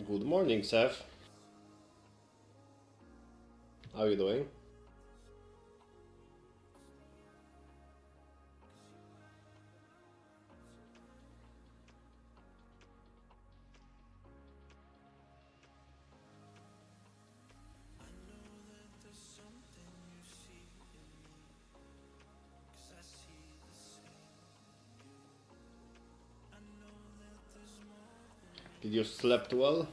Good morning, Seth. How are you doing? Did you slept well?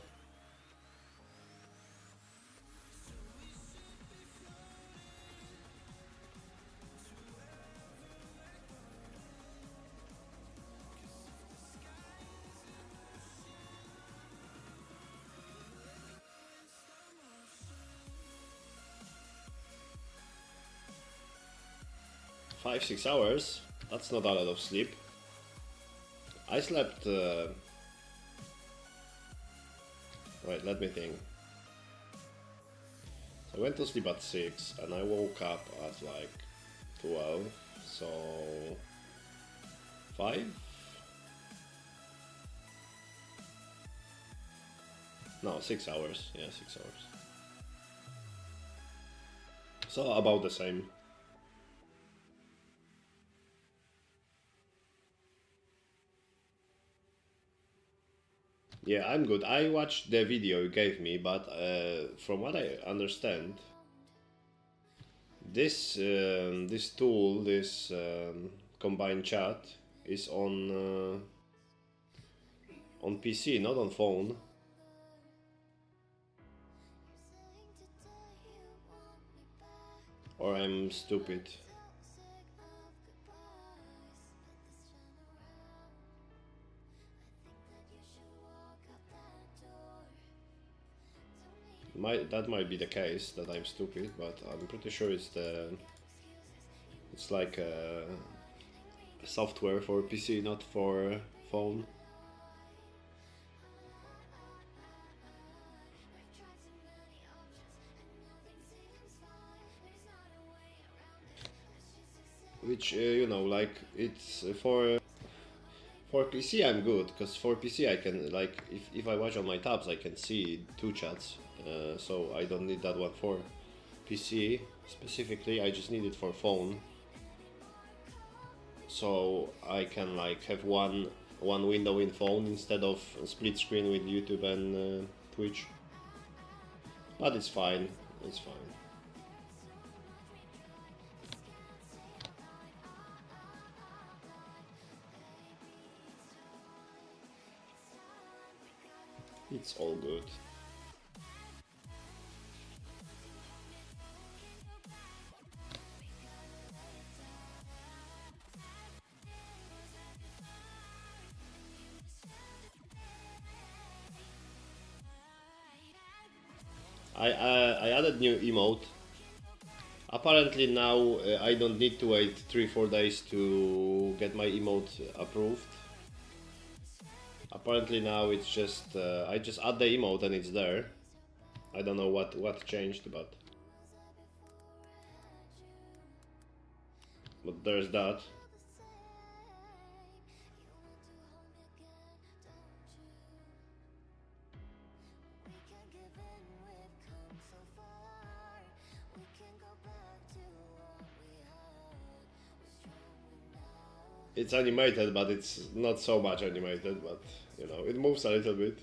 Five, 6 hours? That's not a lot of sleep. I slept... Right, let me think. I went to sleep at 6 and I woke up at like 12, so... 5? No, 6 hours. Yeah, 6 hours. So about the same. Yeah, I'm good. I watched the video you gave me, but from what I understand, this this tool, this combined chat, is on PC, not on phone. Or I'm stupid. That might be the case, that I'm stupid, but I'm pretty sure it's like a software for PC, not for phone. Which you know, like it's for PC I'm good, because for PC I can, like, if I watch on my tabs I can see two chats, so I don't need that one for PC specifically. I just need it for phone, so I can like have one window in phone instead of split screen with YouTube and Twitch. But it's fine, it's fine. It's all good. I added new emote. Apparently now I don't need to wait 3-4 days to get my emote approved. Apparently now it's just I just add the emote and it's there. I don't know what changed, but there's that. It's animated, but it's not so much animated, but you know, it moves a little bit.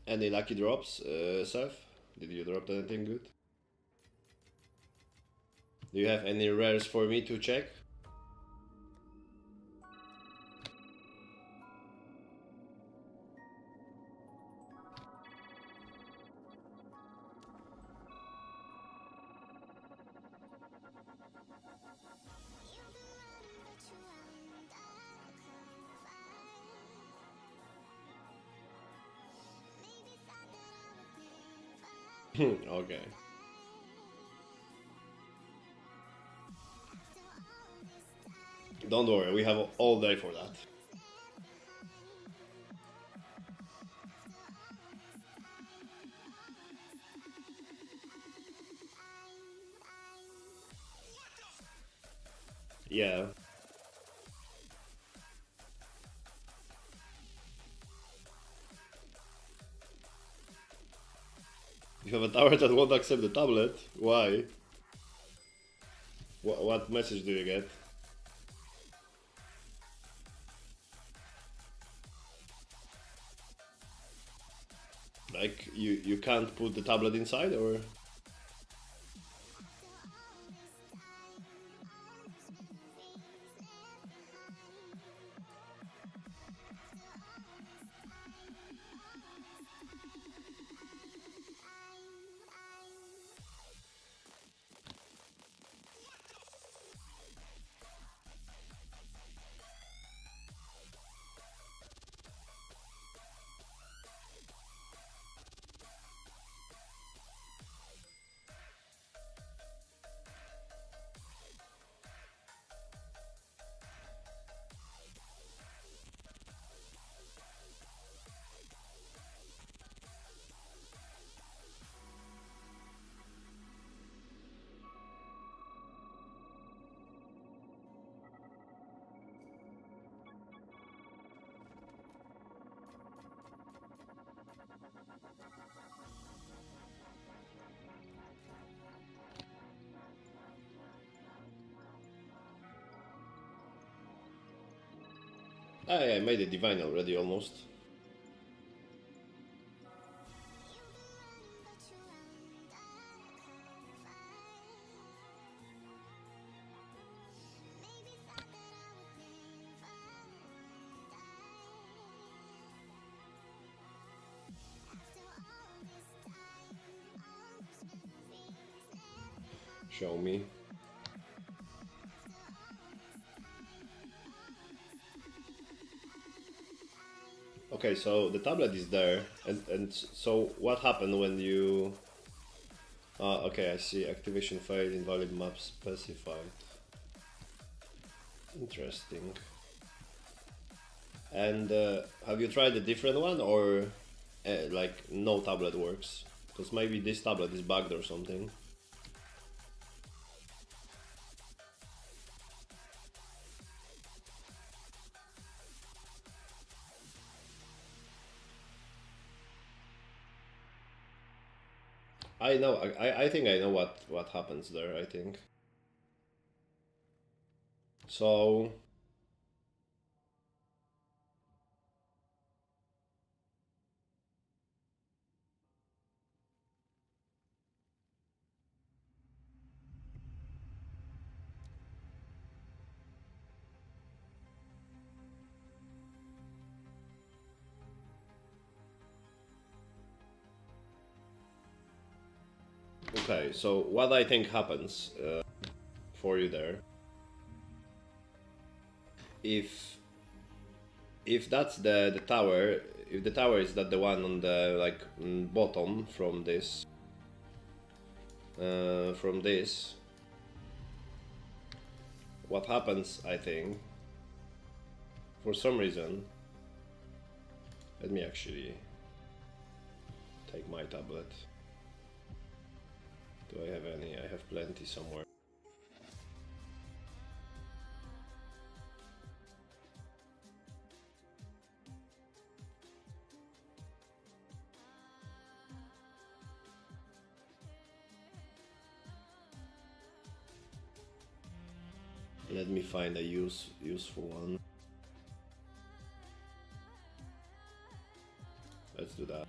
Any lucky drops, Seth? Did you drop anything good? Do you have any rares for me to check? Okay. Don't worry, we have all day for that. Yeah. You have a tower that won't accept the tablet? Why? What message do you get? Like, you can't put the tablet inside, or? I made a divine already, almost. Show me. Okay, so the tablet is there, and so what happened when you... okay, I see. Activation failed, invalid map specified. Interesting. And have you tried a different one, or like no tablet works? Because maybe this tablet is bugged or something. I know. I think I know what happens there. I think. So. Okay, so what I think happens for you there, if that's the tower, if the tower is that the one on the like bottom from this, what happens, I think, for some reason, let me actually take my tablet. Do I have any? I have plenty somewhere. Let me find a useful one. Let's do that.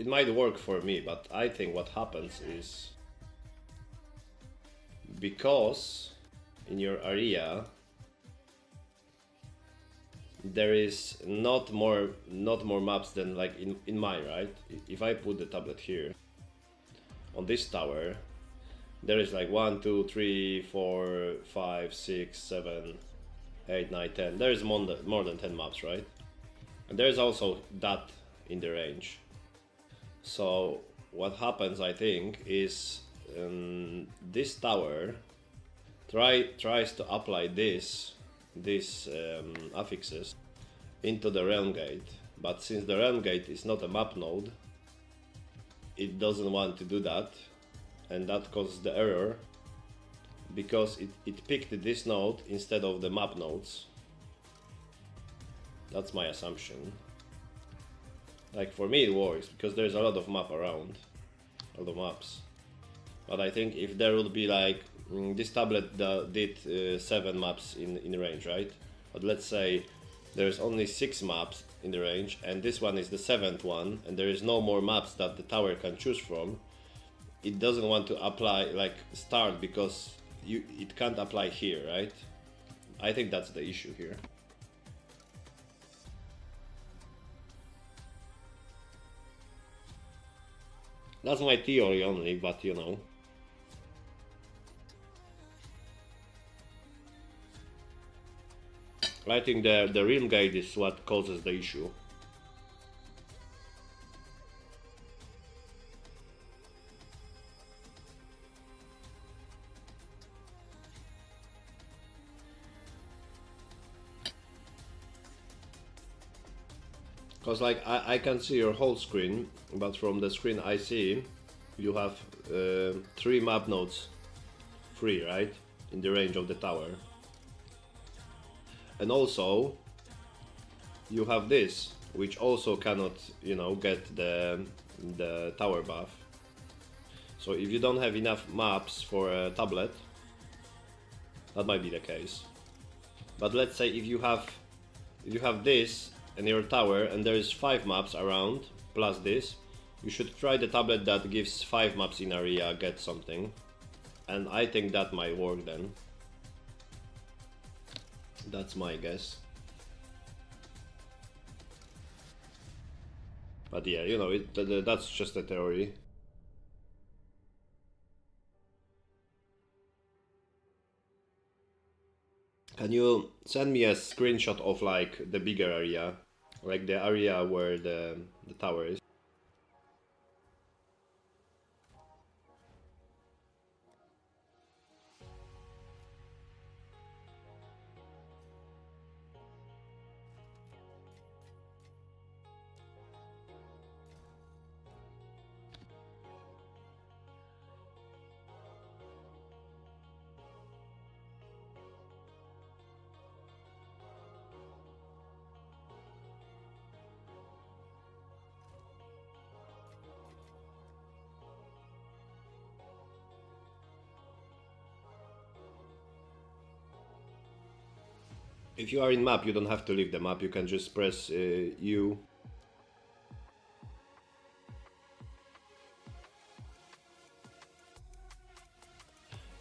it might work for me, but I think what happens is because in your area there is not more maps than like in mine, right? If I put the tablet here on this tower, there is like 1, 2, 3, 4, 5, 6, 7, 8, 9, 10. There is more than 10 maps, right? And there is also that in the range. So what happens, I think, is this tower tries to apply these affixes into the realm gate, but since the realm gate is not a map node, it doesn't want to do that, and that causes the error because it picked this node instead of the map nodes. That's my assumption. Like for me it works because there's a lot of map around, a lot of maps. But I think if there would be like this tablet did 7 maps in range, right? But let's say there's only 6 maps in the range, and this one is the 7th one, and there is no more maps that the tower can choose from. It doesn't want to apply like start because it can't apply here, right? I think that's the issue here. That's my theory only, but you know. I think the realm gate is what causes the issue. Because like I can see your whole screen, but from the screen I see you have 3 map nodes free, right? In the range of the tower. And also you have this, which also cannot, you know, get the tower buff. So if you don't have enough maps for a tablet, that might be the case. But let's say if you have this and your tower and there is 5 maps around plus this, you should try the tablet that gives 5 maps in area, get something. And I think that might work then. That's my guess. But yeah, you know, that's just a theory. Can you send me a screenshot of like the bigger area, like the area where the tower is? If you are in map, you don't have to leave the map, you can just press U.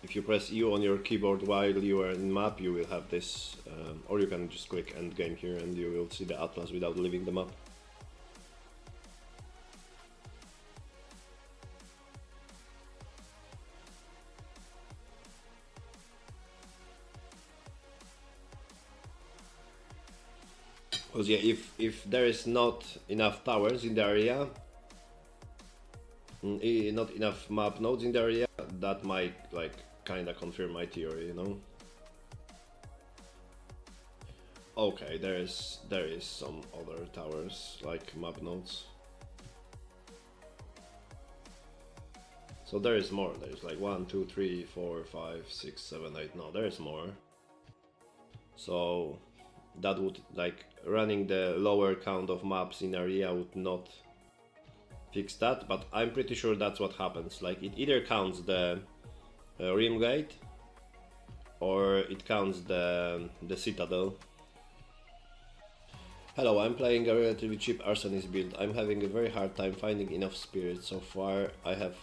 If you press U on your keyboard while you are in map, you will have this, or you can just click end game here and you will see the atlas without leaving the map. Because yeah, if there is not enough towers in the area, not enough map nodes in the area, that might like kinda confirm my theory, you know. Okay, there is some other towers like map nodes. So there is more. There's like 1, 2, 3, 4, 5, 6, 7, 8. No, there is more. So that would like running the lower count of maps in area would not fix that, but I'm pretty sure that's what happens. Like it either counts the realm gate or it counts the citadel. Hello, I'm playing a relatively cheap Arsonist build. I'm having a very hard time finding enough spirits. So far I have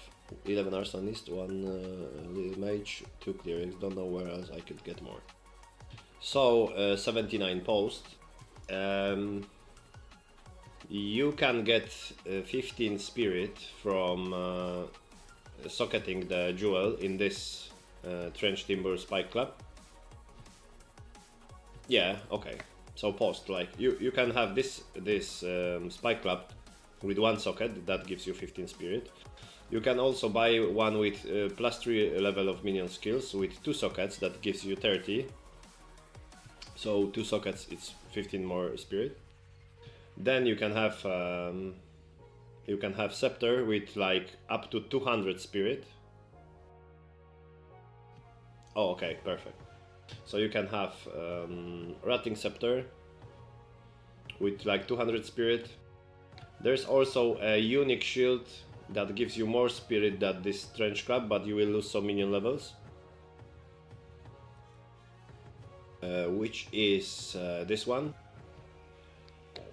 11 Arsonist, 1 mage, 2 clerics. Don't know where else I could get more. So 79 post. You can get 15 spirit from socketing the jewel in this trench timber spike club. Yeah, okay. So post, like you can have this spike club with 1 socket that gives you 15 spirit. You can also buy one with +3 level of minion skills with 2 sockets that gives you 30. So 2 sockets, it's 15 more spirit. Then you can have scepter with like up to 200 spirit. Oh, okay, perfect. So you can have Ratting Scepter with like 200 spirit. There's also a unique shield that gives you more spirit than this trench club, but you will lose some minion levels. Which is this one.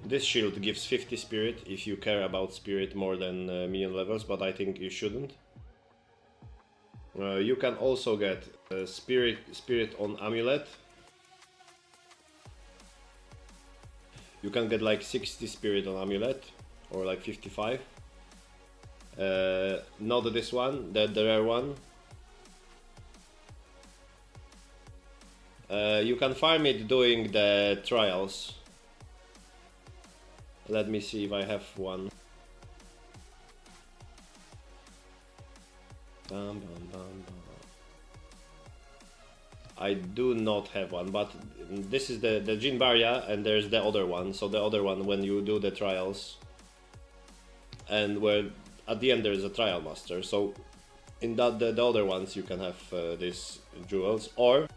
This shield gives 50 spirit if you care about spirit more than minion levels, but I think you shouldn't. You can also get spirit on amulet. You can get like 60 spirit on amulet, or like 55. Not this one, the rare one. You can farm it doing the trials. Let me see if I have one. Bam, bam, bam, bam. I do not have one, but this is the Jin Barya, and there's the other one. So the other one, when you do the trials, and where at the end there is a trial master. So in that the other ones you can have these jewels or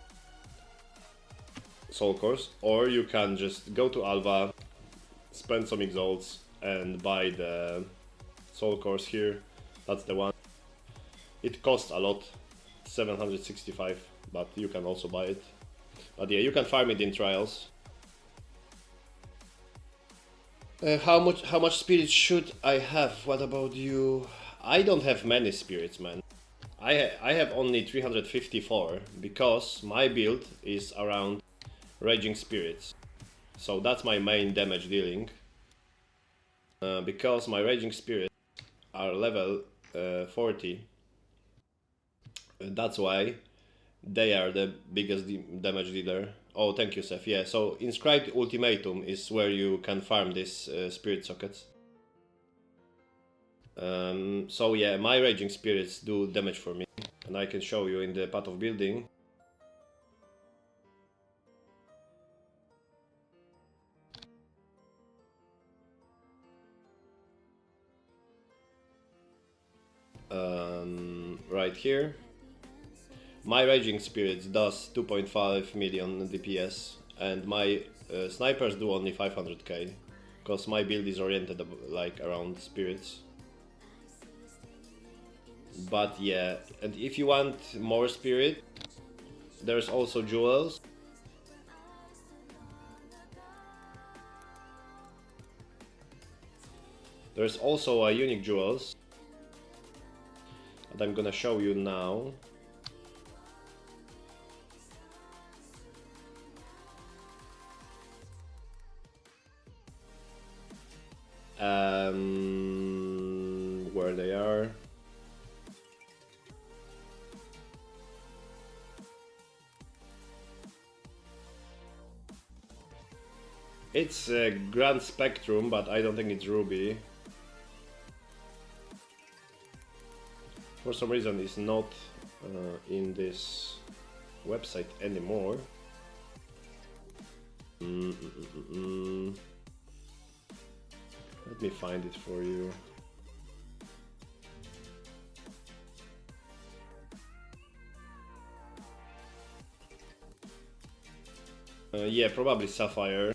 soul cores, or you can just go to Alva, spend some exalts, and buy the soul cores here. That's the one. It costs a lot, 765, but you can also buy it. But yeah, you can farm it in trials. How much spirit should I have? What about you? I don't have many spirits, man. I have only 354 because my build is around Raging Spirits. So that's my main damage dealing. Because my Raging Spirits are level 40. That's why they are the biggest damage dealer. Oh, thank you, Seth. Yeah, so Inscribed Ultimatum is where you can farm these spirit sockets. So yeah, my Raging Spirits do damage for me, and I can show you in the path of building. Right here. My Raging Spirits does 2.5 million DPS, and my snipers do only 500k, because my build is oriented like around spirits. But yeah, and if you want more spirit, there's also jewels. There's also a unique jewels that I'm gonna show you now. Where they are. It's a Grand Spectrum, but I don't think it's Ruby. For some reason it's not in this website anymore. Let me find it for you. Yeah, probably Sapphire.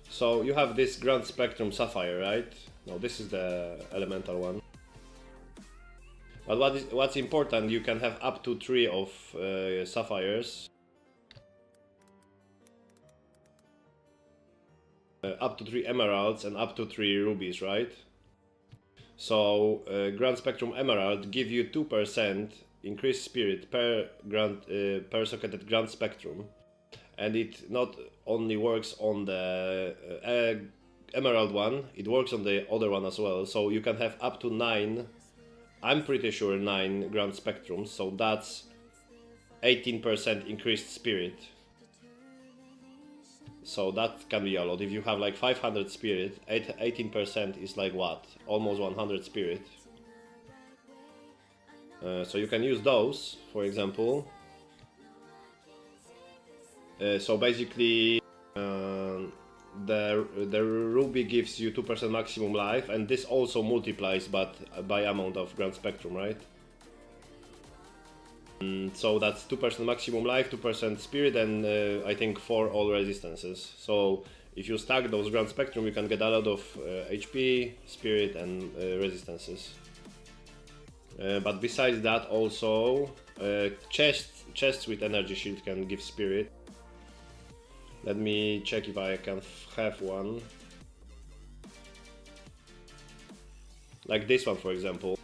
So you have this Grand Spectrum Sapphire, right? No, this is the elemental one. But what's important, you can have up to 3 of Sapphires. up to 3 emeralds and up to 3 rubies, right? So Grand Spectrum Emerald give you 2% increased spirit per socketed Grand Spectrum, and it not only works on the Emerald one, it works on the other one as well. So you can have up to 9, I'm pretty sure 9 Grand Spectrums, so that's 18% increased spirit. So that can be a lot. If you have like 500 spirit, 18% is like what? Almost 100 spirit. So you can use those, for example. So basically, the ruby gives you 2% maximum life, and this also multiplies, but by amount of Grand Spectrum, right? So that's 2% maximum life, 2% spirit, and I think 4 all resistances. So if you stack those Grand Spectrum, you can get a lot of HP, spirit, and resistances. But besides that, also chests with energy shield can give spirit. Let me check if I can have one. Like this one, for example.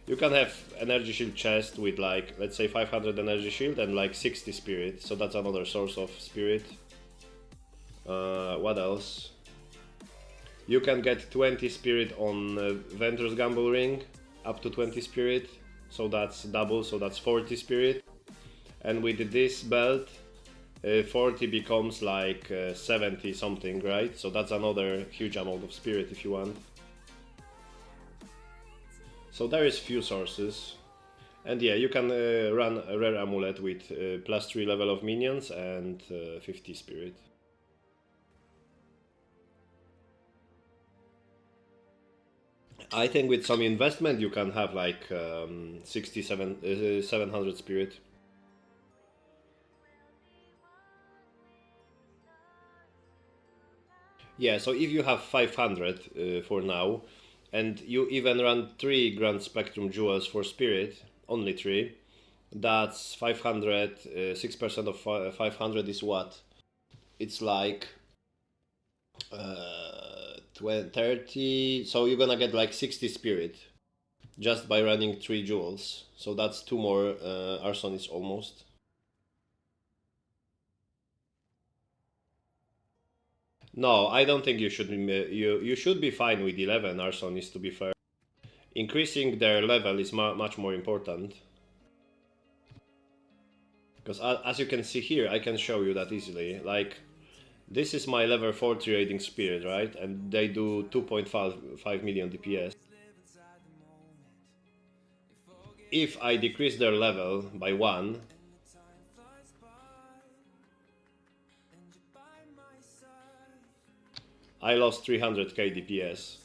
You can have energy shield chest with like, let's say 500 energy shield and like 60 spirit, so that's another source of spirit. What else? You can get 20 spirit on Venturous Gamble Ring, up to 20 spirit, so that's double, so that's 40 spirit. And with this belt, 40 becomes like 70 something, right? So that's another huge amount of spirit if you want. So there is few sources, and yeah, you can run a rare amulet with +3 level of minions and 50 spirit. I think with some investment you can have like 700 spirit. Yeah, so if you have 500 for now, and you even run 3 Grand Spectrum jewels for spirit, only 3, that's 500, 6% of 500 is what? It's like 30, so you're gonna get like 60 spirit just by running 3 jewels. So that's 2 more Arsonis almost. No, I don't think you should be, you should be fine with 11 Arsonis, to be fair. Increasing their level is much more important. Because as you can see here, I can show you that easily. Like, this is my level 40 rating spirit, right? And they do 2.5 million DPS. If I decrease their level by 1, I lost 300k DPS.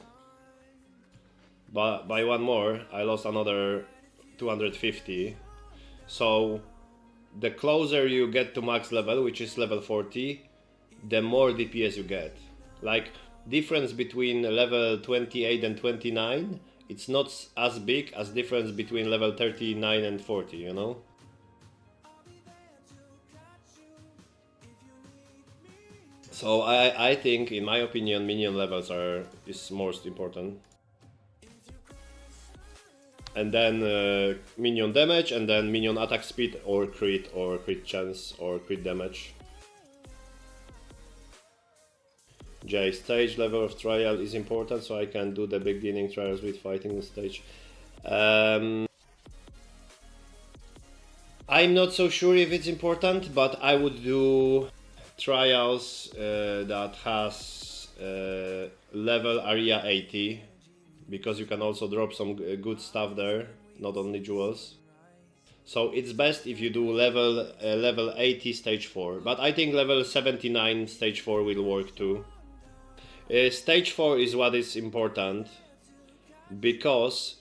But by 1 more, I lost another 250. So the closer you get to max level, which is level 40, the more DPS you get. Like, difference between level 28 and 29, it's not as big as difference between level 39 and 40, you know? So I think, in my opinion, minion levels is most important. And then minion damage, and then minion attack speed, or crit chance, or crit damage. J, stage level of trial is important, so I can do the beginning trials with fighting stage. I'm not so sure if it's important, but I would do trials that has level area 80, because you can also drop some good stuff there, not only jewels. So it's best if you do level 80 stage 4, but I think level 79 stage 4 will work too. Stage 4 is what is important, because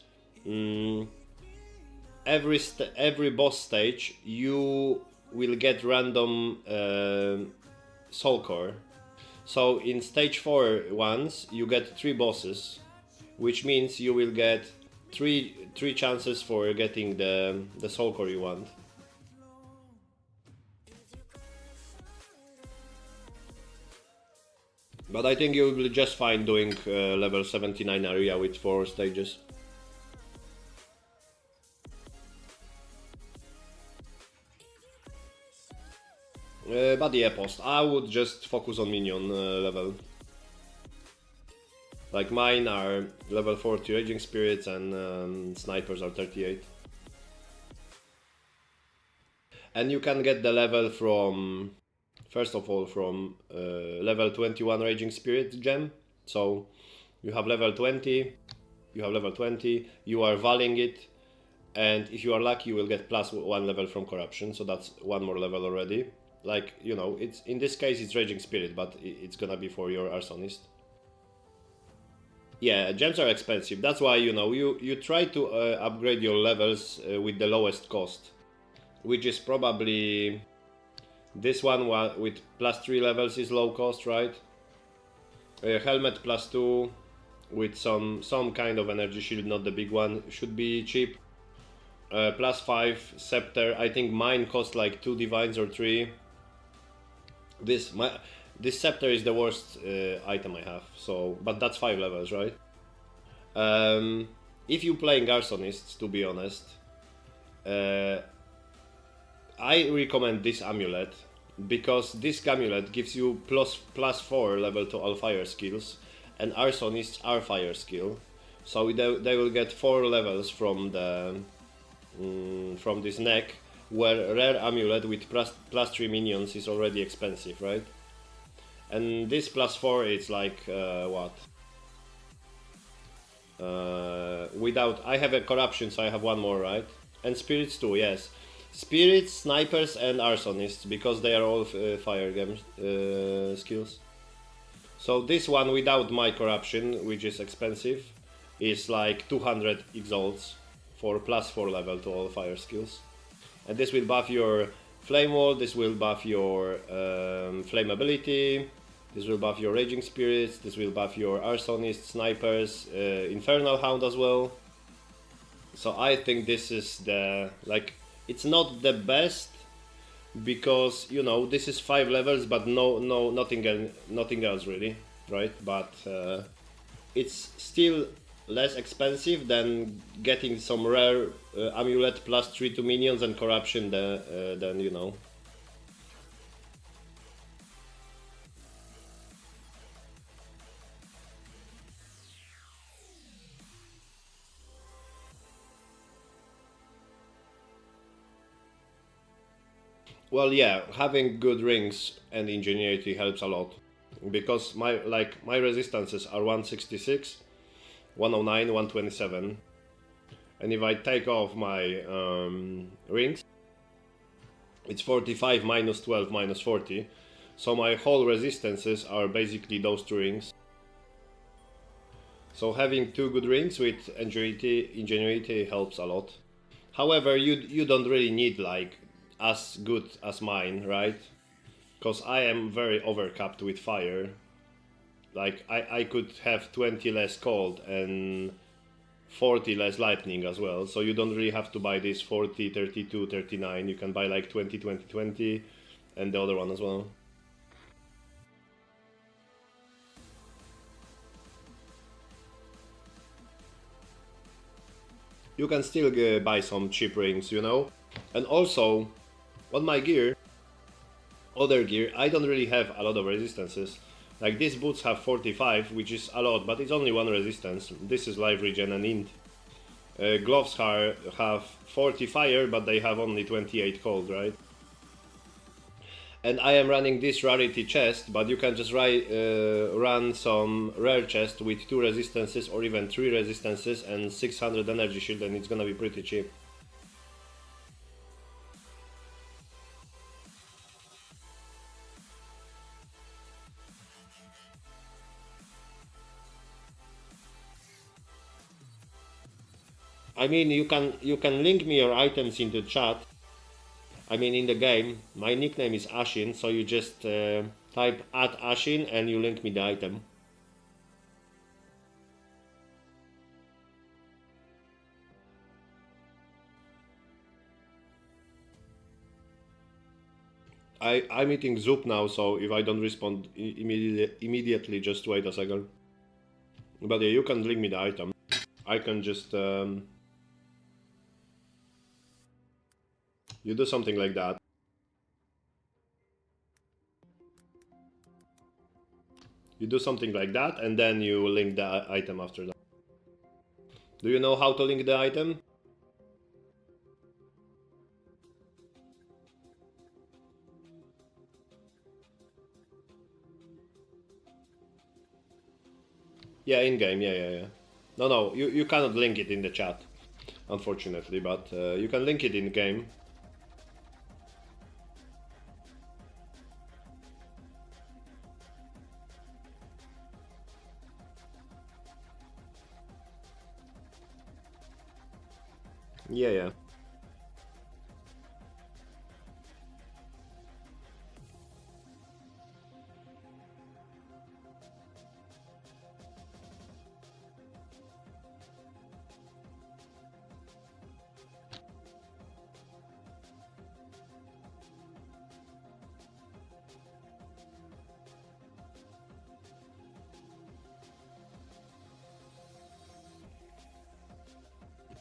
every boss stage you will get random soul core. So in stage 4 ones you get 3 bosses, which means you will get 3 chances for getting the soul core you want. But I think you will be just fine doing level 79 area with 4 stages. But yeah, post. I would just focus on minion level. Like mine are level 40 Raging Spirits and snipers are 38. And you can get the level from, first of all, from level 21 Raging Spirit gem. So you have level 20, you have level 20, you are valuing it, and if you are lucky you will get plus 1 level from corruption, so that's 1 more level already. Like, you know, it's in this case it's Raging Spirit, but it's gonna be for your Arsonist. Yeah, gems are expensive, that's why, you know, you try to upgrade your levels with the lowest cost, which is probably this one with plus 3 levels is low cost, right? Helmet plus 2 with some kind of energy shield, not the big one, should be cheap. Plus 5 scepter. I think mine cost like 2 divines or 3. This scepter is the worst item I have. So, but that's 5 levels, right? If you playing Arsonists, to be honest, I recommend this amulet, because this amulet gives you plus 4 level to all fire skills, and Arsonists are fire skill, so they will get 4 levels from the from this neck, where rare amulet with plus 3 minions is already expensive, right? And this plus 4 is like what? Without, I have a corruption, so I have 1 more, right? And spirits too, yes. Spirits, snipers, and arsonists, because they are all fire games skills. So this one without my corruption, which is expensive, is like 200 exalts for plus 4 level to all fire skills. And this will buff your flame wall, this will buff your flame ability, this will buff your raging spirits, this will buff your arsonist, snipers, infernal hound as well. So I think this is the, like, it's not the best, because, you know, this is 5 levels, but nothing else really, right? But it's still less expensive than getting some rare amulet plus 3 to minions and corruption than, you know. Well, yeah, having good rings and ingenuity helps a lot, because my resistances are 166, 109, 127, and if I take off my rings, it's 45 minus 12 minus 40, so my whole resistances are basically those 2 rings. So having 2 good rings with ingenuity helps a lot. However, you don't really need like as good as mine, right? Because I am very overcapped with fire. Like I could have 20 less cold and 40 less lightning as well, so you don't really have to buy this 40, 32, 39, you can buy like 20, 20, 20 and the other one as well. You can still buy some cheap rings, you know? And also, on my gear, other gear, I don't really have a lot of resistances. Like these boots have 45, which is a lot, but it's only 1 resistance. This is live regen and int. Gloves have 40 fire, but they have only 28 cold, right? And I am running this rarity chest, but you can just run some rare chest with 2 resistances or even 3 resistances and 600 energy shield, and it's gonna be pretty cheap. I mean, you can link me your items into chat. I mean, in the game, my nickname is Ashin, so you just type @Ashin and you link me the item. I'm eating soup now, so if I don't respond immediately, just wait a second. But yeah, you can link me the item. I can just you do something like that. You do something like that, and then you link the item after that. Do you know how to link the item? Yeah, in game. Yeah. No, you cannot link it in the chat, unfortunately, but you can link it in game. Yeah.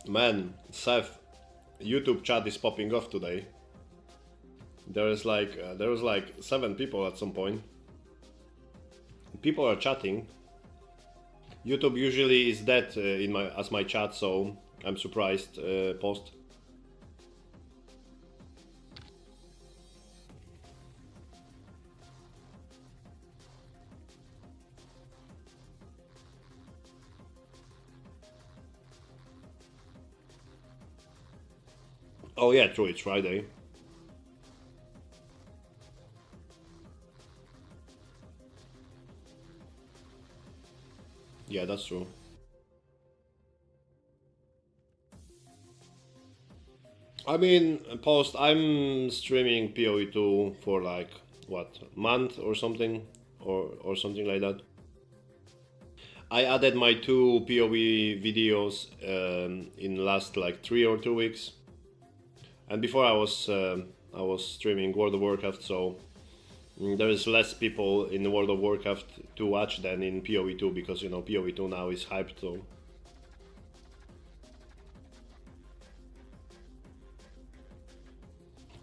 Man, Seth, YouTube chat is popping off today. There was like 7 people at some point. People are chatting. YouTube usually is dead in my chat, so I'm surprised. Post. Oh yeah, true. It's Friday. Yeah, that's true. I mean, post. I'm streaming PoE2 for like what, month or something, or something like that. I added my 2 PoE videos in last like 3 or 2 weeks, and before I was streaming World of Warcraft, so there is less people in World of Warcraft to watch than in PoE2, because you know PoE2 now is hyped. So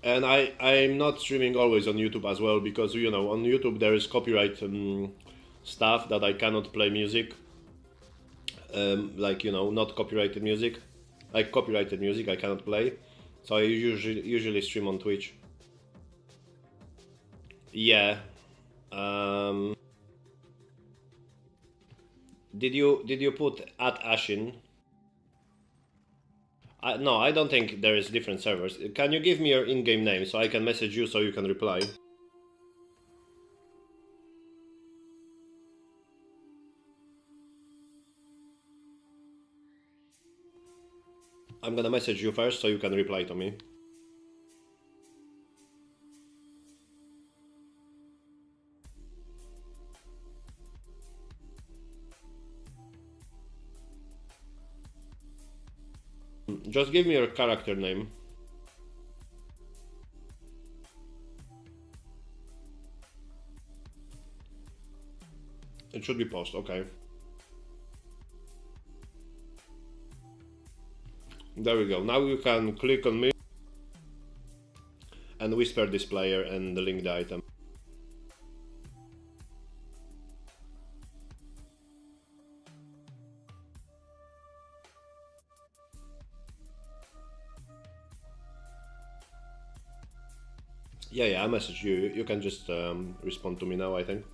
and I'm not streaming always on YouTube as well, because you know on YouTube there is copyright stuff that I cannot play music, like you know not copyrighted music, like copyrighted music I cannot play, so I usually stream on Twitch. Yeah. Um, did you put at Ashin? No, I don't think there is different servers. Can you give me your in-game name so I can message you so you can reply? I'm gonna message you first so you can reply to me. Just give me your character name. It should be post, okay. There we go. Now you can click on me and whisper this player and link the item. Yeah, I messaged you. You can just respond to me now, I think.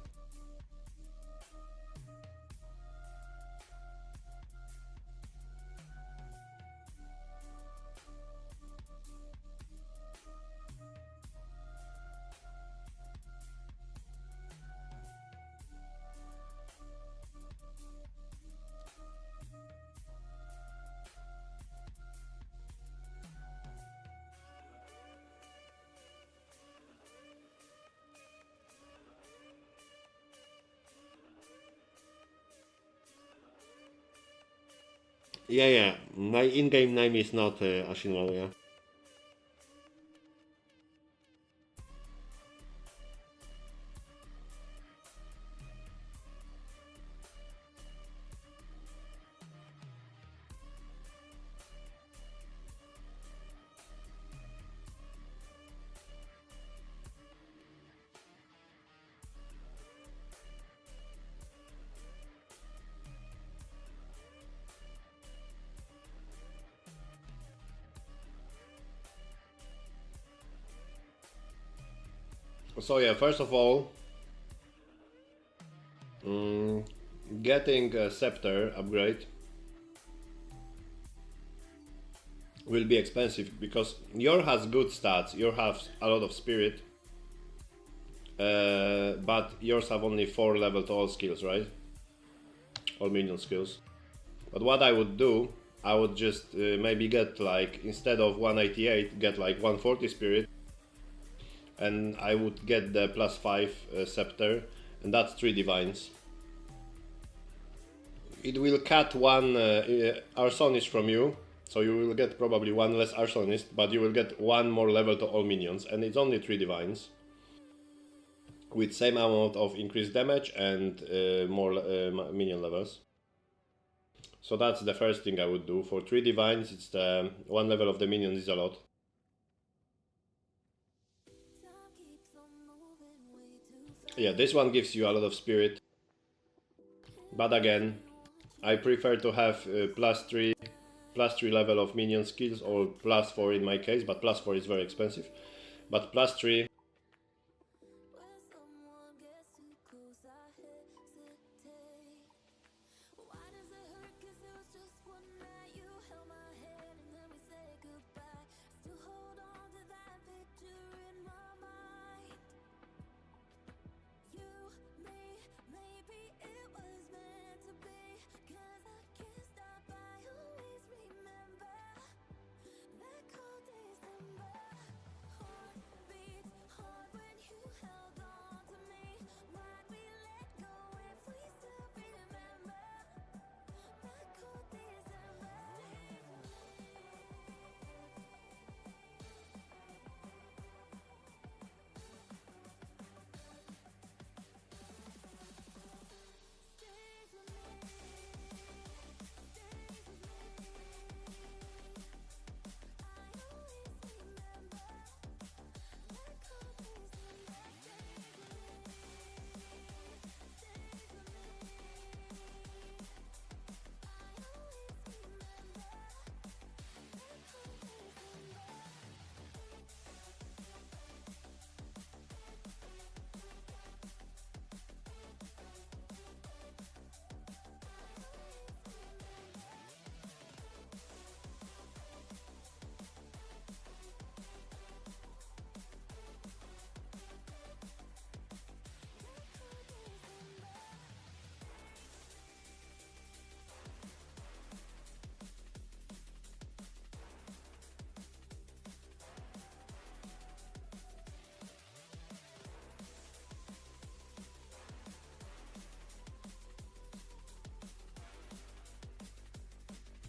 Yeah. My in-game name is not Ashinwall, yeah. So yeah, first of all, getting a scepter upgrade will be expensive because your has good stats, your has a lot of spirit, but yours have only 4 level to all skills, right? All minion skills. But what I would do, I would just maybe get like, instead of 188, get like 140 spirit, and I would get the +5 scepter, and that's 3 divines. It will cut 1 arsonist from you, so you will get probably 1 less arsonist, but you will get 1 more level to all minions, and it's only 3 divines. With same amount of increased damage and more minion levels. So that's the first thing I would do. For 3 divines, it's the 1 level of the minion is a lot. Yeah, this one gives you a lot of spirit. But again, I prefer to have +3 level of minion skills, or +4 in my case, but +4 is very expensive. But +3.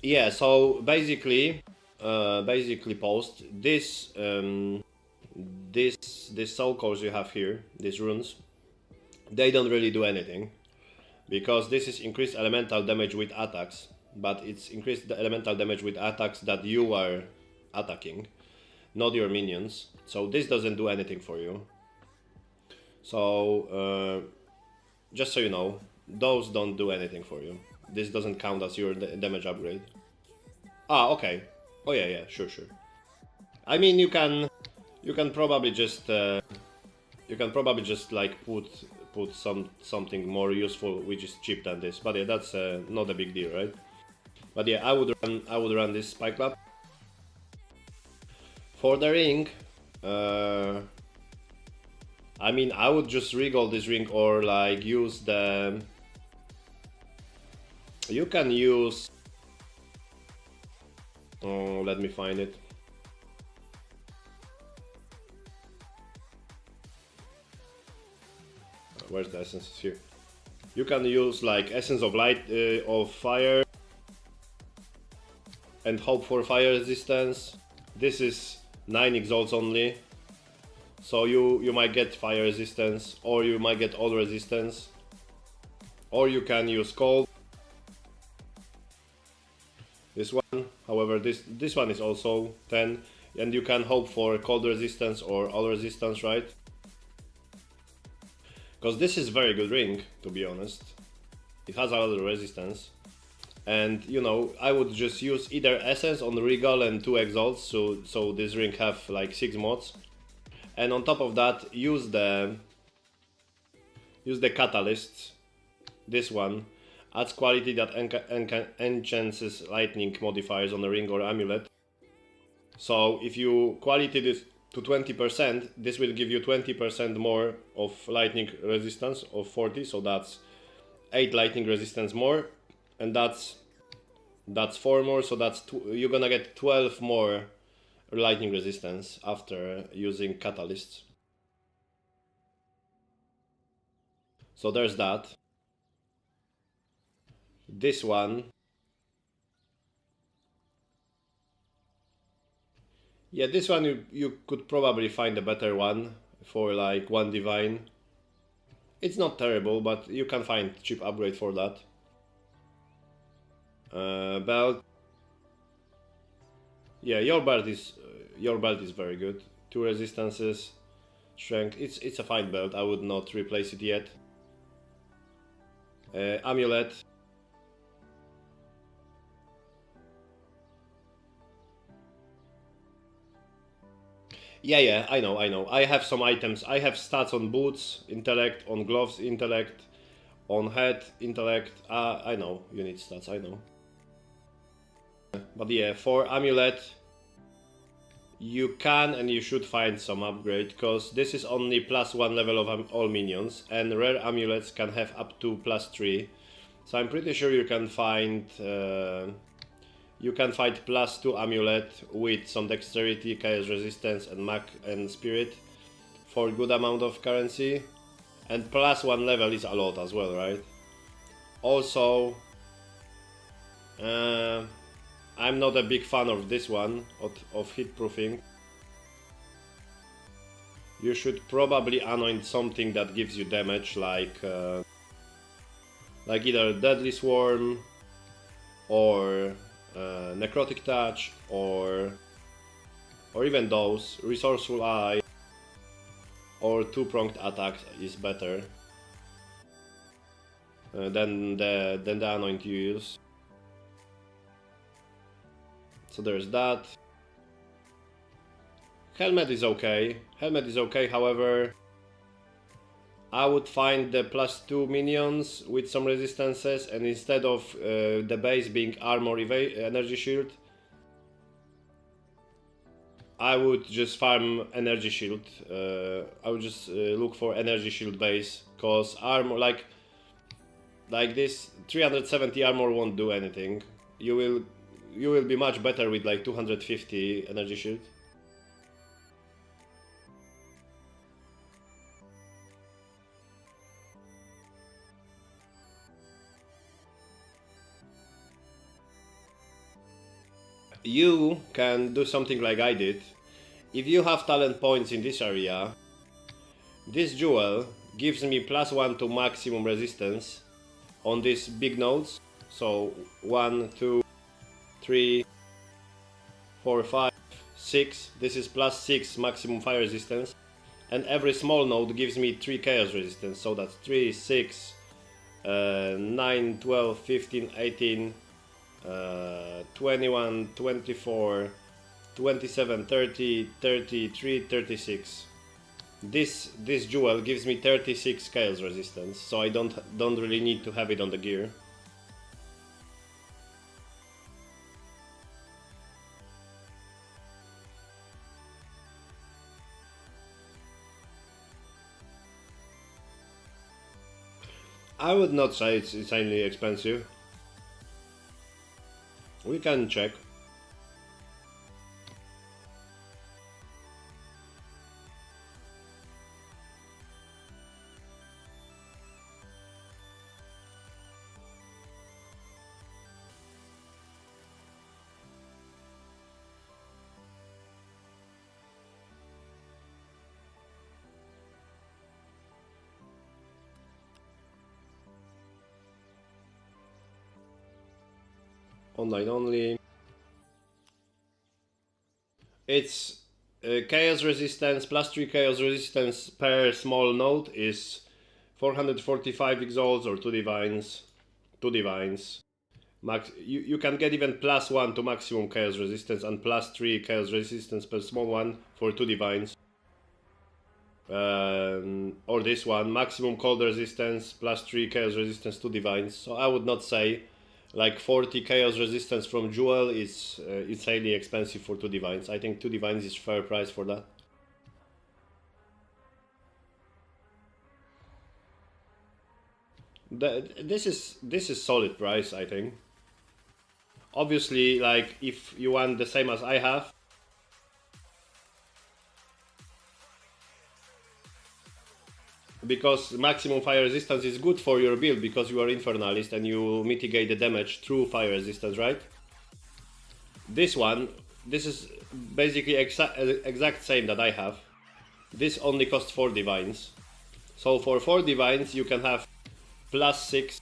Yeah, so basically, post this this soul cores you have here, these runes, they don't really do anything, because this is increased elemental damage with attacks, but it's increased the elemental damage with attacks that you are attacking, not your minions. So this doesn't do anything for you. So just so you know, those don't do anything for you. This doesn't count as your damage upgrade. Ah, okay. Oh yeah, yeah, sure. I mean, you can probably just like put something more useful which is cheap than this. But yeah, that's not a big deal, right? But yeah, I would run this spike club. For the ring, I mean, I would just regal this ring, or like use the. You can use. Oh, let me find it. Where's the essences here? You can use like essence of light, of fire, and hope for fire resistance. This is 9 exalts only, so you might get fire resistance, or you might get all resistance, or you can use cold. This one, however, this one is also 10, and you can hope for cold resistance or all resistance, right? Because this is very good ring, to be honest. It has a lot of resistance. And, you know, I would just use either essence on regal and 2 exalts, so this ring have like 6 mods. And on top of that, use the catalyst. This one adds quality that enhances lightning modifiers on a ring or amulet. So if you quality this to 20%, this will give you 20% more of lightning resistance of 40, so that's 8 lightning resistance more, and that's 4 more, so that's you're gonna get 12 more lightning resistance after using catalysts. So there's that. This one, yeah, this one you could probably find a better one for like 1 divine. It's not terrible, but you can find cheap upgrade for that. Belt. Yeah, your belt is very good. 2 resistances, strength. It's a fine belt. I would not replace it yet. Amulet. Yeah, I know. I have some items. I have stats on boots, intellect, on gloves, intellect, on head, intellect. I know, you need stats, I know. But yeah, for amulet, you can and you should find some upgrade, because this is only +1 level of all minions, and rare amulets can have up to +3. So I'm pretty sure you can find +2 amulet with some dexterity, chaos resistance, and mag and spirit for a good amount of currency. And +1 level is a lot as well, right? Also, I'm not a big fan of this one, of hit proofing. You should probably anoint something that gives you damage, like either Deadly Swarm, or Necrotic Touch, or even those. Resourceful Eye, or 2-pronged attack is better than the anoint you use. So there's that. Helmet is okay. However, I would find the +2 minions with some resistances, and instead of the base being armor energy shield, I would just farm energy shield. I would just look for energy shield base, cause armor like this 370 armor won't do anything. You will be much better with like 250 energy shield. You can do something like I did. If you have talent points in this area, this jewel gives me +1 to maximum resistance on these big nodes. So 1, 2, 3, 4, 5, 6. This is +6 maximum fire resistance. And every small node gives me 3 chaos resistance. So that's 3, 6, 9, 12, 15, 18, 21, 24, 27, 30, 33, 36. This jewel gives me 36 chaos resistance, so I don't really need to have it on the gear. I would not say it's insanely expensive. We can check. Online only. It's chaos resistance, +3 chaos resistance per small node is 445 exalts or 2 divines. 2 divines. Max, you can get even +1 to maximum chaos resistance and +3 chaos resistance per small one for 2 divines. Or this one, maximum cold resistance, +3 chaos resistance to divines. So I would not say like 40 chaos resistance from Jewel is insanely expensive for 2 divines. I think 2 divines is fair price for that. This is solid price, I think. Obviously, like if you want the same as I have, because maximum fire resistance is good for your build because you are Infernalist and you mitigate the damage through fire resistance, right? This one, this is basically exact same that I have. This only costs 4 divines. So for 4 divines you can have +6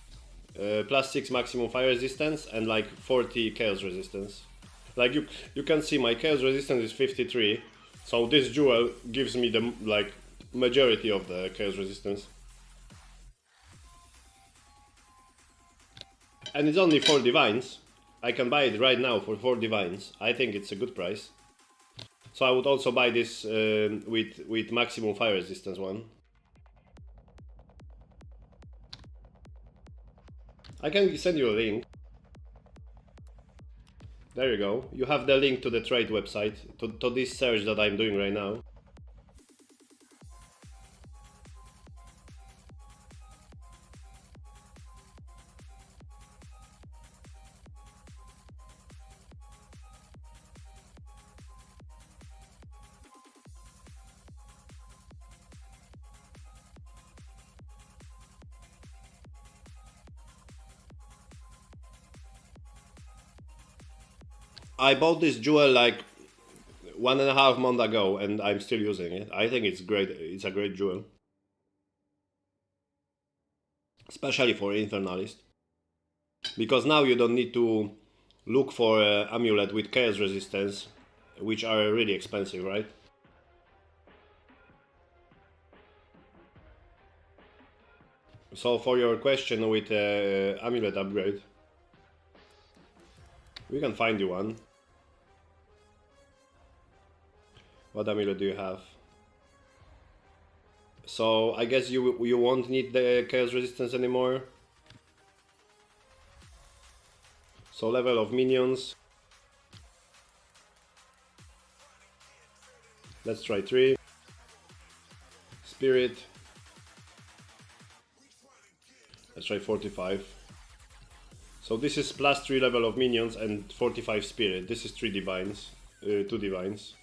maximum fire resistance and like 40 chaos resistance. Like you can see my chaos resistance is 53. So this jewel gives me the like majority of the chaos resistance. And it's only 4 divines. I can buy it right now for 4 divines. I think it's a good price. So I would also buy this with maximum fire resistance one. I can send you a link. There you go. You have the link to the trade website, to this search that I'm doing right now. I bought this jewel like 1.5 months ago and I'm still using it. I think it's great. It's a great jewel. Especially for Infernalist. Because now you don't need to look for an amulet with chaos resistance, which are really expensive, right? So for your question with amulet upgrade, we can find you one. What amulet do you have? So I guess you won't need the chaos resistance anymore. So level of minions. Let's try 3. Spirit. Let's try 45. So this is +3 level of minions and 45 spirit. This is 3 divines. 2 divines.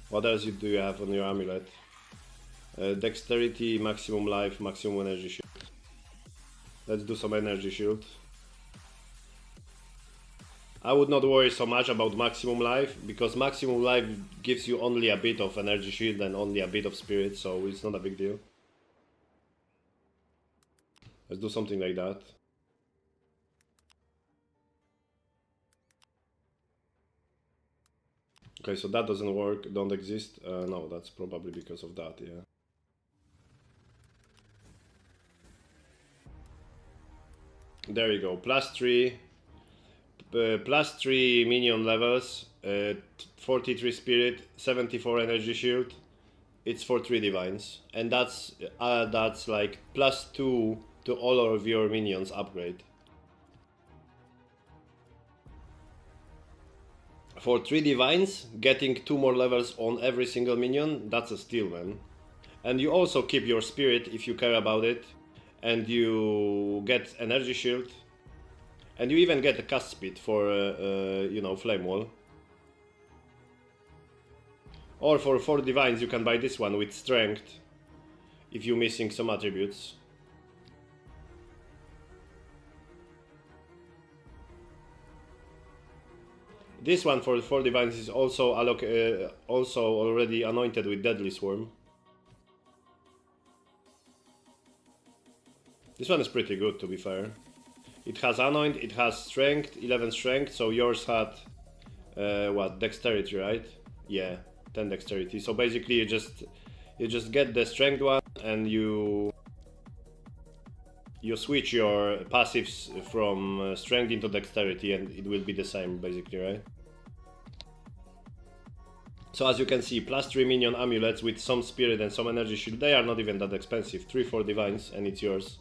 What else do you have on your amulet? Dexterity, maximum life, maximum energy shield. Let's do some energy shield. I would not worry so much about maximum life, because maximum life gives you only a bit of energy shield and only a bit of spirit, so it's not a big deal. Let's do something like that. Okay, so that doesn't work, don't exist. No, that's probably because of that, yeah. There you go, +3 minion levels, 43 spirit, 74 energy shield. It's for 3 divines, and that's like +2 to all of your minions upgrade. For 3 divines, getting 2 more levels on every single minion, that's a steal, man. And you also keep your spirit if you care about it, and you get energy shield, and you even get a cast speed for you know, flame wall. Or for 4 divines you can buy this one with strength if you're missing some attributes. This one for 4 divines is also already anointed with Deadly Swarm. This one is pretty good, to be fair. It has anoint, it has strength, 11 strength, so yours had what, dexterity, right? Yeah, 10 dexterity. So basically you just get the strength one and you switch your passives from strength into dexterity and it will be the same basically, right? So as you can see, +3 minion amulets with some spirit and some energy shield, they are not even that expensive. 3-4 divines and it's yours.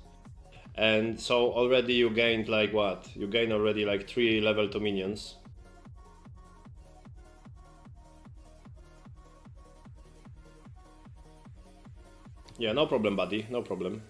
And so already you gained like what? You gain already like 3 level 2 minions. Yeah, no problem, buddy, no problem.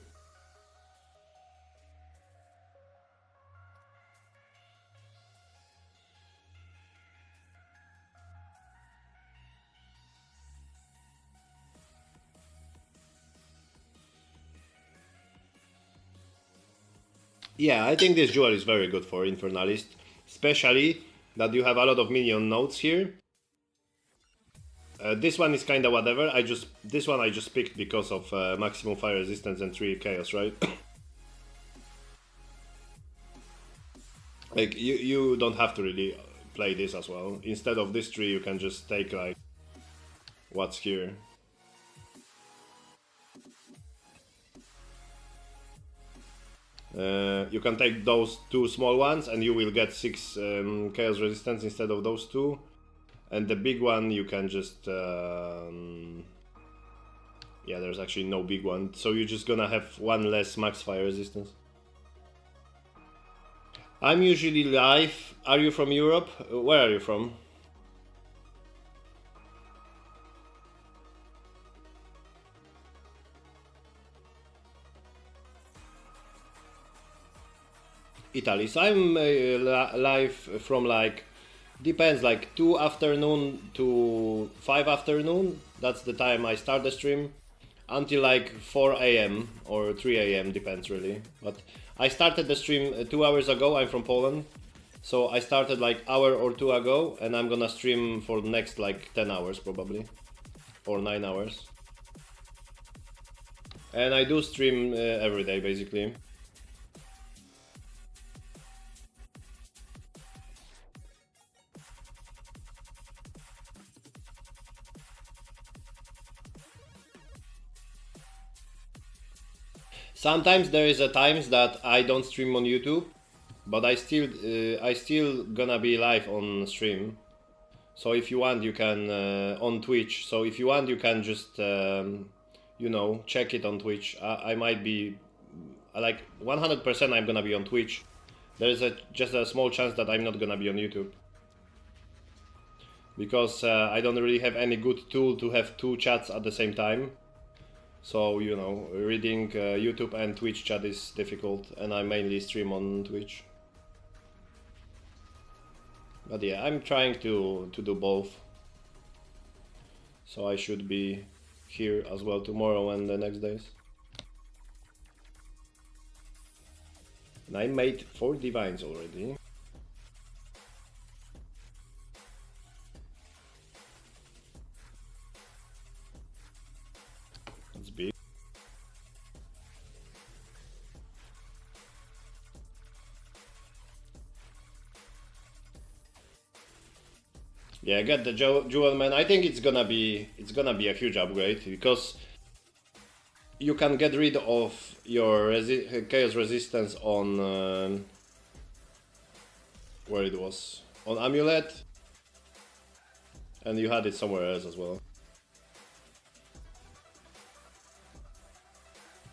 Yeah, I think this jewel is very good for Infernalist, especially that you have a lot of minion nodes here. This one is kinda whatever. This one I just picked because of maximum fire resistance and 3 chaos, right? Like you don't have to really play this as well. Instead of this tree, you can just take like what's here. You can take those 2 small ones and you will get 6 chaos resistance instead of those 2. And the big one you can just... yeah, there's actually no big one. So you're just gonna have 1 less max fire resistance. I'm usually live. Are you from Europe? Where are you from? Italy. So I'm live from like, depends, like 2 afternoon to 5 afternoon. That's the time I start the stream. Until like 4 a.m. or 3 a.m. depends really. But I started the stream 2 hours ago. I'm from Poland. So I started like hour or 2 ago and I'm gonna stream for the next like 10 hours probably. Or 9 hours. And I do stream every day basically. Sometimes there is a times that I don't stream on YouTube, but I still gonna be live on stream. So if you want, you can on Twitch. So if you want, you can just you know, check it on Twitch. I might be like 100% I'm gonna be on Twitch. There is just a small chance that I'm not gonna be on YouTube because I don't really have any good tool to have 2 chats at the same time. So, you know, reading YouTube and Twitch chat is difficult, and I mainly stream on Twitch. But yeah, I'm trying to do both. So I should be here as well tomorrow and the next days. And I made 4 divines already. That's big. Yeah, get the jewel man. I think it's gonna be a huge upgrade because you can get rid of your chaos resistance on where it was, on amulet, and you had it somewhere else as well.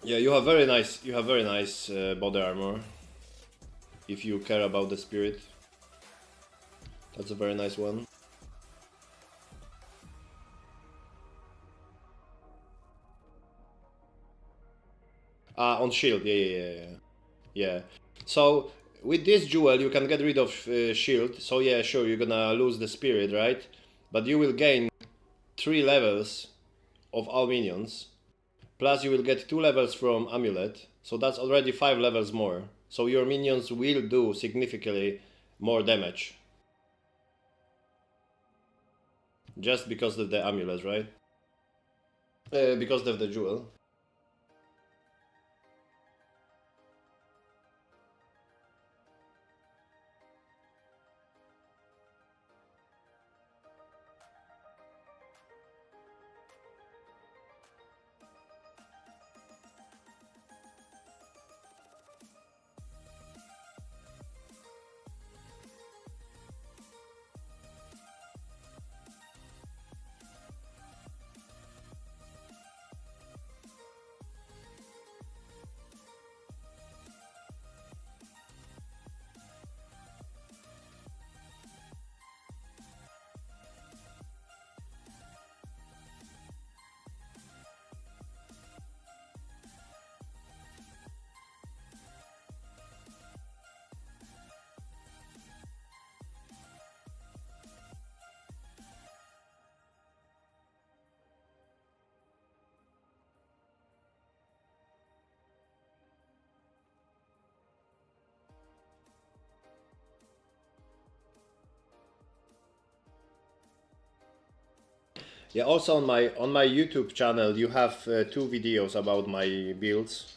Yeah, you have very nice body armor if you care about the spirit. That's a very nice one. On shield, yeah. So with this jewel you can get rid of shield. So yeah, sure, you're gonna lose the spirit, right? But you will gain 3 levels of all minions. Plus you will get 2 levels from amulet. So that's already 5 levels more. So your minions will do significantly more damage. Just because of the amulet, right? Because of the jewel. Yeah, also on my YouTube channel you have 2 videos about my builds.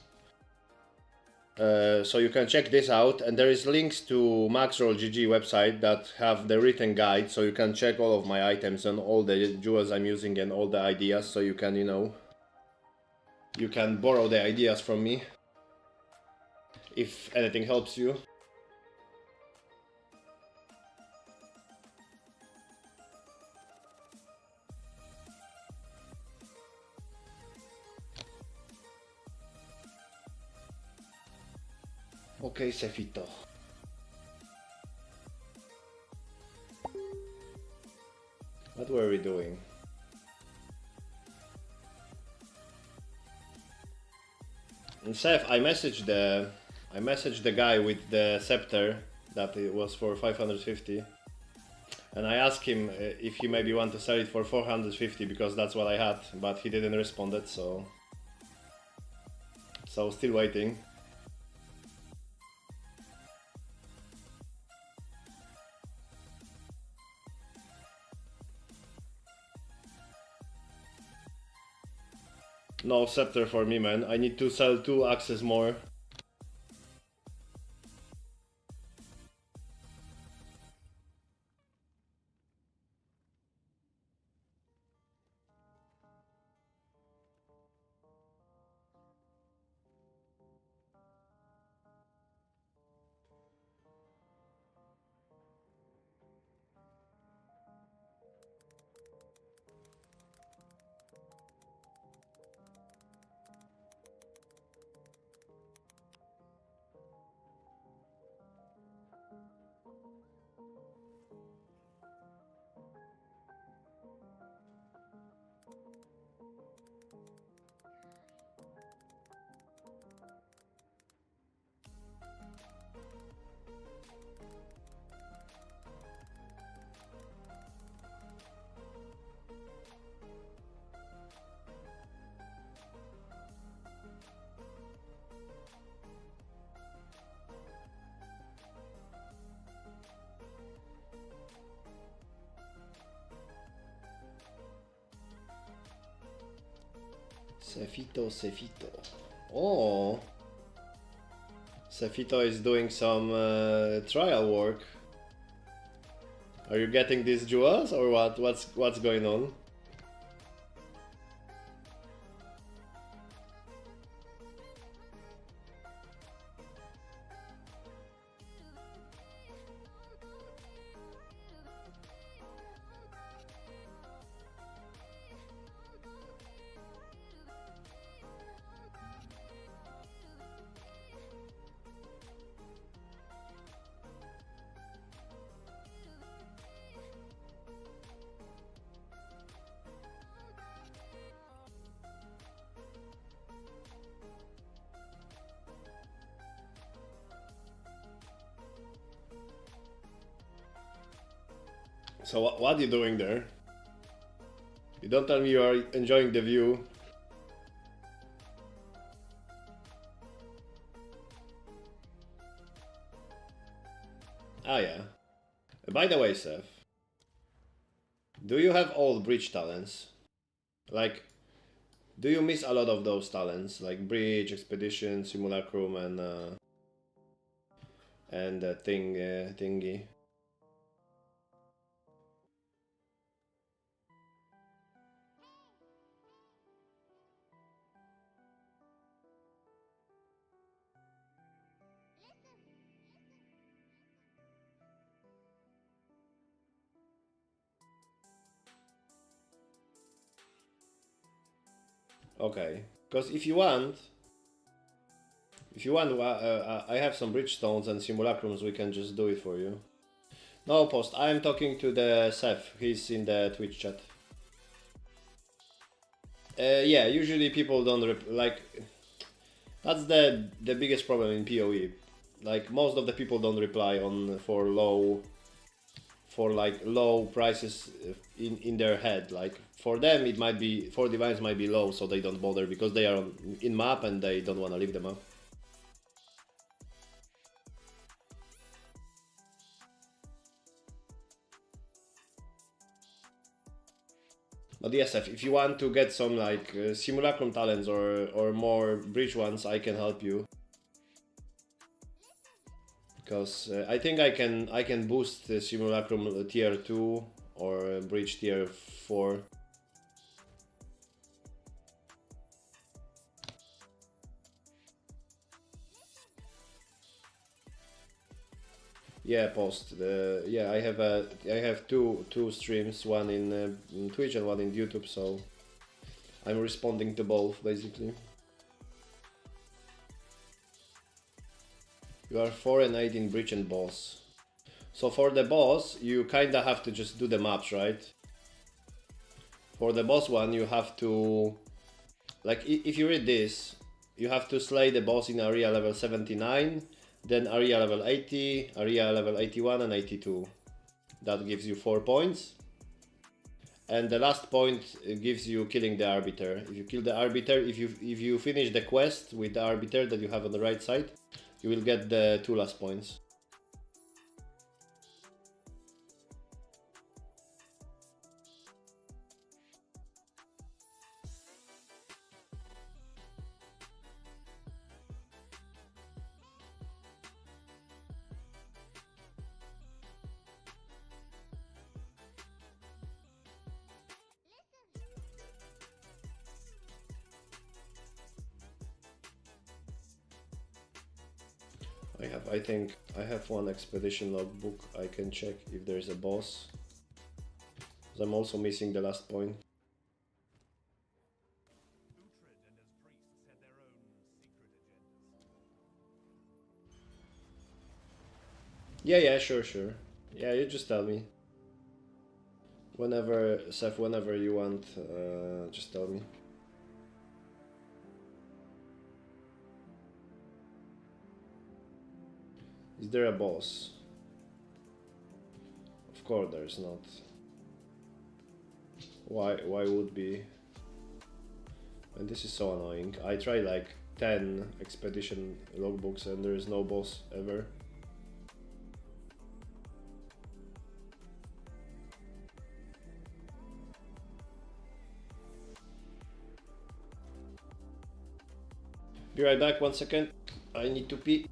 So you can check this out, and there is links to MaxRollGG website that have the written guide, so you can check all of my items and all the jewels I'm using and all the ideas, so you can, you know, you can borrow the ideas from me if anything helps you. Okay, Cefito. What were we doing? And Seth, I messaged the guy with the scepter that it was for 550, and I asked him if he maybe want to sell it for 450 because that's what I had, but he didn't respond it, so still waiting. No scepter for me, man. I need to sell 2 axes more. Cefito. Oh, Cefito is doing some trial work. Are you getting these jewels or what? What's going on? So what are you doing there? You don't tell me you are enjoying the view. Ah yeah. By the way, Seth, do you have all bridge talents? Like, do you miss a lot of those talents, like bridge, expedition, simulacrum, and thingy? Okay, because if you want, I have some bridge stones and simulacrums. We can just do it for you. No post. I am talking to the Seth. He's in the Twitch chat. Yeah, usually people don't like. That's the biggest problem in PoE. Like most of the people don't reply on for low prices in their head. Like for them it might be, for divines might be low, so they don't bother because they are in map and they don't want to leave the map. But yes, if you want to get some like simulacrum talents or more breach ones, I can help you. Because I think I can boost the simulacrum tier 2 or breach tier 4. Yeah, post. Yeah, I have two streams, one in Twitch and one in YouTube, so I'm responding to both basically. You are 4 and 8 in breach and boss. So for the boss, you kinda have to just do the maps, right? For the boss one, you have to, like, if you read this, you have to slay the boss in area level 79, then area level 80, area level 81 and 82. That gives you 4 points. And the last point gives you killing the Arbiter. If you kill the Arbiter, if you finish the quest with the Arbiter that you have on the right side, you will get the 2 last points. I think I have one expedition logbook. I can check if there is a boss. I'm also missing the last point. Yeah, sure. Yeah, you just tell me. Whenever, Seth, whenever you want, just tell me. Is there a boss? Of course there's not. Why would be? And this is so annoying. I tried like 10 expedition logbooks and there is no boss ever. Be right back, 1 second. I need to pee.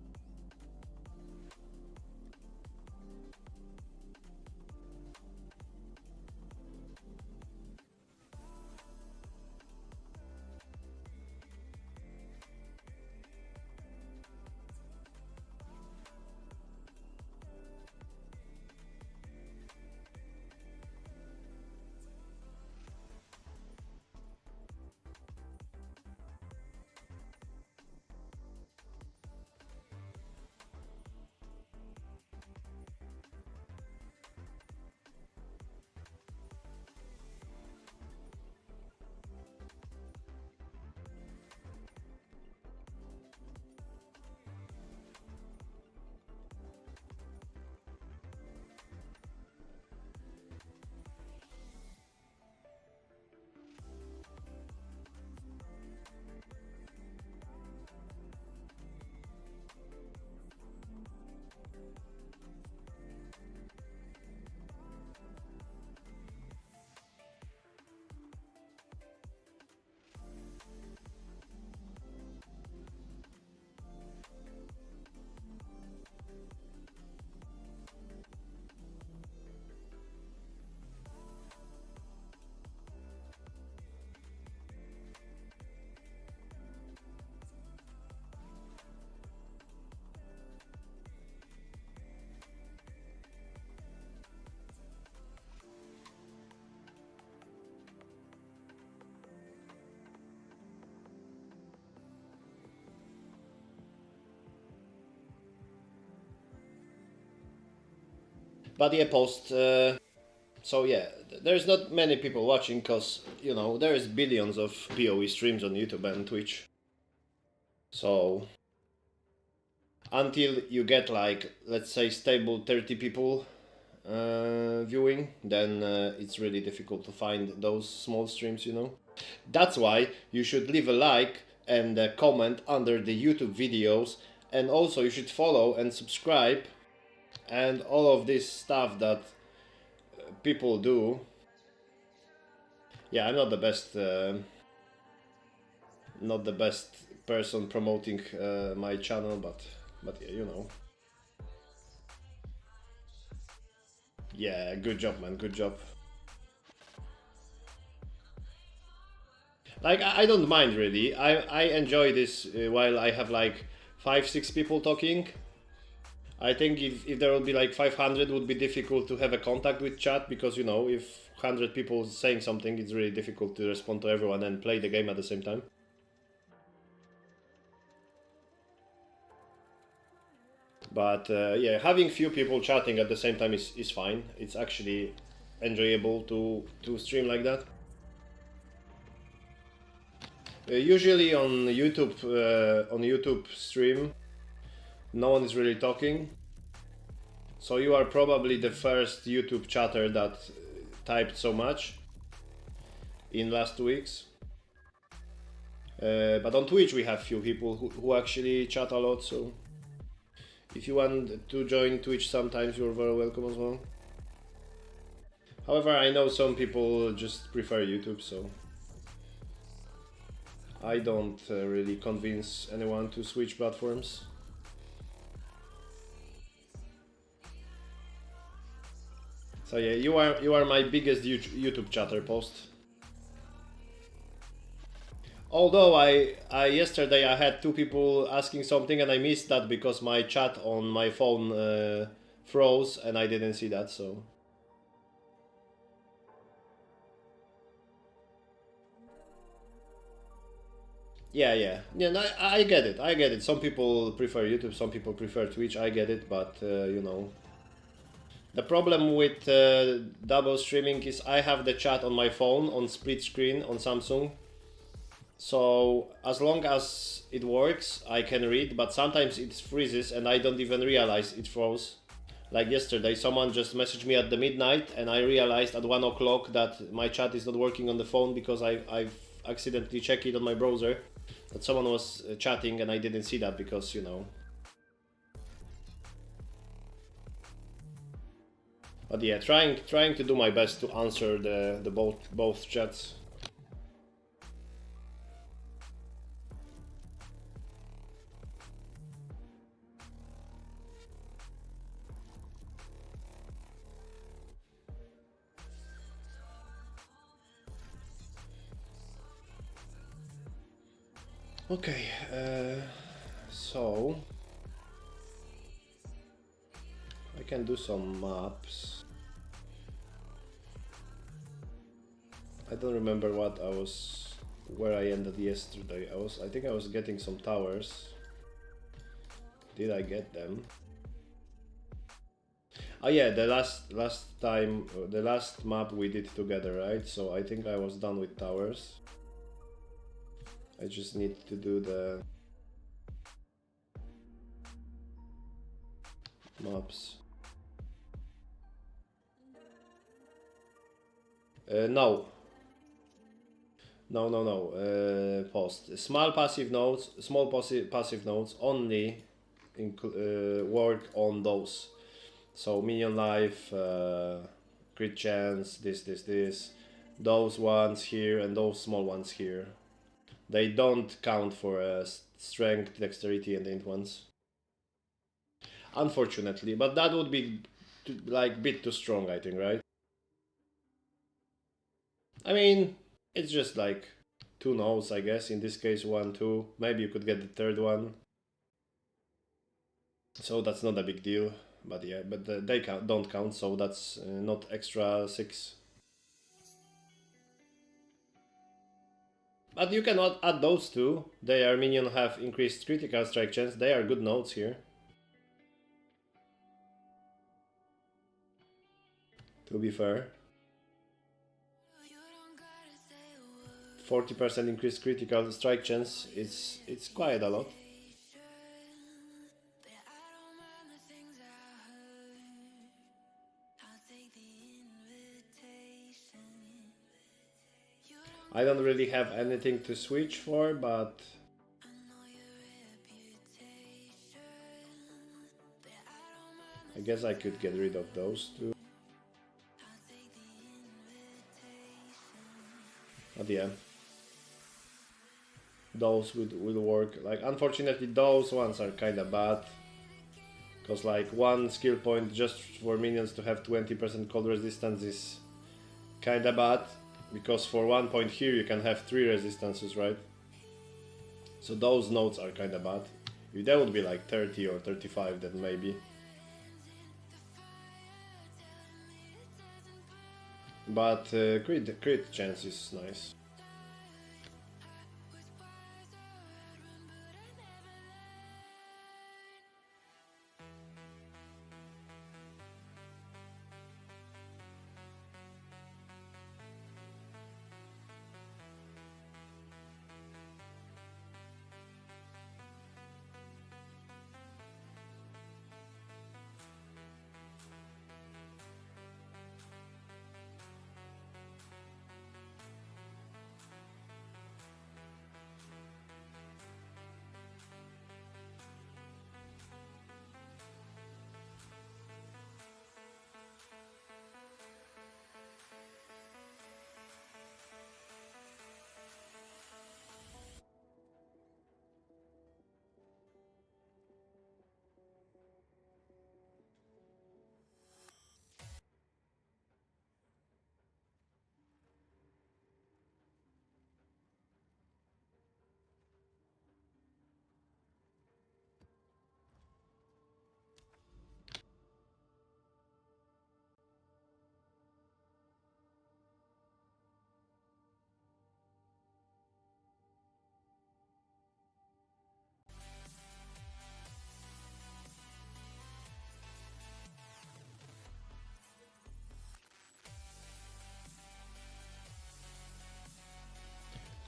But yeah, post. So yeah, there's not many people watching because, you know, there's billions of PoE streams on YouTube and Twitch. So until you get like, let's say, stable 30 people viewing, then it's really difficult to find those small streams, you know. That's why you should leave a like and comment under the YouTube videos, and also you should follow and subscribe and all of this stuff that people do. Yeah, I'm not the best, not the best person promoting my channel, but yeah, you know. Yeah, good job, man. Good job. Like I don't mind really. I enjoy this while I have like 5-6 people talking. I think if there would be like 500, would be difficult to have a contact with chat because you know if 100 people saying something, it's really difficult to respond to everyone and play the game at the same time. But yeah, having few people chatting at the same time is fine. It's actually enjoyable to stream like that. Usually on YouTube stream, no one is really talking. So you are probably the first YouTube chatter that typed so much in last 2 weeks. But on Twitch we have few people who actually chat a lot, so if you want to join Twitch sometimes, you're very welcome as well. However, I know some people just prefer YouTube, so I don't really convince anyone to switch platforms. So yeah, you are my biggest YouTube chatter post. Although I yesterday I had 2 people asking something and I missed that because my chat on my phone froze and I didn't see that, so. Yeah. No, I get it. I get it. Some people prefer YouTube, some people prefer Twitch. I get it, but you know, the problem with double streaming is I have the chat on my phone on split screen on Samsung. So as long as it works, I can read, but sometimes it freezes and I don't even realize it froze. Like yesterday, someone just messaged me at the midnight and I realized at 1 o'clock that my chat is not working on the phone because I've accidentally checked it on my browser. That someone was chatting and I didn't see that because, you know. But yeah, trying to do my best to answer the both chats. Okay, so I can do some maps. I don't remember where I ended yesterday. I think I was getting some towers. Did I get them? Oh yeah, the last time, the last map we did together, right? So I think I was done with towers. I just need to do the maps. No. Post. Small passive nodes only work on those. So minion life, crit chance, this. Those ones here and those small ones here. They don't count for strength, dexterity, and int ones. Unfortunately, but that would be like bit too strong, I think, right? I mean, it's just like 2 nodes, I guess. In this case, 1, 2. Maybe you could get the third one. So that's not a big deal. But yeah, but they don't count, so that's not extra 6. But you cannot add those 2. Their minion have increased critical strike chance. They are good nodes here. To be fair. 40% increased critical strike chance, it's quite a lot. I don't really have anything to switch for, but I guess I could get rid of those 2. But yeah, those will work. Like, unfortunately, those ones are kind of bad. Because like one skill point just for minions to have 20% cold resistance is kinda bad. Because for 1 point here you can have 3 resistances, right? So those nodes are kinda bad. If that would be like 30 or 35, then maybe. But crit chance is nice.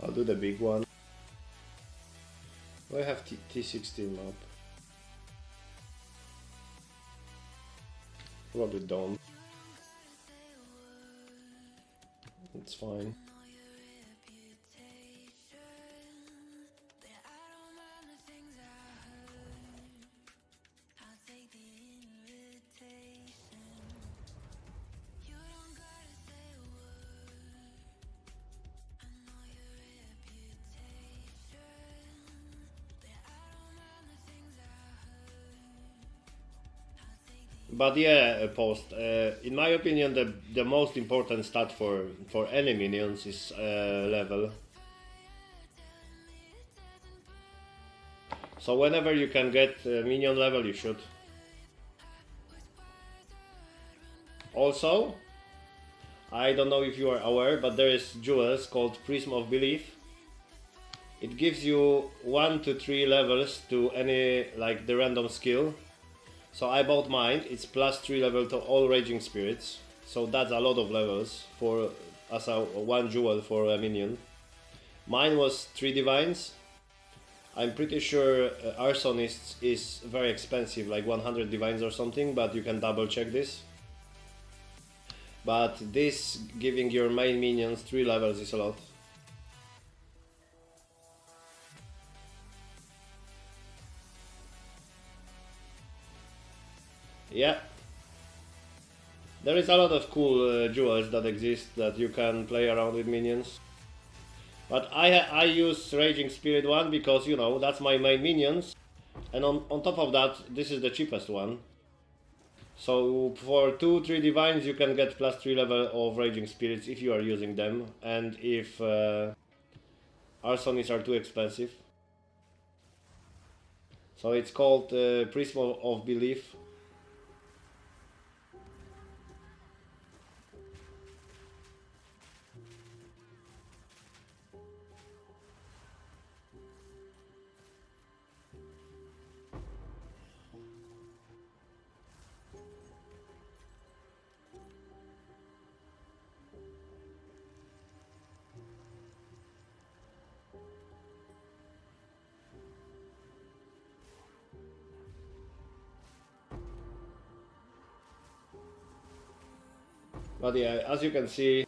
I'll do the big one. I have T16 map. Probably don't. It's fine. But yeah, post. In my opinion, the most important stat for any minions is level. So whenever you can get minion level, you should. Also, I don't know if you are aware, but there is jewels called Prism of Belief. It gives you 1 to 3 levels to any, like, the random skill. So I bought mine. It's +3 level to all Raging Spirits. So that's a lot of levels for as a 1 jewel for a minion. Mine was 3 divines. I'm pretty sure Arsonist is very expensive, like 100 divines or something, but you can double check this. But this giving your main minions 3 levels is a lot. Yeah. There is a lot of cool jewels that exist that you can play around with minions. But I use Raging Spirit one because, you know, that's my main minions. And on top of that, this is the cheapest one. So for 2-3 divines you can get +3 level of Raging Spirits if you are using them. And if Arsonists are too expensive. So it's called Prism of Belief. But yeah, as you can see,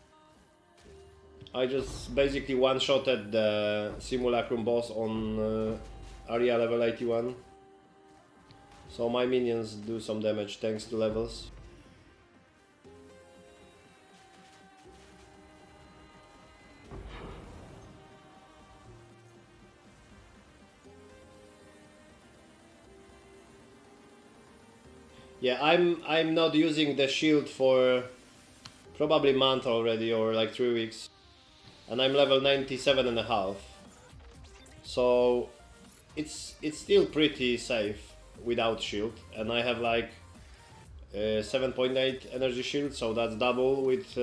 I just basically one-shotted the Simulacrum boss on area level 81. So my minions do some damage thanks to levels. Yeah, I'm not using the shield for probably a month already, or like 3 weeks. And I'm level 97 and a half. So it's still pretty safe without shield. And I have like 7.8 energy shield, so that's double with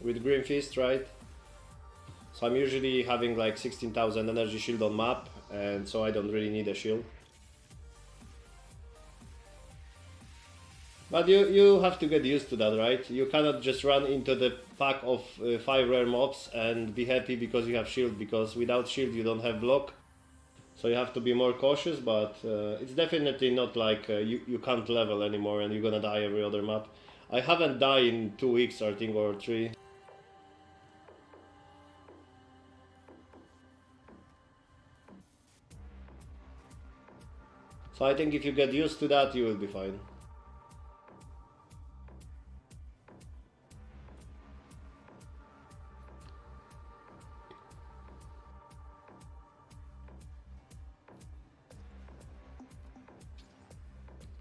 Green Fist, right? So I'm usually having like 16,000 energy shield on map, and so I don't really need a shield. But you have to get used to that, right? You cannot just run into the pack of 5 rare mobs and be happy because you have shield, because without shield you don't have block. So you have to be more cautious, but it's definitely not like you can't level anymore and you're gonna die every other map. I haven't died in 2 weeks, I think, or 3. So I think if you get used to that, you will be fine.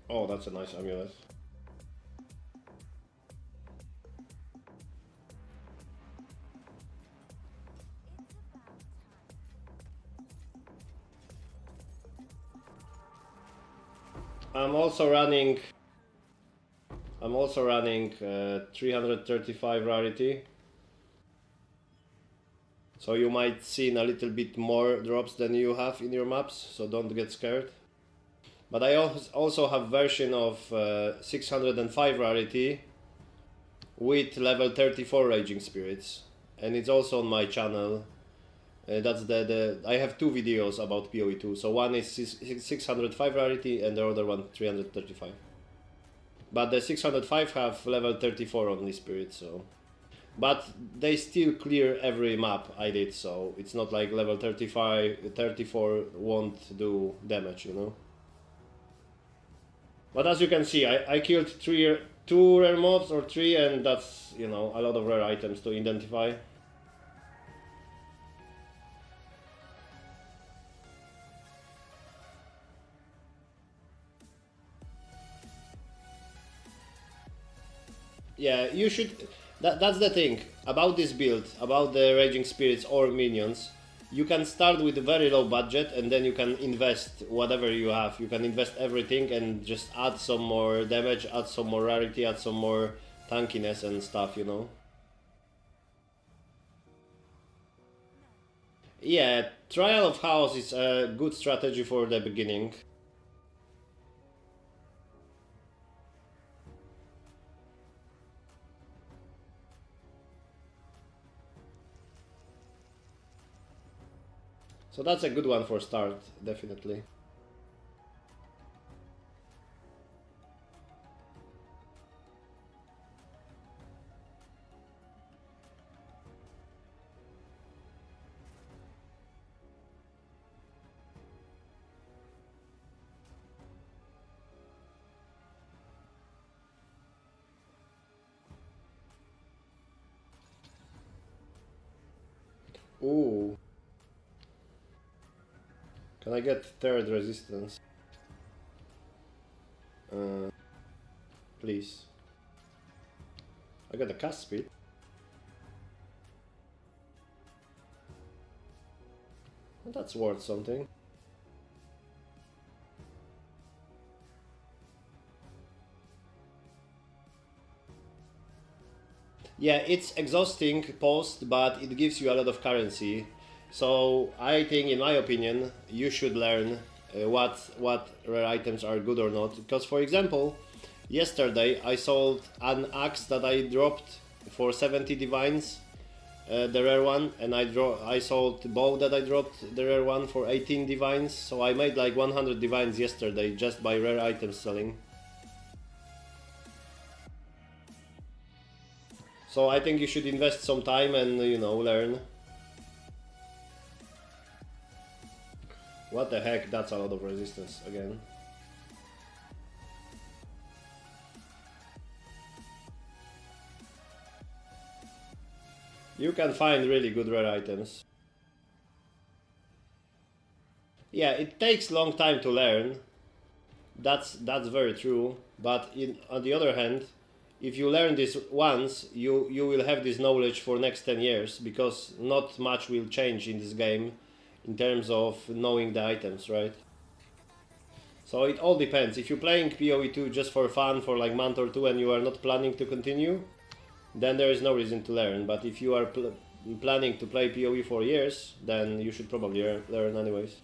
Oh, that's a nice amulet. I'm also running 335 rarity. So you might see a little bit more drops than you have in your maps, so don't get scared. But I also have version of 605 rarity with level 34 Raging Spirits, and it's also on my channel. That's the I have 2 videos about PoE2. So one is 605 rarity and the other one 335. But the 605 have level 34 only spirits, so. But they still clear every map I did, so it's not like level 34 won't do damage, you know. But as you can see, I killed 2 rare mobs or 3, and that's, you know, a lot of rare items to identify. Yeah, you should. That's the thing about this build, about the Raging Spirits or minions. You can start with a very low budget, and then you can invest whatever you have. You can invest everything and just add some more damage, add some more rarity, add some more tankiness and stuff, you know. Yeah, Trial of Chaos is a good strategy for the beginning. So that's a good one for start, definitely. Ooh. Can I get third resistance? Please. I got a cast speed. That's worth something. Yeah, it's exhausting post, but it gives you a lot of currency. So I think, in my opinion, you should learn what rare items are good or not. Because, for example, yesterday I sold an axe that I dropped for 70 divines, the rare one, and I sold the bow that I dropped, the rare one, for 18 divines. So I made like 100 divines yesterday just by rare items selling. So I think you should invest some time and, you know, learn. What the heck, that's a lot of resistance again. You can find really good rare items. Yeah, it takes long time to learn. That's very true. But on the other hand, if you learn this once, you will have this knowledge for next 10 years, because not much will change in this game in terms of knowing the items, right? So it all depends. If you're playing PoE 2 just for fun for like month or two and you are not planning to continue, then there is no reason to learn. But if you are planning to play PoE for years, then you should probably learn anyways.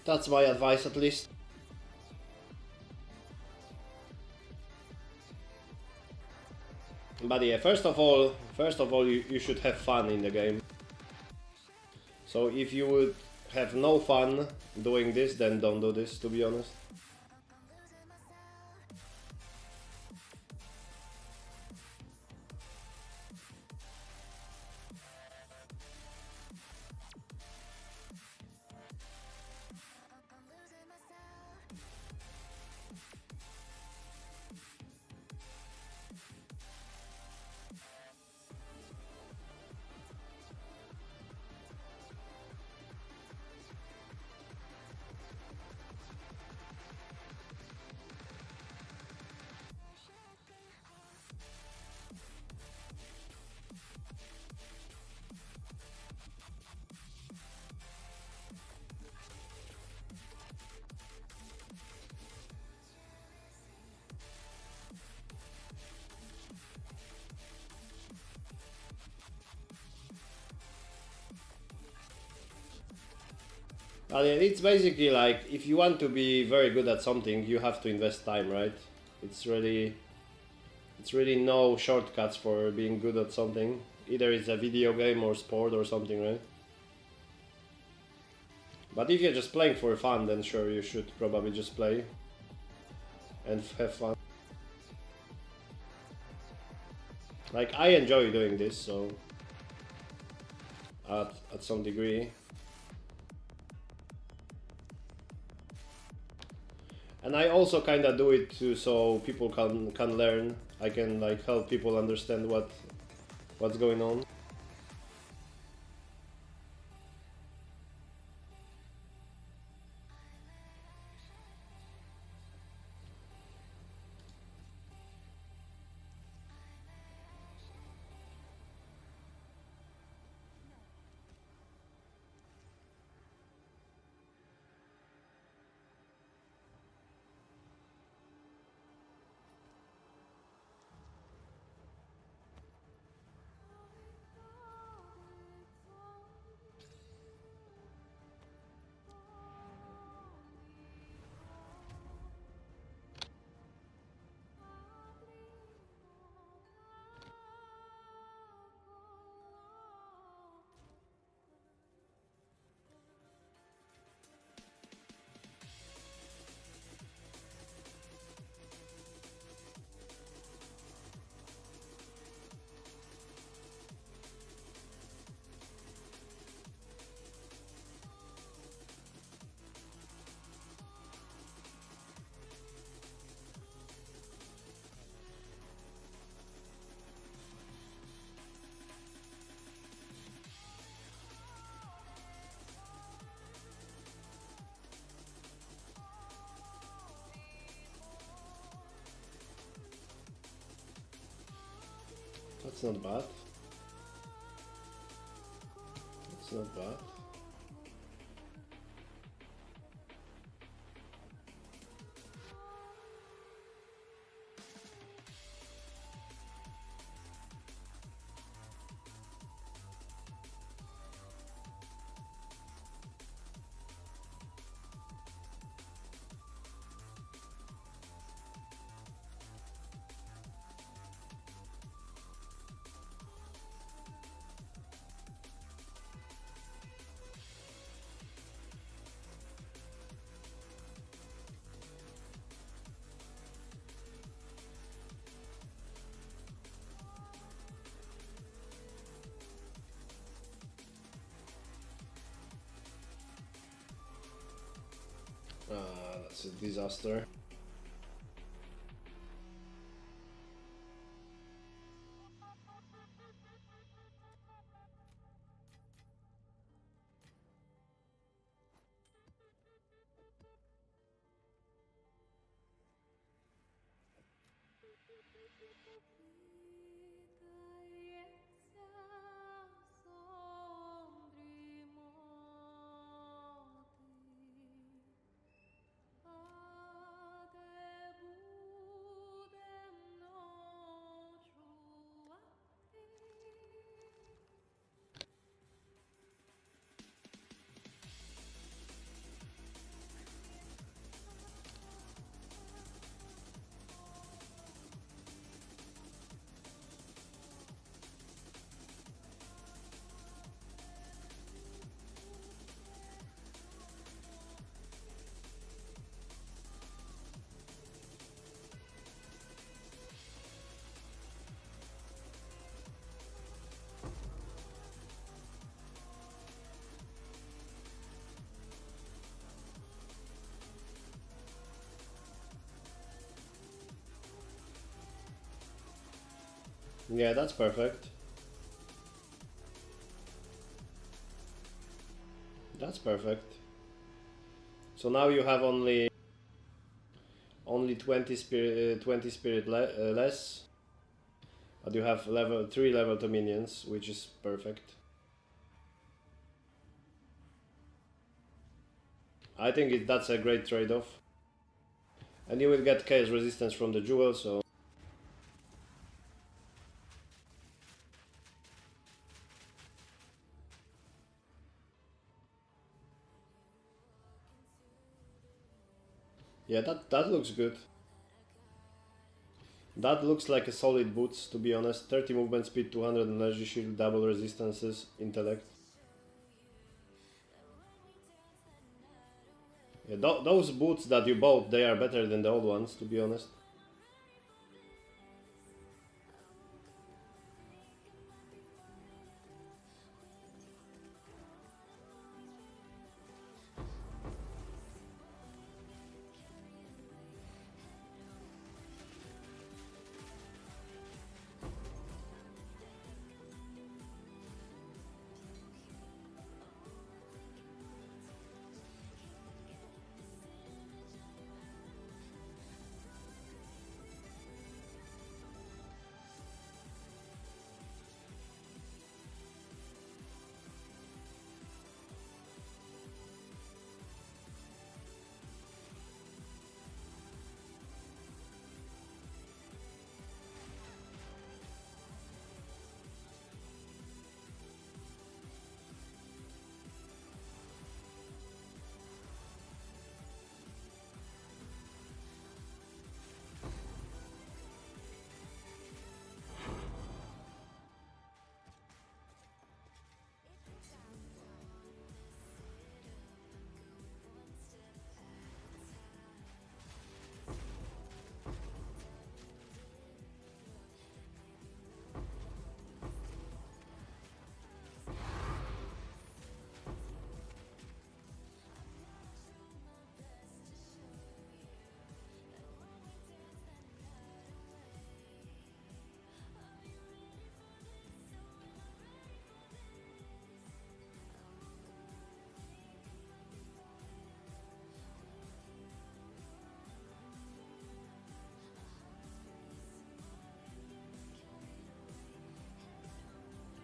That's my advice, at least. But yeah, first of all, you should have fun in the game. So if you would have no fun doing this, then don't do this, to be honest. It's basically like, if you want to be very good at something, you have to invest time, right? It's really no shortcuts for being good at something. Either it's a video game or sport or something, right? But if you're just playing for fun, then sure, you should probably just play and have fun. Like, I enjoy doing this, so at some degree. And I also kind of do it too, so people can learn. I can like help people understand what's going on. That's not bad. That's not bad. That's a disaster. Yeah, that's perfect. That's perfect. So now you have only 20 spirit less, but you have level 3 level 2 minions, which is perfect. I think that's a great trade-off. And you will get chaos resistance from the jewel, so... Yeah, that looks good. That looks like a solid boots, to be honest. 30 movement speed, 200 energy shield, double resistances, intellect. Yeah, those boots that you bought, they are better than the old ones, to be honest.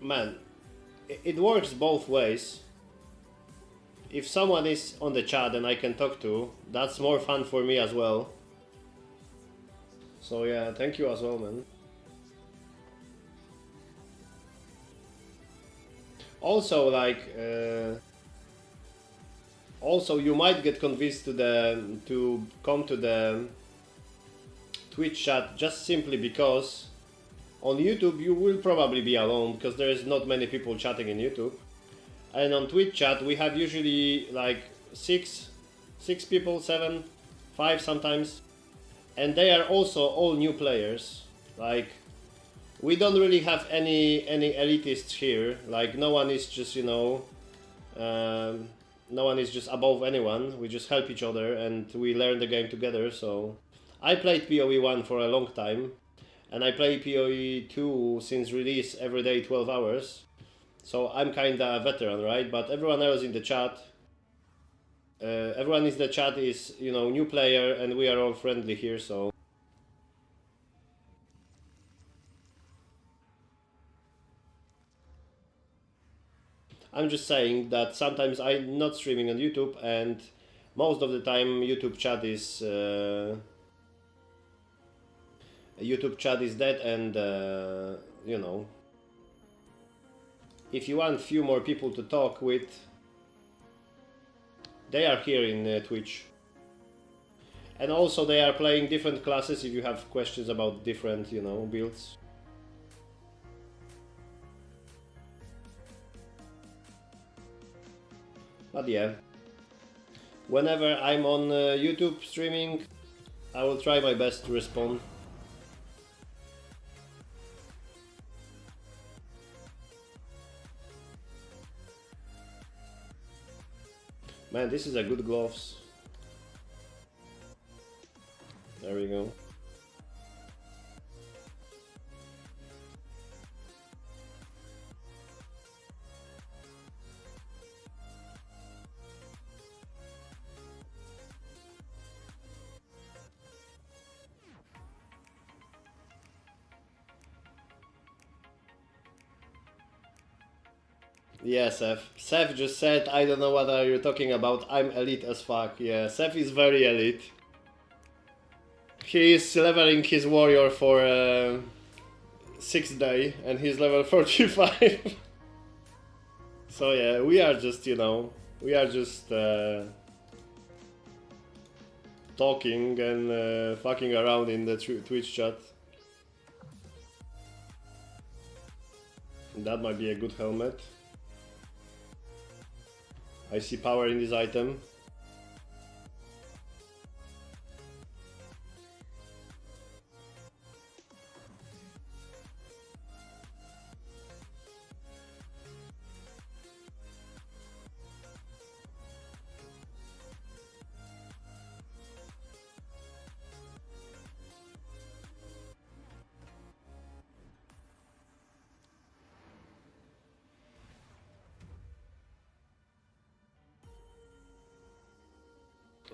Man, it works both ways. If someone is on the chat and I can talk to, that's more fun for me as well. So yeah, thank you as well, man. Also, like, also you might get convinced to come to the Twitch chat just simply because on YouTube you will probably be alone because there is not many people chatting in YouTube. And on Twitch chat we have usually like six people, 7, 5 sometimes, and they are also all new players. Like, we don't really have any elitists here. Like, no one is just, you know, no one is just above anyone. We just help each other and we learn the game together. So I played PoE 1 for a long time, and I play PoE 2 since release every day 12 hours. So I'm kinda a veteran, right? But everyone else in the chat, everyone in the chat is, you know, new player, and we are all friendly here, so. I'm just saying that sometimes I'm not streaming on YouTube, and most of the time YouTube chat is dead, and you know, if you want few more people to talk with, they are here in Twitch. And also they are playing different classes if you have questions about different, you know, builds. But yeah, whenever I'm on YouTube streaming, I will try my best to respond. Man, this is a good gloves. There we go. Yeah, Seth. Seth just said, I don't know what are you talking about, I'm elite as fuck. Yeah, Seth is very elite. He is leveling his warrior for 6th day, and he's level 45. So yeah, we are just, you know, we are just talking and fucking around in the Twitch chat. That might be a good helmet. I see power in this item.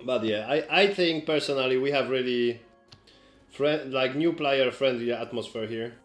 But yeah, I think personally we have really like new player friendly atmosphere here.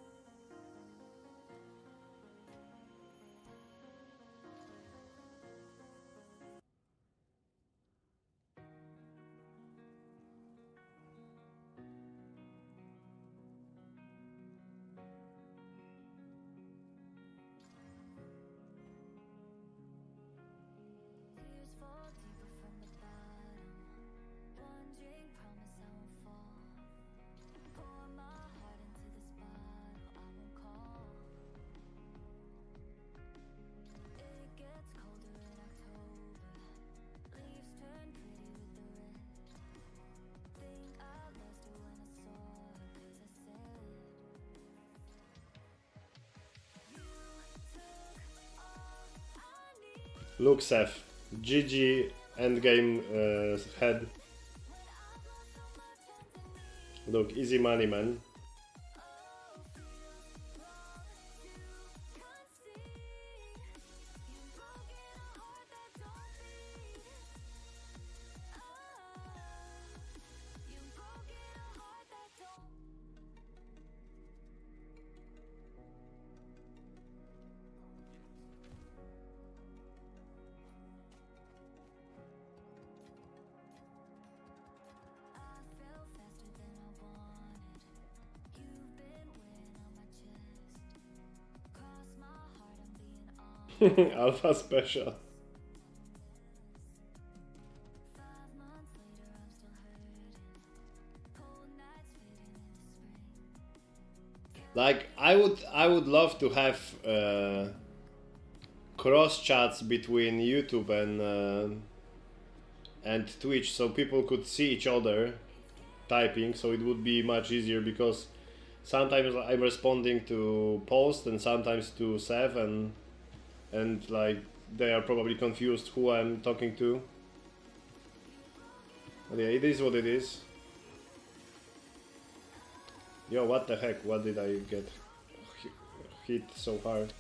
Look, Seth, GG endgame head. Look, easy money, man. Alpha special. Like I would love to have cross chats between YouTube and Twitch, so people could see each other typing, so it would be much easier, because sometimes I'm responding to posts and sometimes to Seth, and like they are probably confused who I'm talking to. But yeah, it is what it is. Yo, what the heck? What did I get hit so hard?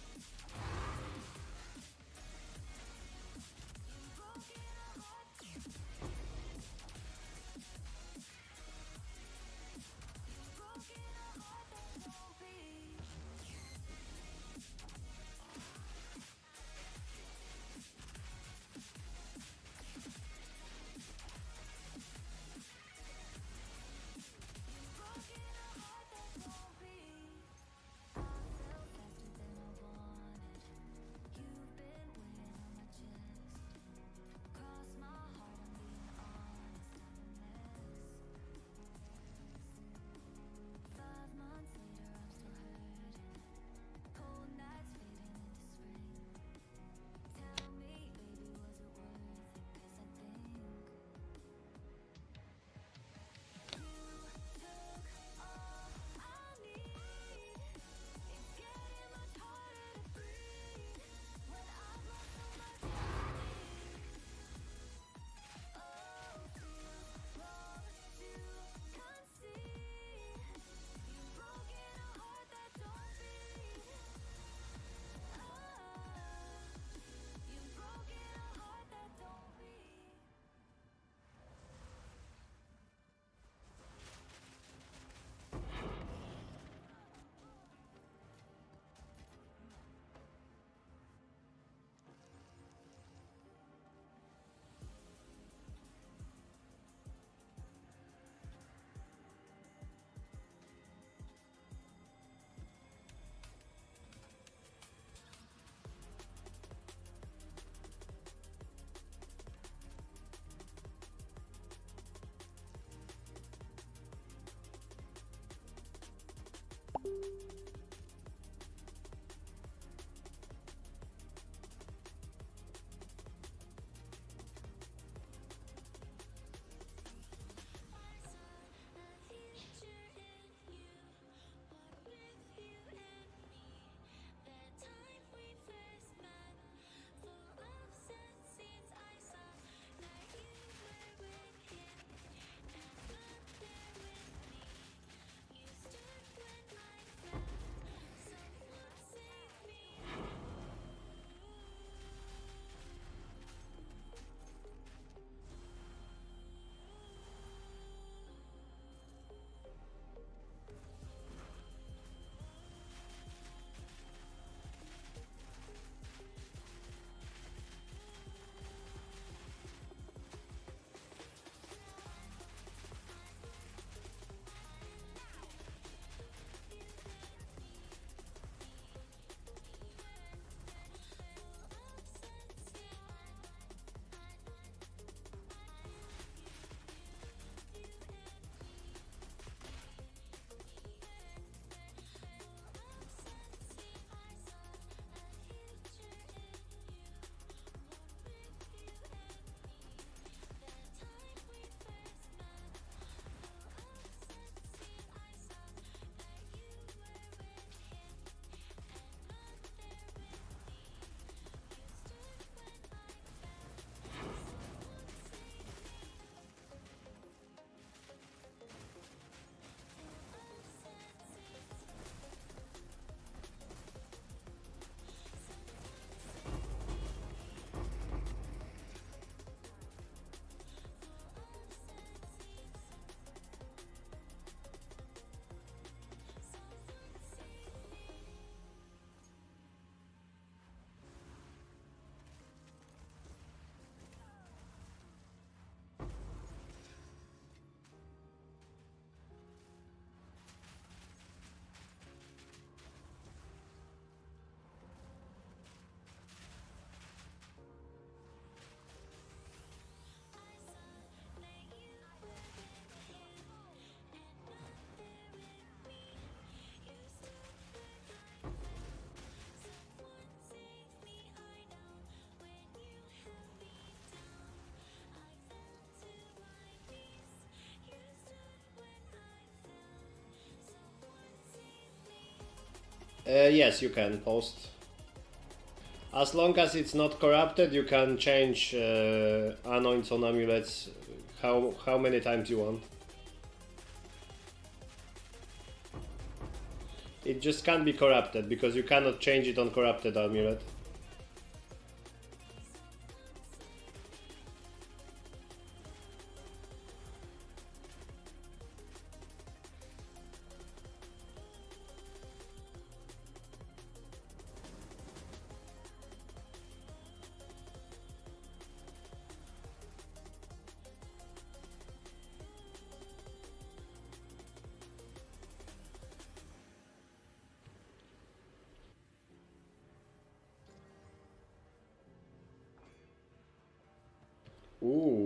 Yes, you can post. As long as it's not corrupted, you can change anoints on amulets how many times you want. It just can't be corrupted because you cannot change it on corrupted amulet. Ooh.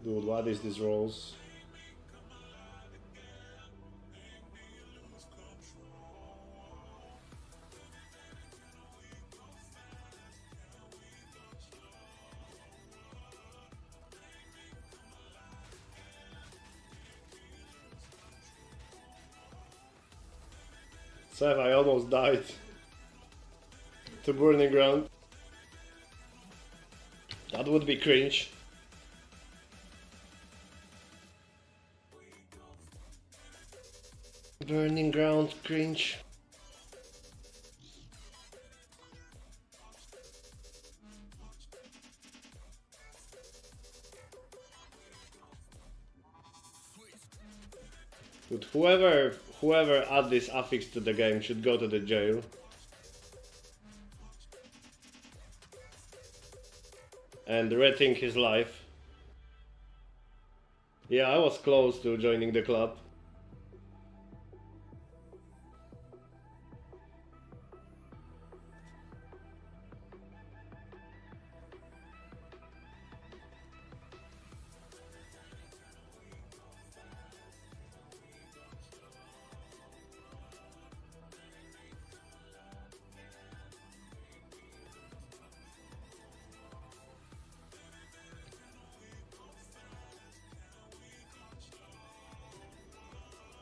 Dude, what is these rolls? Seth, I almost died. To burning ground. That would be cringe. Burning ground cringe. Dude, whoever add this affix to the game should go to the jail. And rethink his life. Yeah, I was close to joining the club.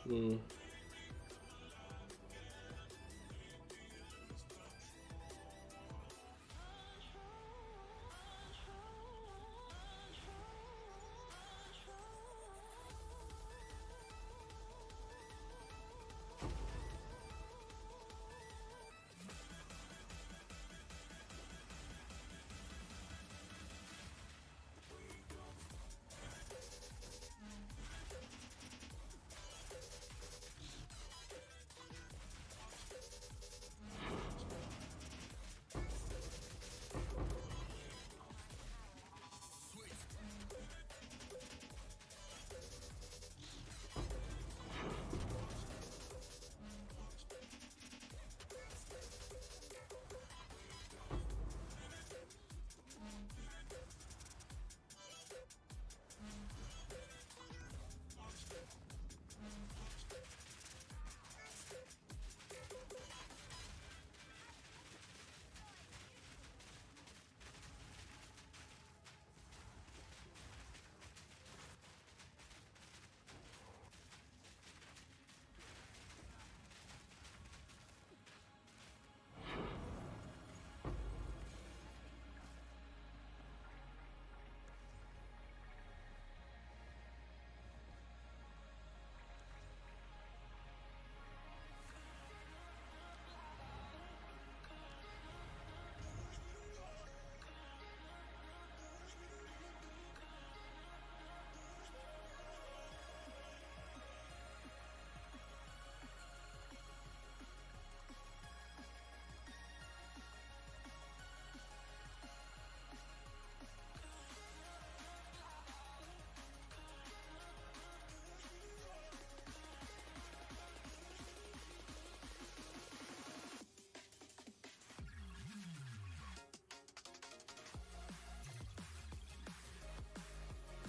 Hmm.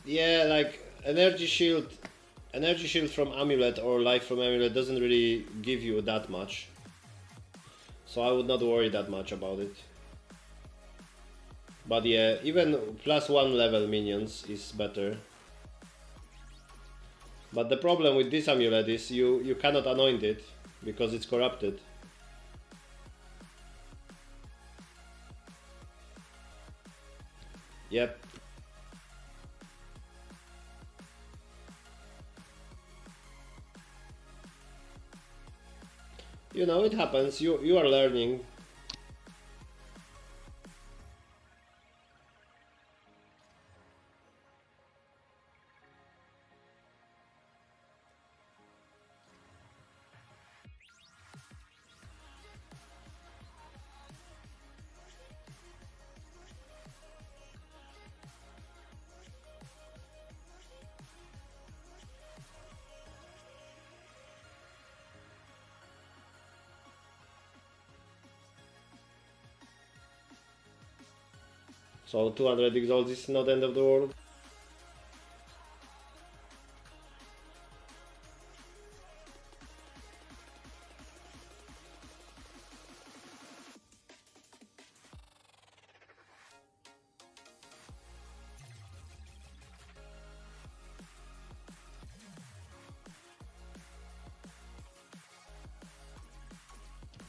Yeah, like energy shield Energy shield from amulet or life from amulet doesn't really give you that much, so I would not worry that much about it. But yeah, even +1 level minions is better. But the problem with this amulet is you cannot anoint it because it's corrupted. Yep. You know, it happens. You are learning. So 200 exalts is not end of the world.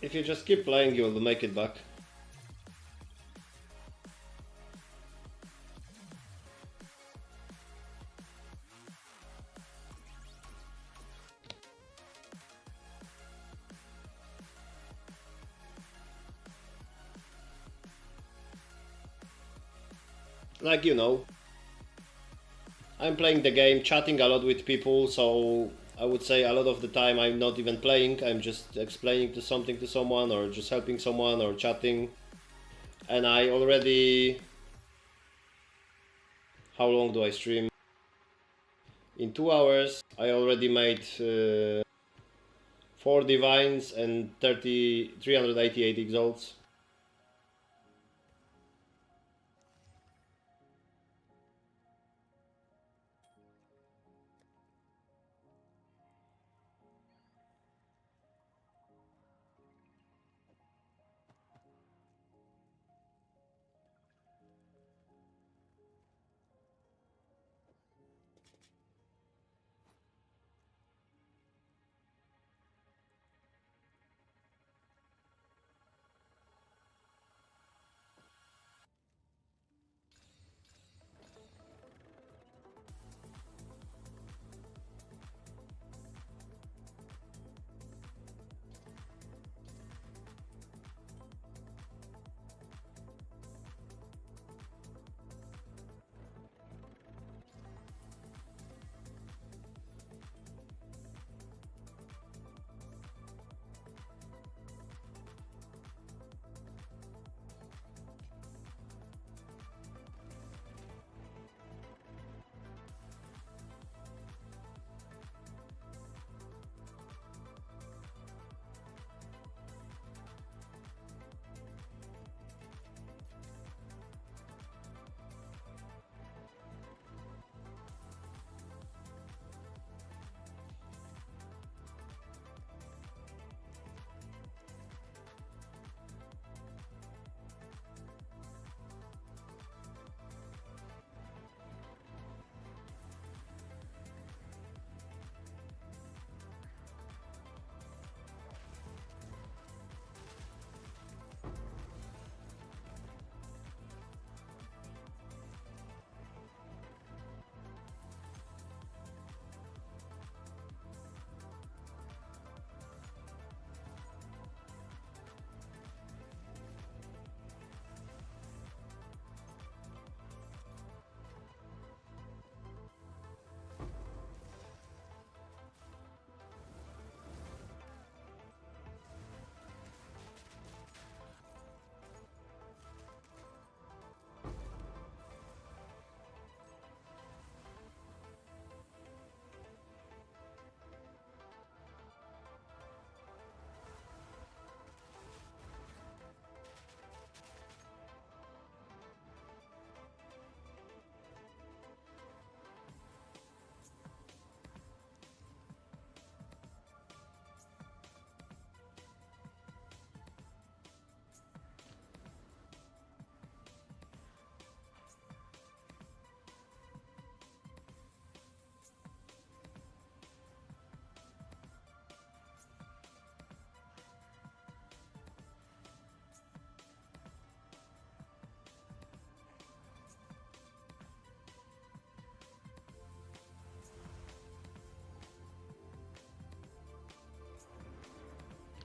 If you just keep playing, you'll make it back. Like, you know, I'm playing the game, chatting a lot with people, so I would say a lot of the time I'm not even playing, I'm just explaining to something to someone or just helping someone or chatting. And I already... How long do I stream? In 2 hours I already made 4 divines and 388 exalts.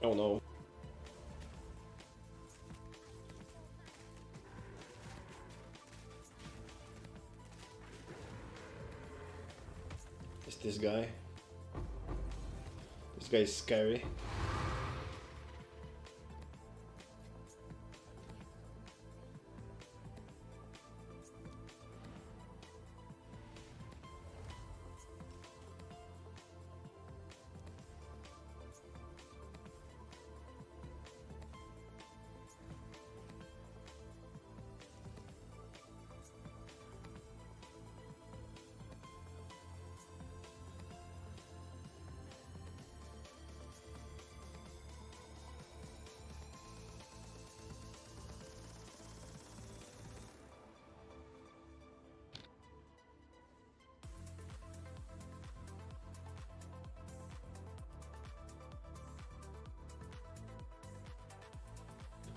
Oh no. It's this guy. This guy is scary.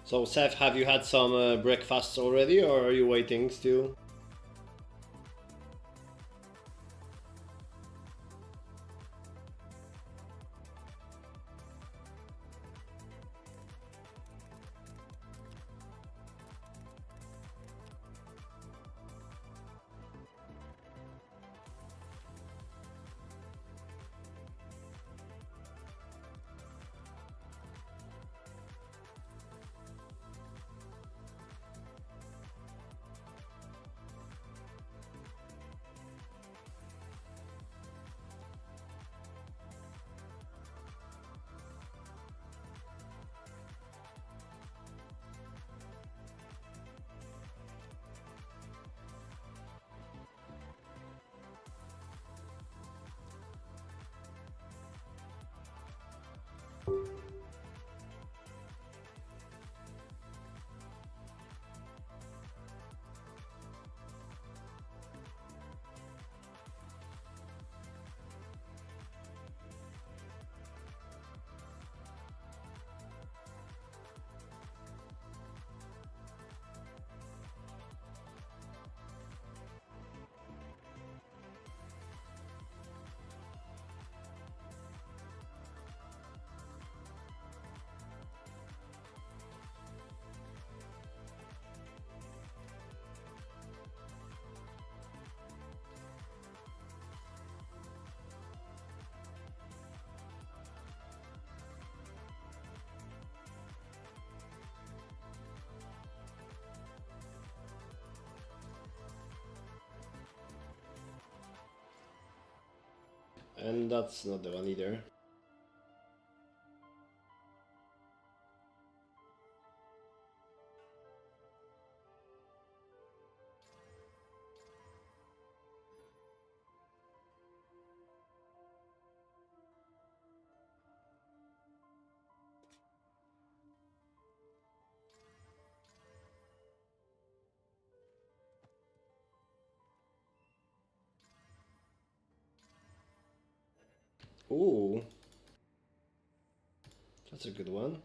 So Seth, have you had some breakfasts already, or are you waiting still? And that's not the one either. Ooh, that's a good one.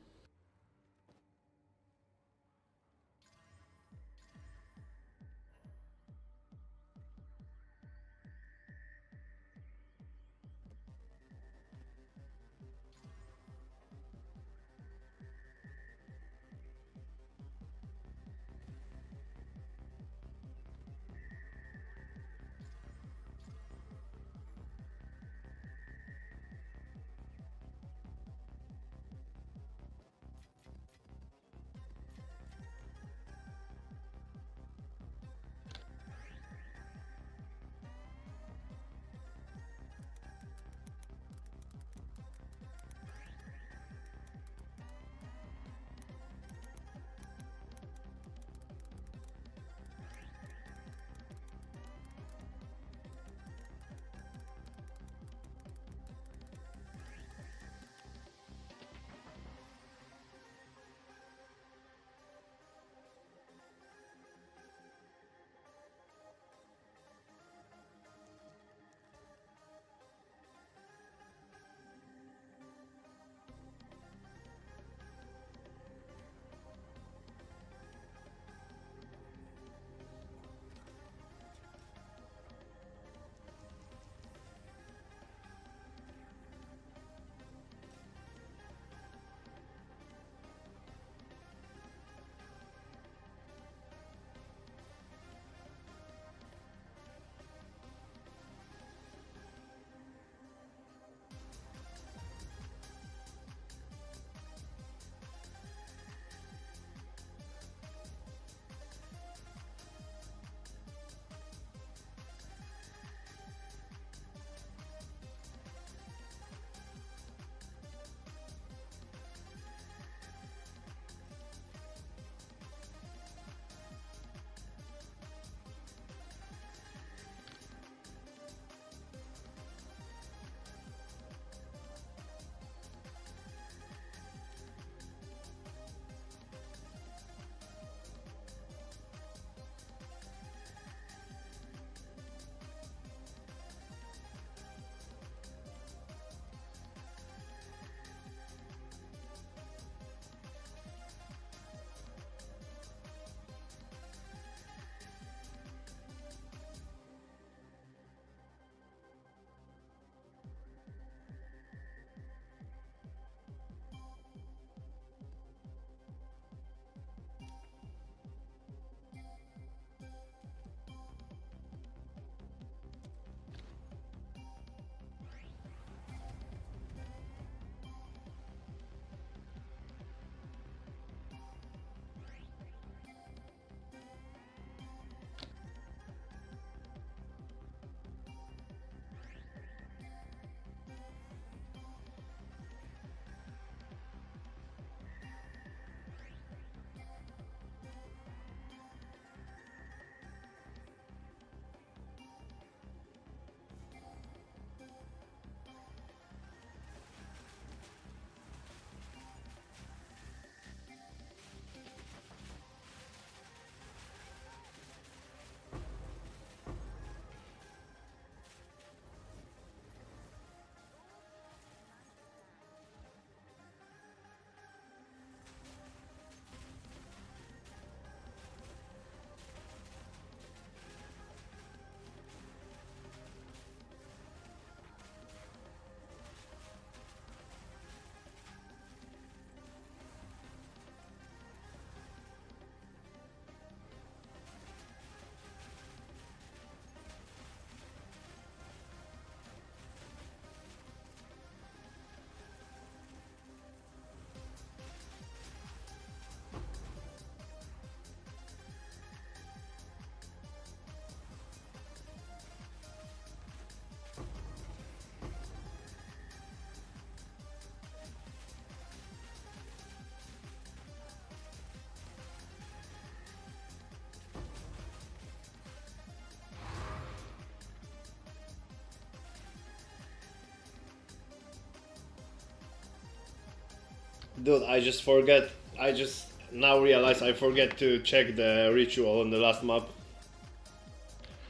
Dude, I just forget. I just now realize I forget to check the ritual on the last map.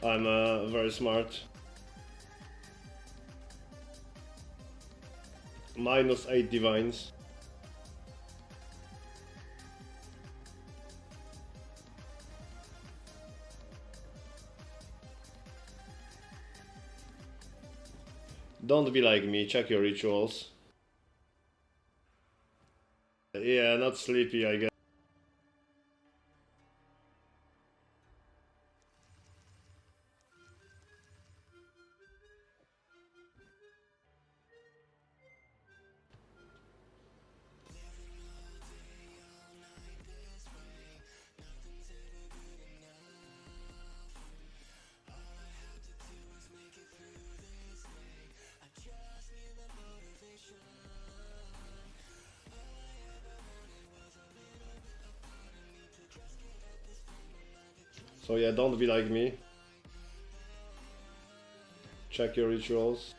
I'm very smart. -8 divines. Don't be like me, check your rituals. Yeah, not sleepy, I guess. So yeah, don't be like me. Check your rituals.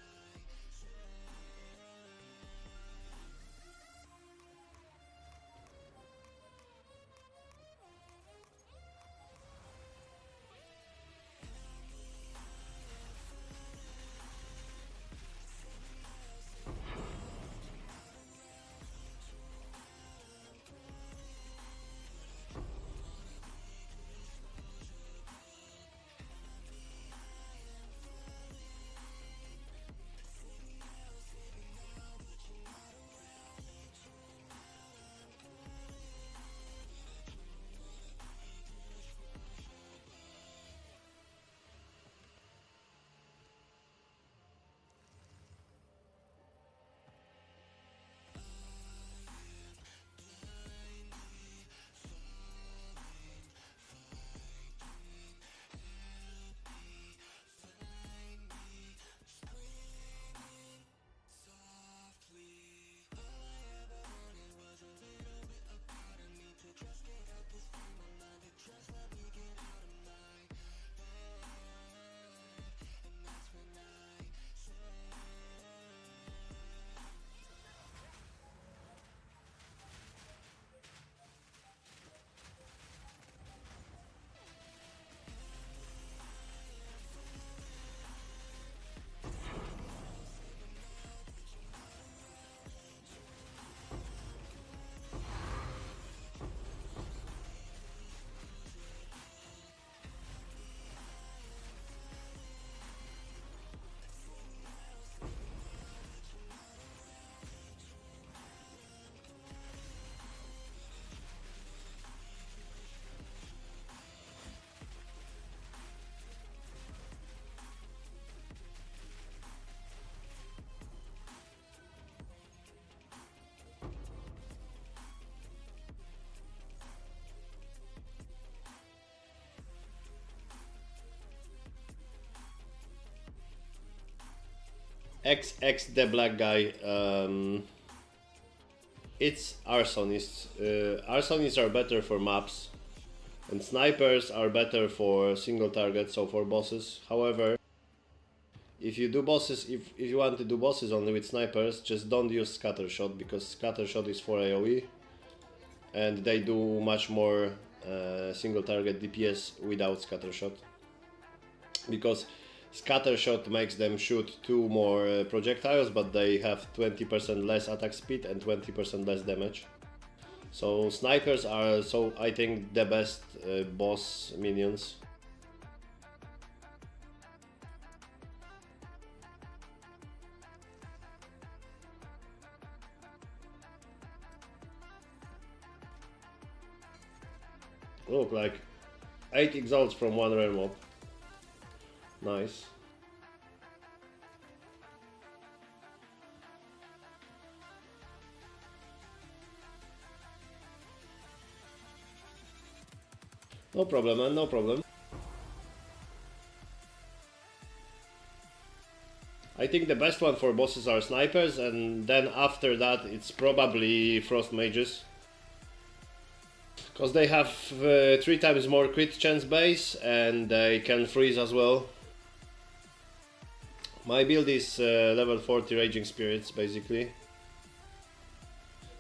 XX the black guy. It's arsonists. Arsonists are better for maps, and snipers are better for single target, so for bosses. However, if you do bosses, if you want to do bosses only with snipers, just don't use scattershot, because scattershot is for AoE, and they do much more single target DPS without scattershot. Because scattershot makes them shoot 2 more projectiles, but they have 20% less attack speed and 20% less damage. So snipers are, so I think, the best boss minions. Look, like 8 exalts from 1 rare mob. Nice. No problem, man, no problem. I think the best one for bosses are snipers, and then after that it's probably frost mages. Because they have 3 times more crit chance base, and they can freeze as well. My build is level 40 Raging Spirits, basically.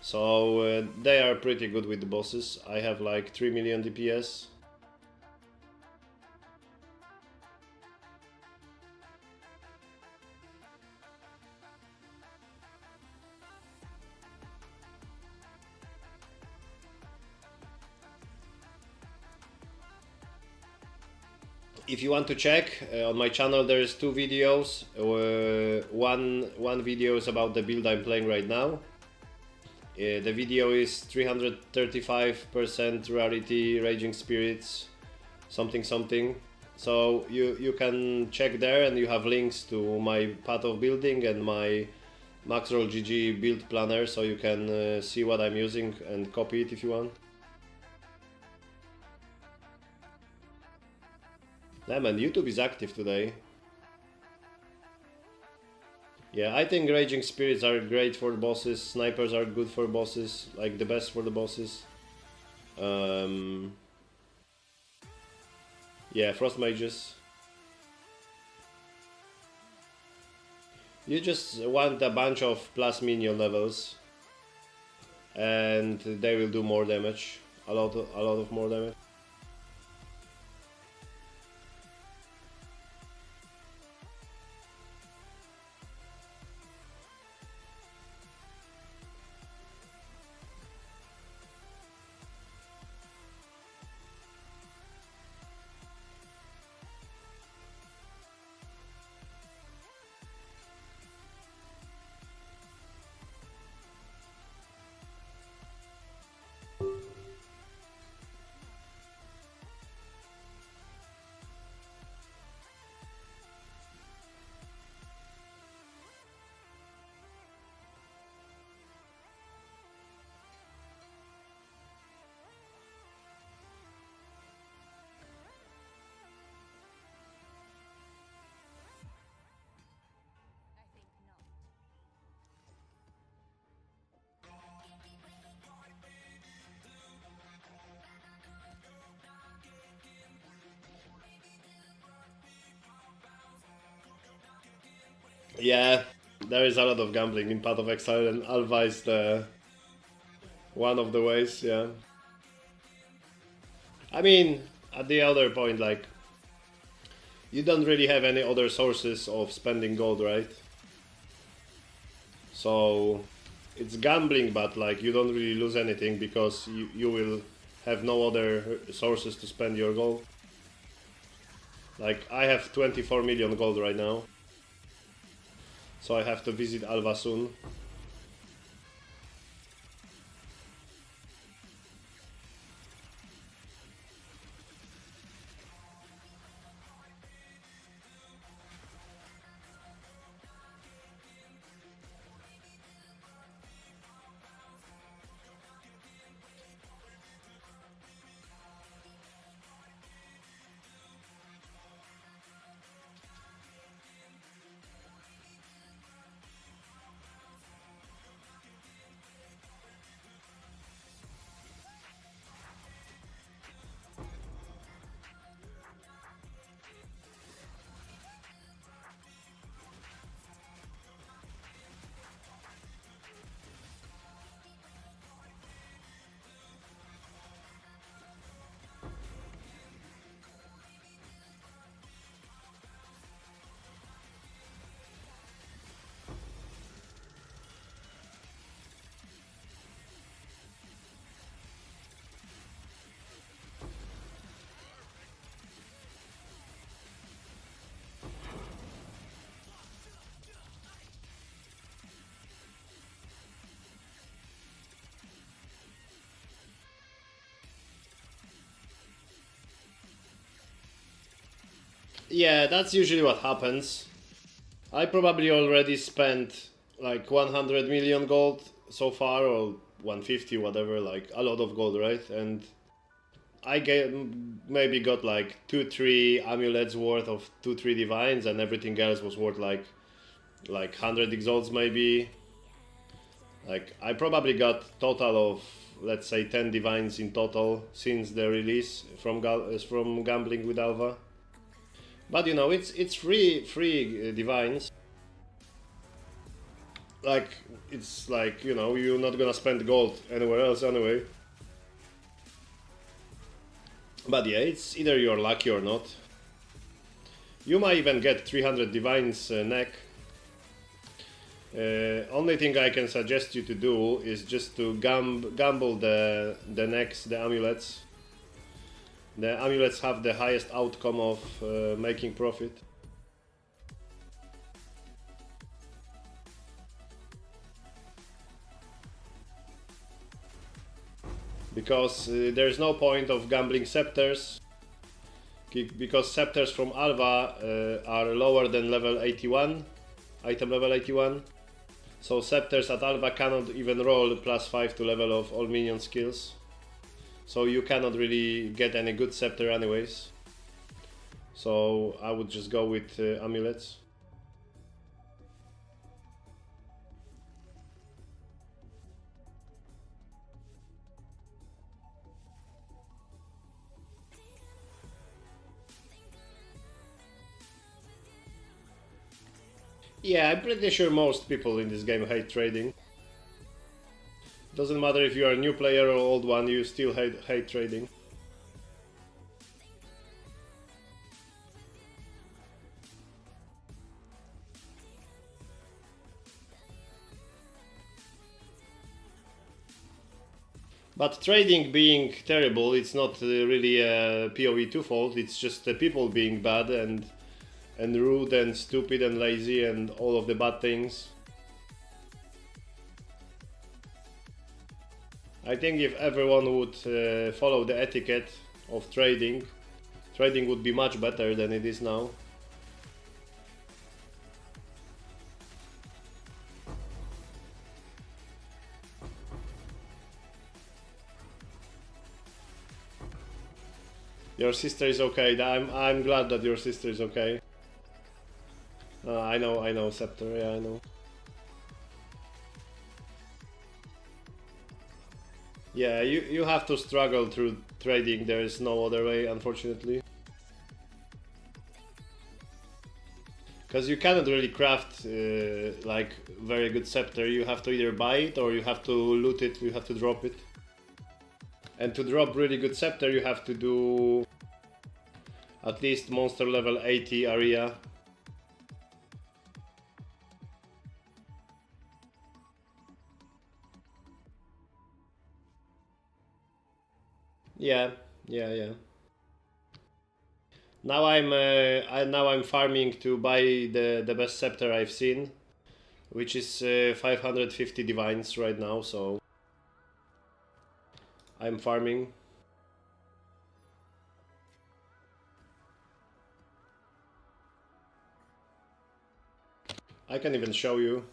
So they are pretty good with the bosses. I have like 3 million DPS. If you want to check, on my channel there's two videos. One video is about the build I'm playing right now. The video is 335% rarity, RagingSpirits, something. So you can check there, and you have links to my path of building and my Maxroll GG build planner, so you can see what I'm using and copy it if you want. Yeah man, YouTube is active today. Yeah, I think RagingSpirits are great for bosses, snipers are good for bosses, like the best for the bosses. Yeah, frost mages. You just want a bunch of plus minion levels, and they will do more damage, a lot of more damage. Yeah, there is a lot of gambling in Path of Exile, and Alva is the one of the ways, yeah. I mean, at the other point, like, you don't really have any other sources of spending gold, right? So it's gambling, but like you don't really lose anything because you will have no other sources to spend your gold. Like, I have 24 million gold right now, so I have to visit Alva soon. Yeah, that's usually what happens. I probably already spent like 100 million gold so far, or 150, whatever, like a lot of gold, right? And I maybe got like 2-3 amulets worth of 2-3 divines, and everything else was worth like 100 exalts maybe. Like, I probably got total of, let's say, 10 divines in total since the release from Gambling with Alva. But you know, it's free divines. like, it's like, you know, you're not gonna spend gold anywhere else anyway. But yeah, it's either you're lucky or not. You might even get 300 divines neck. Only thing I can suggest you to do is just to gamble the necks, the amulets. The amulets have the highest outcome of making profit. Because there's no point of gambling scepters, because scepters from Alva are lower than level 81, item level 81. So scepters at Alva cannot even roll +5 to level of all minion skills. So you cannot really get any good scepter anyways. So I would just go with amulets. Yeah, I'm pretty sure most people in this game hate trading. Doesn't matter if you are a new player or old one, you still hate trading. But trading being terrible, it's not really a PoE2 fault, it's just the people being bad and rude and stupid and lazy and all of the bad things. I think if everyone would follow the etiquette of trading, trading would be much better than it is now. Your sister is okay. I'm glad that your sister is okay. I know, Scepter. Yeah, I know. Yeah, you have to struggle through trading. There is no other way, unfortunately. Because you cannot really craft like very good scepter. You have to either buy it or you have to loot it. You have to drop it. And to drop really good scepter, you have to do at least monster level 80 area. Yeah. Now I'm farming to buy the best scepter I've seen, which is 550 divines right now. So I'm farming. I can even show you.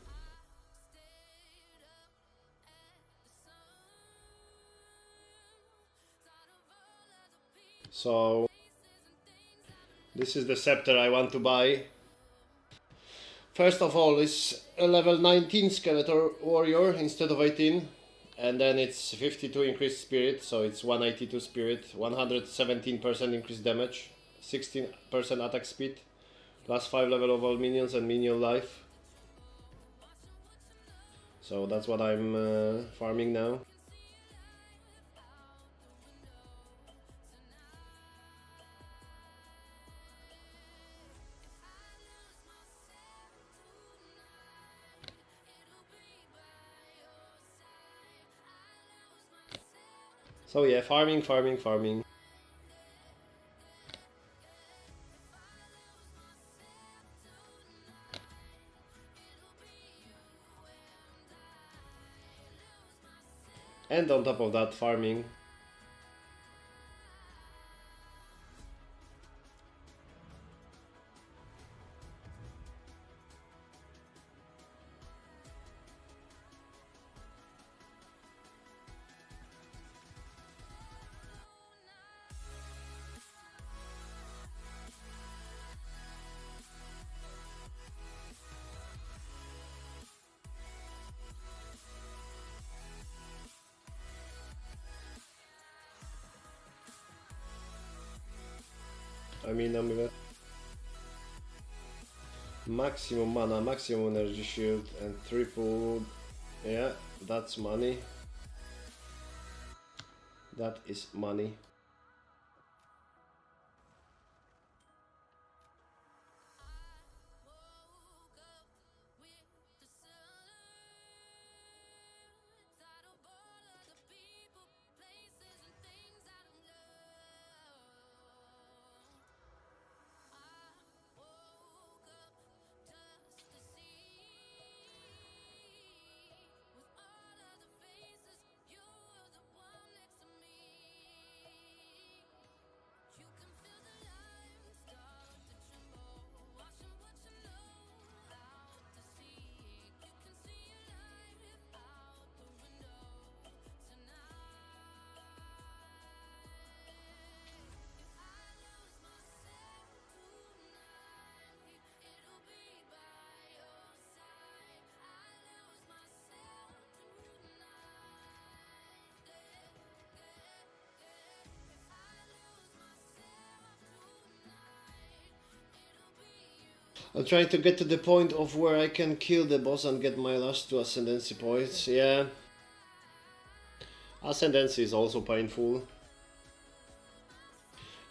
So this is the scepter I want to buy. First of all, it's a level 19 Skeletor Warrior instead of 18. And then it's 52 increased spirit, so it's 182 spirit, 117% increased damage, 16% attack speed, +5 level of all minions and minion life. So that's what I'm farming now. So yeah, farming. And on top of that, farming. Maximum mana, maximum energy shield, and triple. Yeah, that's money. That is money. I'm trying to get to the point of where I can kill the boss and get my last 2 ascendancy points. Yeah. Ascendancy is also painful.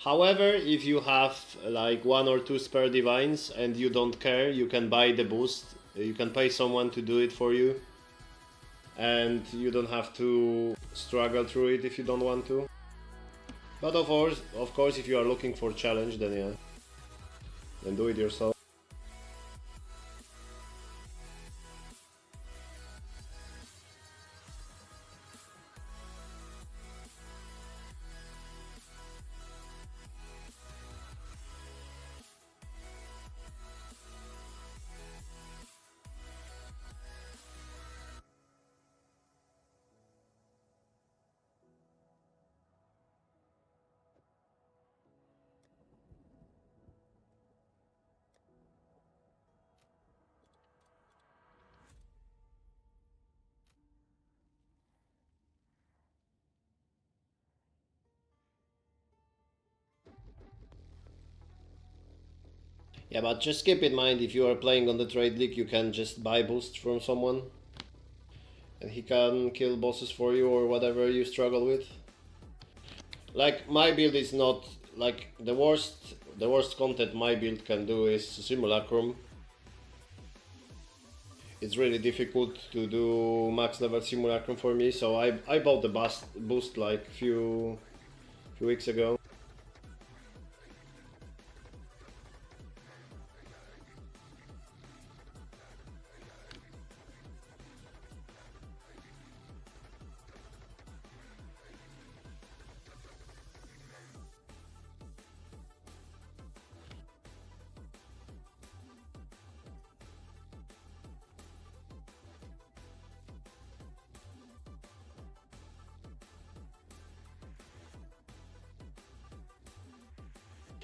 However, if you have like 1 or 2 spare divines and you don't care, you can buy the boost. You can pay someone to do it for you. And you don't have to struggle through it if you don't want to. But of course, if you are looking for challenge, then yeah. Then do it yourself. Yeah, but just keep in mind, if you are playing on the trade league, you can just buy boost from someone. And he can kill bosses for you or whatever you struggle with. Like, my build is not, like, the worst content my build can do is Simulacrum. It's really difficult to do max level Simulacrum for me, so I bought the boost like few weeks ago.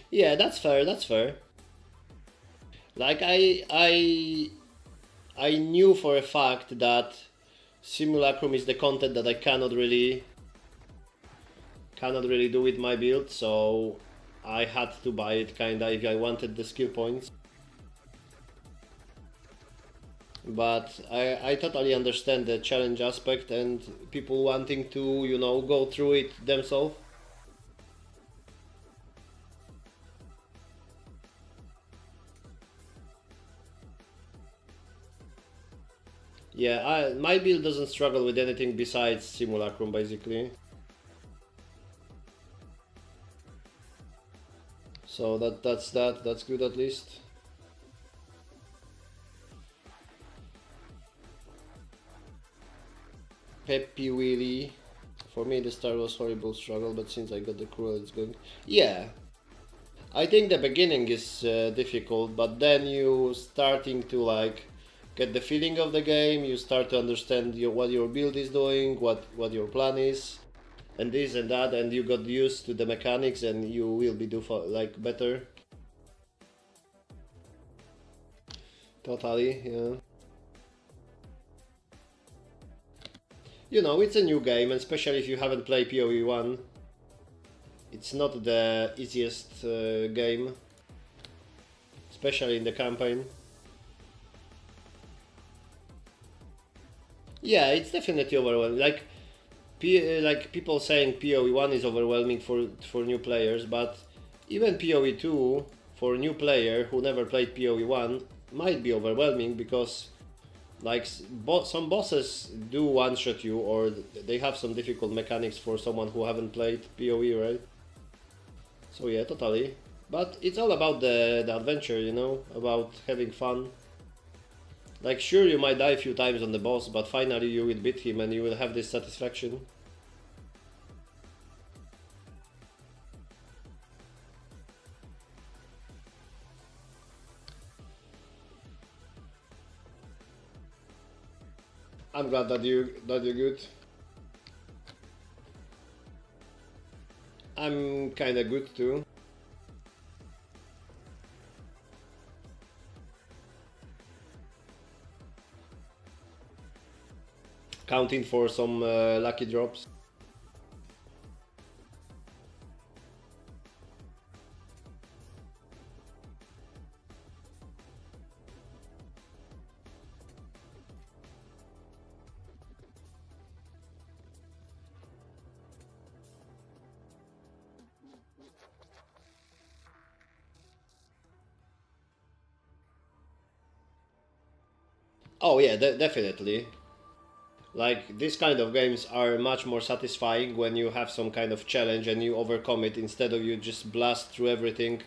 Yeah, that's fair, that's fair. Like, I knew for a fact that Simulacrum is the content that I cannot really do with my build, so I had to buy it kinda if I wanted the skill points. But I totally understand the challenge aspect and people wanting to, you know, go through it themselves. Yeah, my build doesn't struggle with anything besides Simulacrum, basically. So that's good at least. Peppy Willy. For me the start was horrible struggle, but since I got the cruel it's good. Yeah. I think the beginning is difficult, but then you starting to like get the feeling of the game, you start to understand what your build is doing, what your plan is, and this and that, and you got used to the mechanics and you will be like better. Totally, yeah. You know, it's a new game, and especially if you haven't played PoE 1, it's not the easiest game, especially in the campaign. Yeah, it's definitely overwhelming. Like people saying PoE 1 is overwhelming for new players, but even PoE 2 for a new player who never played PoE 1 might be overwhelming because like some bosses do one-shot you, or they have some difficult mechanics for someone who haven't played PoE, right? So yeah, totally. But it's all about the adventure, you know, about having fun. Like sure, you might die a few times on the boss, but finally you will beat him and you will have this satisfaction. I'm glad that you're good. I'm kinda good too. Counting for some lucky drops. Oh yeah, definitely. Like these kind of games are much more satisfying when you have some kind of challenge and you overcome it instead of you just blast through everything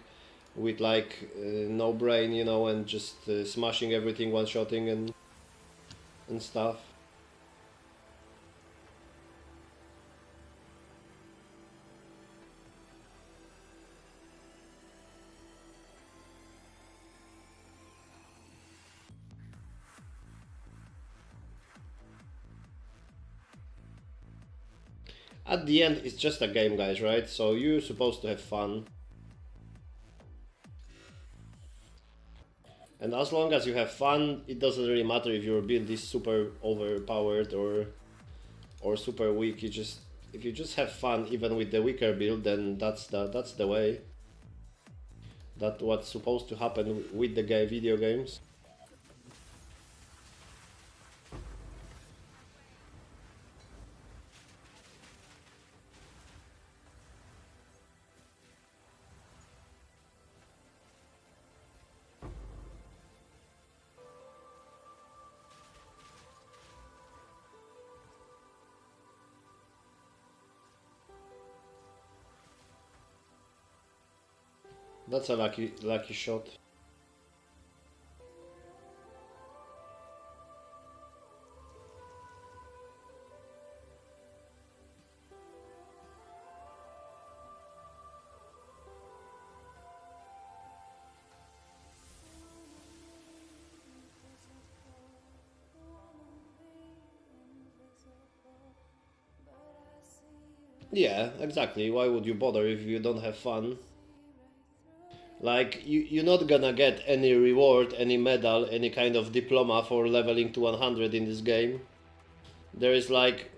with like no brain, you know, and just smashing everything, one-shotting and stuff. At the end, it's just a game, guys, right? So you're supposed to have fun. And as long as you have fun, it doesn't really matter if your build is super overpowered or super weak. You just if you just have fun, even with the weaker build, then that's the way. That's what's supposed to happen with the video games. That's a lucky shot. Yeah, exactly. Why would you bother if you don't have fun? Like you're not gonna get any reward, any medal, any kind of diploma for leveling to 100 in this game. There is like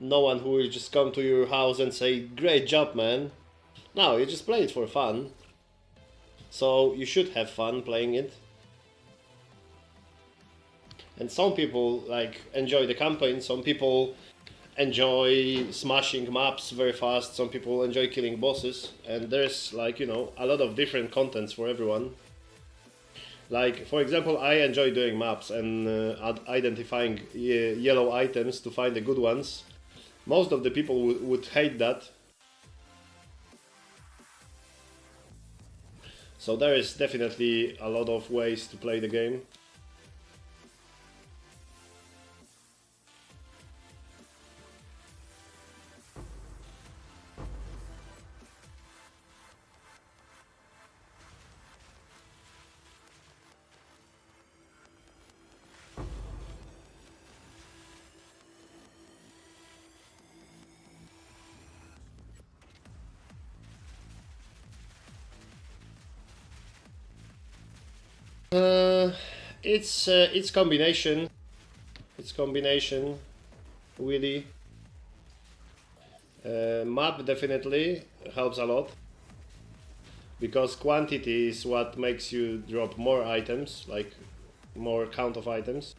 no one who will just come to your house and say, "Great job, man." No, you just play it for fun. So you should have fun playing it. And some people like enjoy the campaign. Some people enjoy smashing maps very fast. Some people enjoy killing bosses. And there's like, you know, a lot of different contents for everyone. Like, for example, I enjoy doing maps and identifying yellow items to find the good ones. Most of the people would hate that. So there is definitely a lot of ways to play the game. Uh, it's combination. It's combination, really. Map definitely helps a lot because quantity is what makes you drop more items, like more count of items.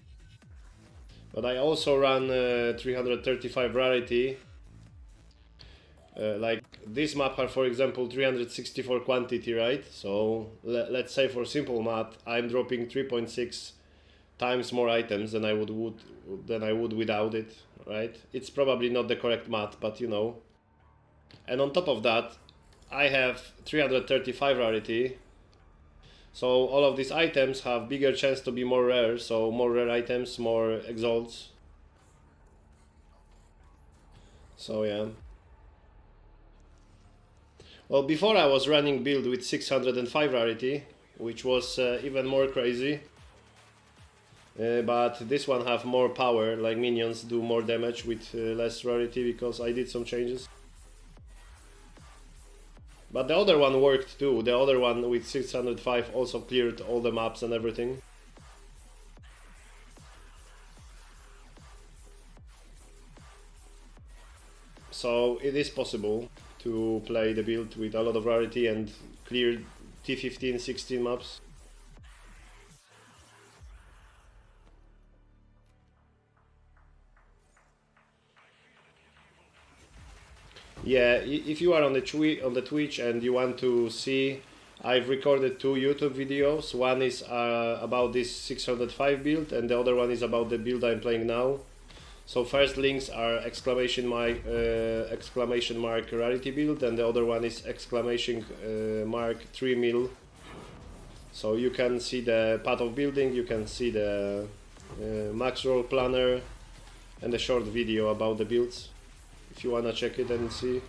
But I also run 335 rarity. Like this map have, for example, 364 quantity, right? So let's say for simple math, I'm dropping 3.6 times more items than I would without it, right? It's probably not the correct math, but you know. And on top of that, I have 335 rarity. So all of these items have bigger chance to be more rare, so more rare items, more exalts. So yeah. Well, before I was running build with 605 rarity, which was even more crazy. But this one have more power, like minions do more damage with less rarity because I did some changes. But the other one worked too. The other one with 605 also cleared all the maps and everything. So it is possible to play the build with a lot of rarity and clear T15, 16 maps. Yeah, if you are on the Twitch and you want to see, I've recorded 2 YouTube videos. One is about this 605 build and the other one is about the build I'm playing now. So first links are exclamation mark rarity build, and the other one is exclamation mark 3 mil. So you can see the path of building, you can see the max roll planner and a short video about the builds if you wanna check it and see,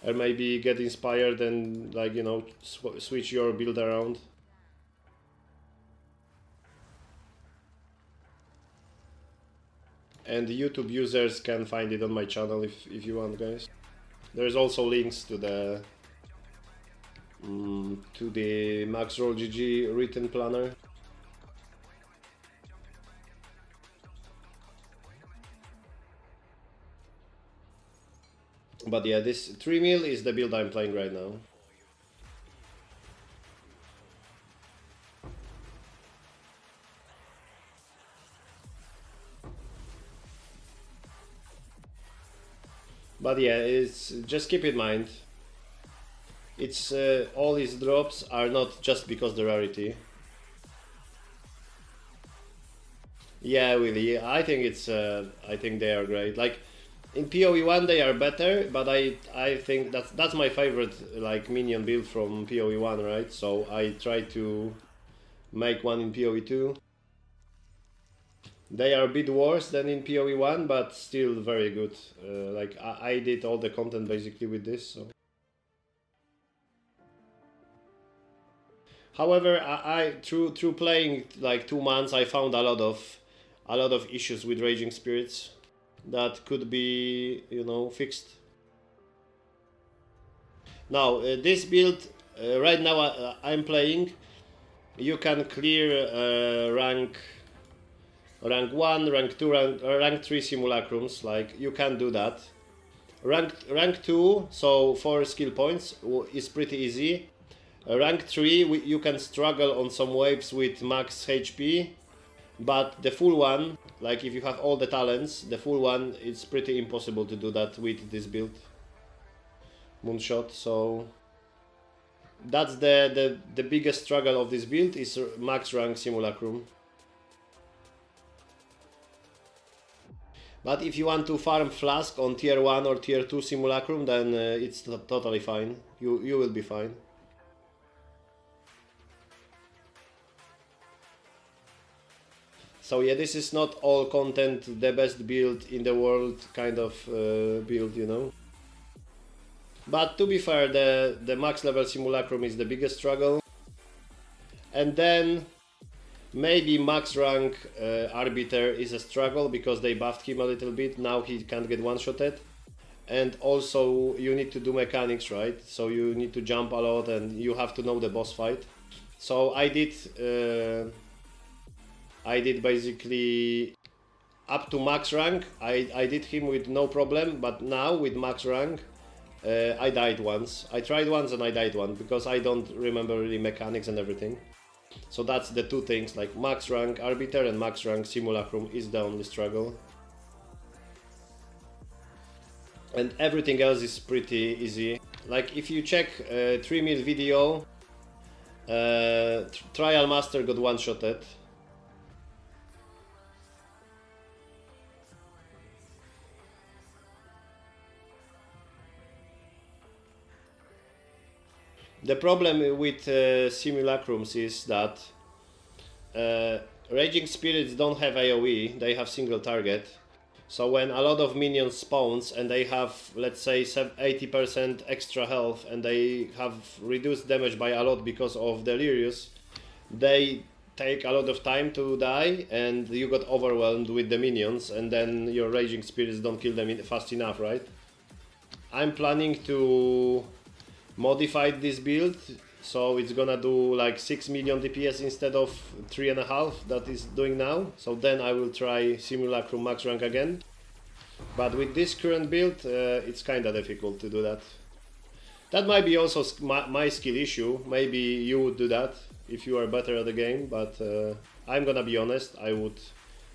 or maybe get inspired and, like, you know, switch your build around. And YouTube users can find it on my channel if you want, guys. There's also links to the Max Roll GG written planner. But yeah, this 3 mil is the build I'm playing right now. But yeah, it's just keep in mind, it's all these drops are not just because the rarity. Yeah, really, I think it's I think they are great. Like in PoE1 they are better, but I think that's my favorite, like, minion build from PoE1, right? So I try to make one in PoE2. They are a bit worse than in PoE1, but still very good. Like I did all the content basically with this. So. However, I through playing like 2 months, I found a lot of issues with RagingSpirits that could be, you know, fixed. Now this build right now I'm playing, you can clear rank 1, rank 2, rank 3 simulacrums, like you can do that. Rank 2, so 4 skill points, is pretty easy. Rank 3, you can struggle on some waves with max HP, but the full one, like if you have all the talents, the full one, it's pretty impossible to do that with this build. Moonshot, so that's the biggest struggle of this build, is max rank simulacrum. But if you want to farm flask on tier 1 or tier 2 simulacrum, then it's totally fine. You will be fine. So yeah, this is not all content, the best build in the world kind of build, you know. But to be fair, the max level simulacrum is the biggest struggle. And then maybe max rank arbiter is a struggle because they buffed him a little bit. Now he can't get one-shotted. And also you need to do mechanics, right? So you need to jump a lot and you have to know the boss fight. So I did basically up to max rank. I did him with no problem, but now with max rank I died once. I tried once and I died once because I don't remember really mechanics and everything. So that's the two things, like max rank Arbiter and max rank Simulacrum is the only struggle. And everything else is pretty easy. Like if you check 3 minute video, Trial Master got one-shotted. The problem with simulacrums is that Raging Spirits don't have AoE, they have single target. So when a lot of minions spawns and they have, let's say, 80% extra health and they have reduced damage by a lot because of Delirious, they take a lot of time to die and you got overwhelmed with the minions, and then your Raging Spirits don't kill them fast enough, right? I'm planning to modify this build, so it's gonna do like 6 million DPS instead of 3.5 that is doing now. So then I will try Simulacrum max rank again. But with this current build, it's kinda difficult to do that. That might be also my skill issue. Maybe you would do that if you are better at the game, but I'm gonna be honest, I would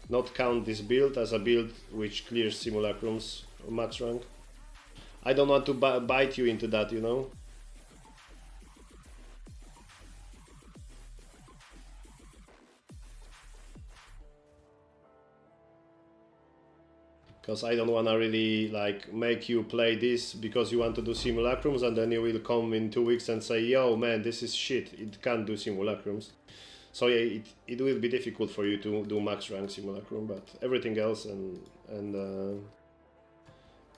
not count this build as a build which clears Simulacrum's max rank. I don't want to bite you into that, you know? Because I don't want to really like make you play this because you want to do simulacrums, and then you will come in 2 weeks and say, yo man, this is shit, it can't do simulacrums. So yeah, it will be difficult for you to do max rank simulacrum, but everything else and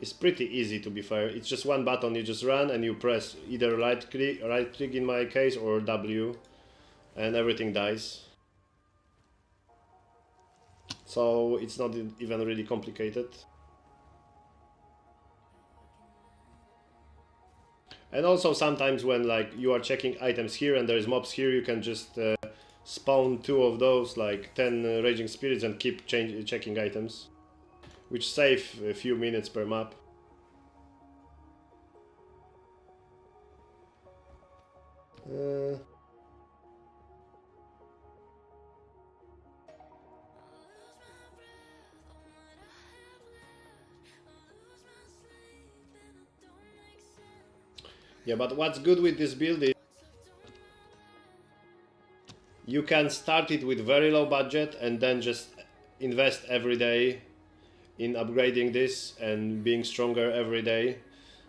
it's pretty easy, to be fair. It's just one button, you just run and you press either right click in my case, or W, and everything dies. So it's not even really complicated. And also sometimes when like you are checking items here and there's mobs here, you can just spawn 2 of those, like 10 Raging Spirits, and keep checking items, which save a few minutes per map. Yeah, but what's good with this build is you can start it with very low budget and then just invest every day in upgrading this and being stronger every day.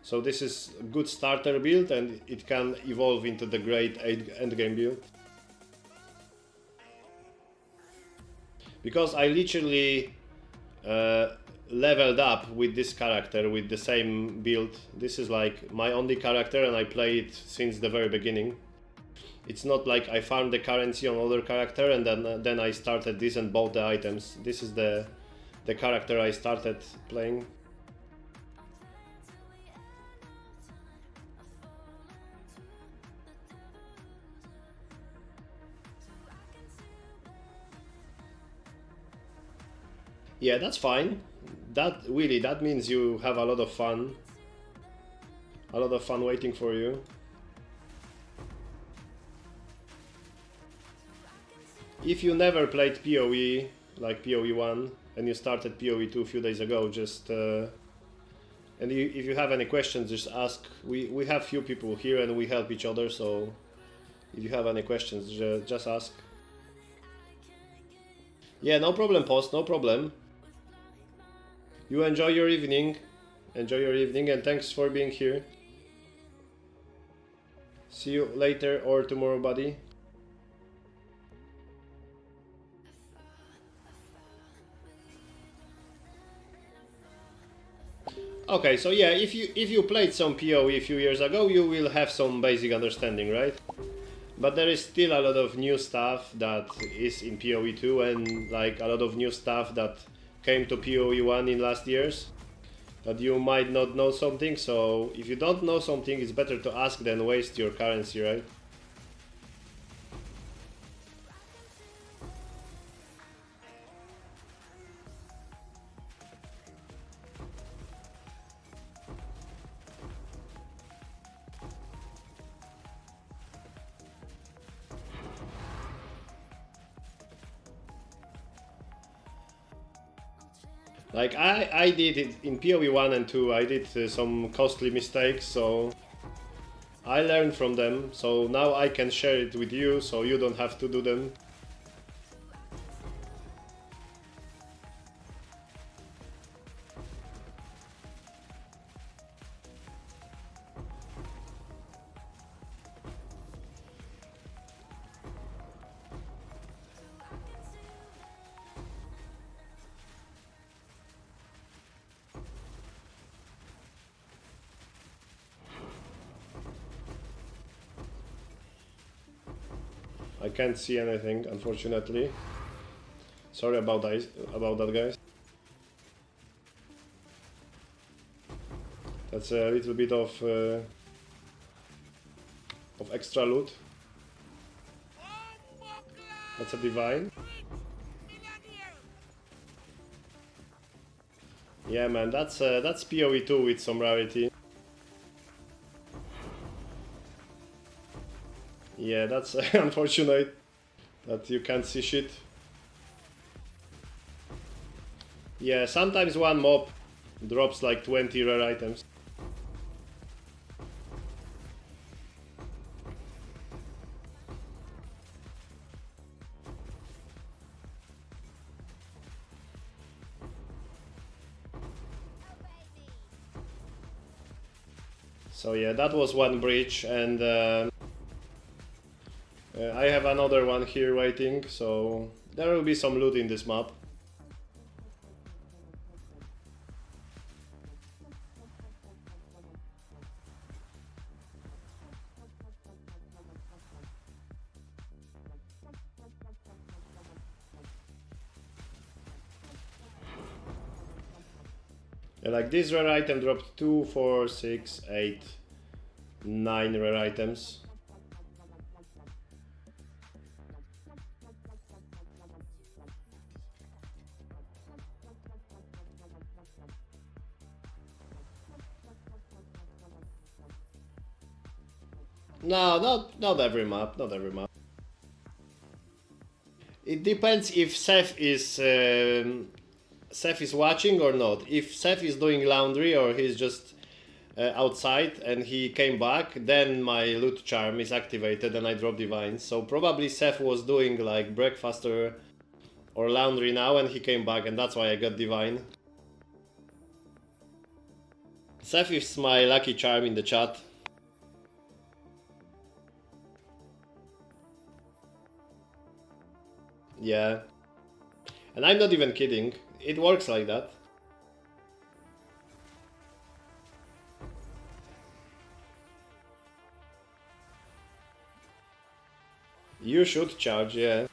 So this is a good starter build, and it can evolve into the great endgame build. Because I literally leveled up with this character with the same build. This is like my only character and I play it since the very beginning. It's not like I farmed the currency on other character and then I started this and bought the items. This is the character I started playing. Yeah, that's fine. That means you have a lot of fun. A lot of fun waiting for you. If you never played PoE, like PoE 1, and you started PoE 2 a few days ago, just and if you have any questions, just ask. We have few people here and we help each other, so if you have any questions, just ask. Yeah, no problem, Post, no problem. You enjoy your evening, and thanks for being here. See you later or tomorrow, buddy. Okay, so yeah, if you played some PoE a few years ago, you will have some basic understanding, right? But there is still a lot of new stuff that is in PoE 2, and like a lot of new stuff that came to PoE 1 in last years that you might not know something. So if you don't know something, it's better to ask than waste your currency, right? Like I did it in PoE 1 and 2, I did some costly mistakes, so I learned from them, so now I can share it with you, so you don't have to do them. I can't see anything, unfortunately. Sorry about that, guys. That's a little bit of extra loot. That's a divine. Yeah, man, that's PoE 2 with some rarity. Yeah, that's unfortunate that you can't see shit. Yeah, sometimes one mob drops like 20 rare items. So yeah, that was one breach, and I have another one here waiting, so there will be some loot in this map. And like this rare item dropped 2, 4, 6, 8, 9 rare items. No, not every map, not every map. It depends if Seth is watching or not. If Seth is doing laundry or he's just outside and he came back, then my loot charm is activated and I drop divines. So probably Seth was doing like breakfast or laundry now and he came back, and that's why I got divine. Seth is my lucky charm in the chat. Yeah. And I'm not even kidding. It works like that. You should charge, yeah.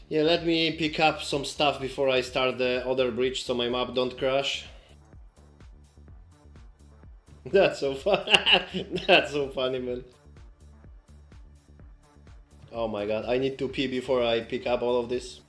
Yeah, let me pick up some stuff before I start the other bridge so my map don't crash. That's so fun. That's so funny, man. Oh my god, I need to pee before I pick up all of this.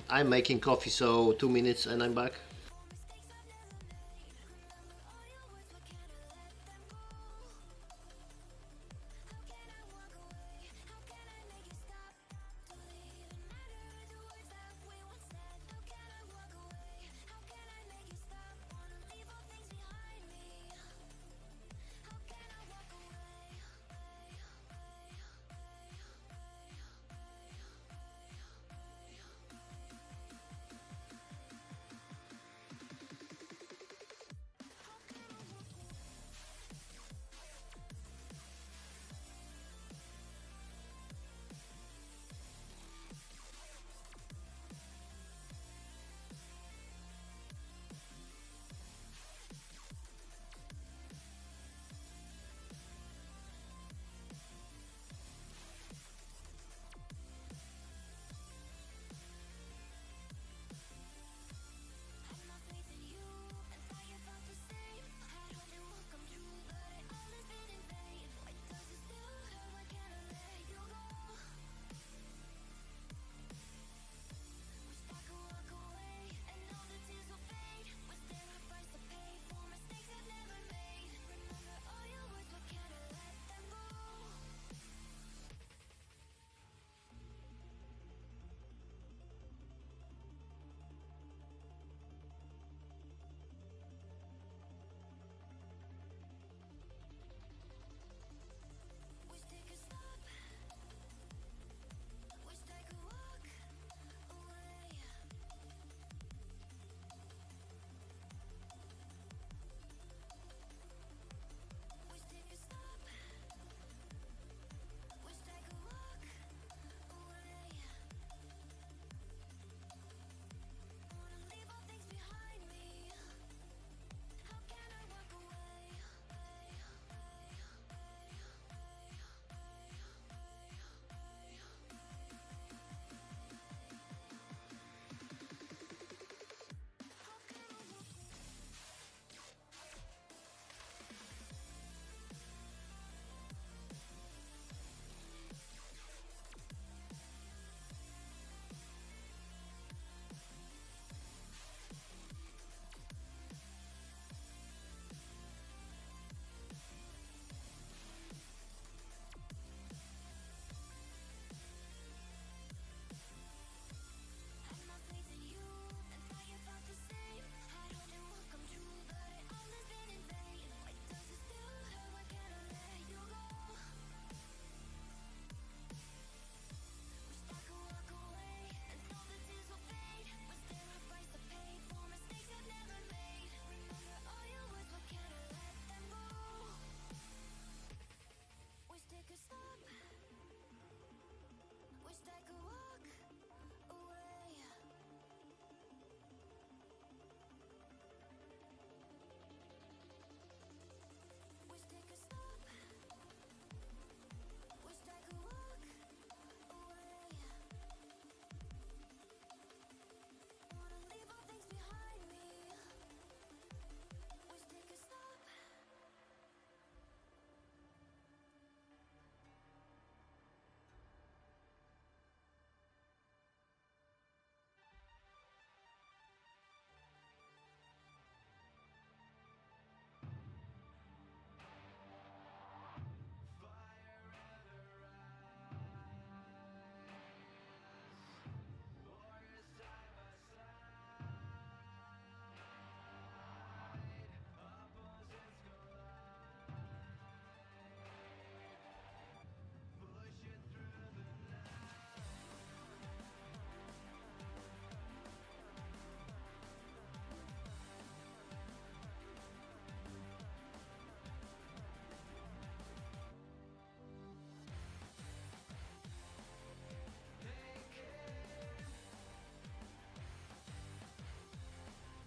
I'm making coffee, so 2 minutes and I'm back.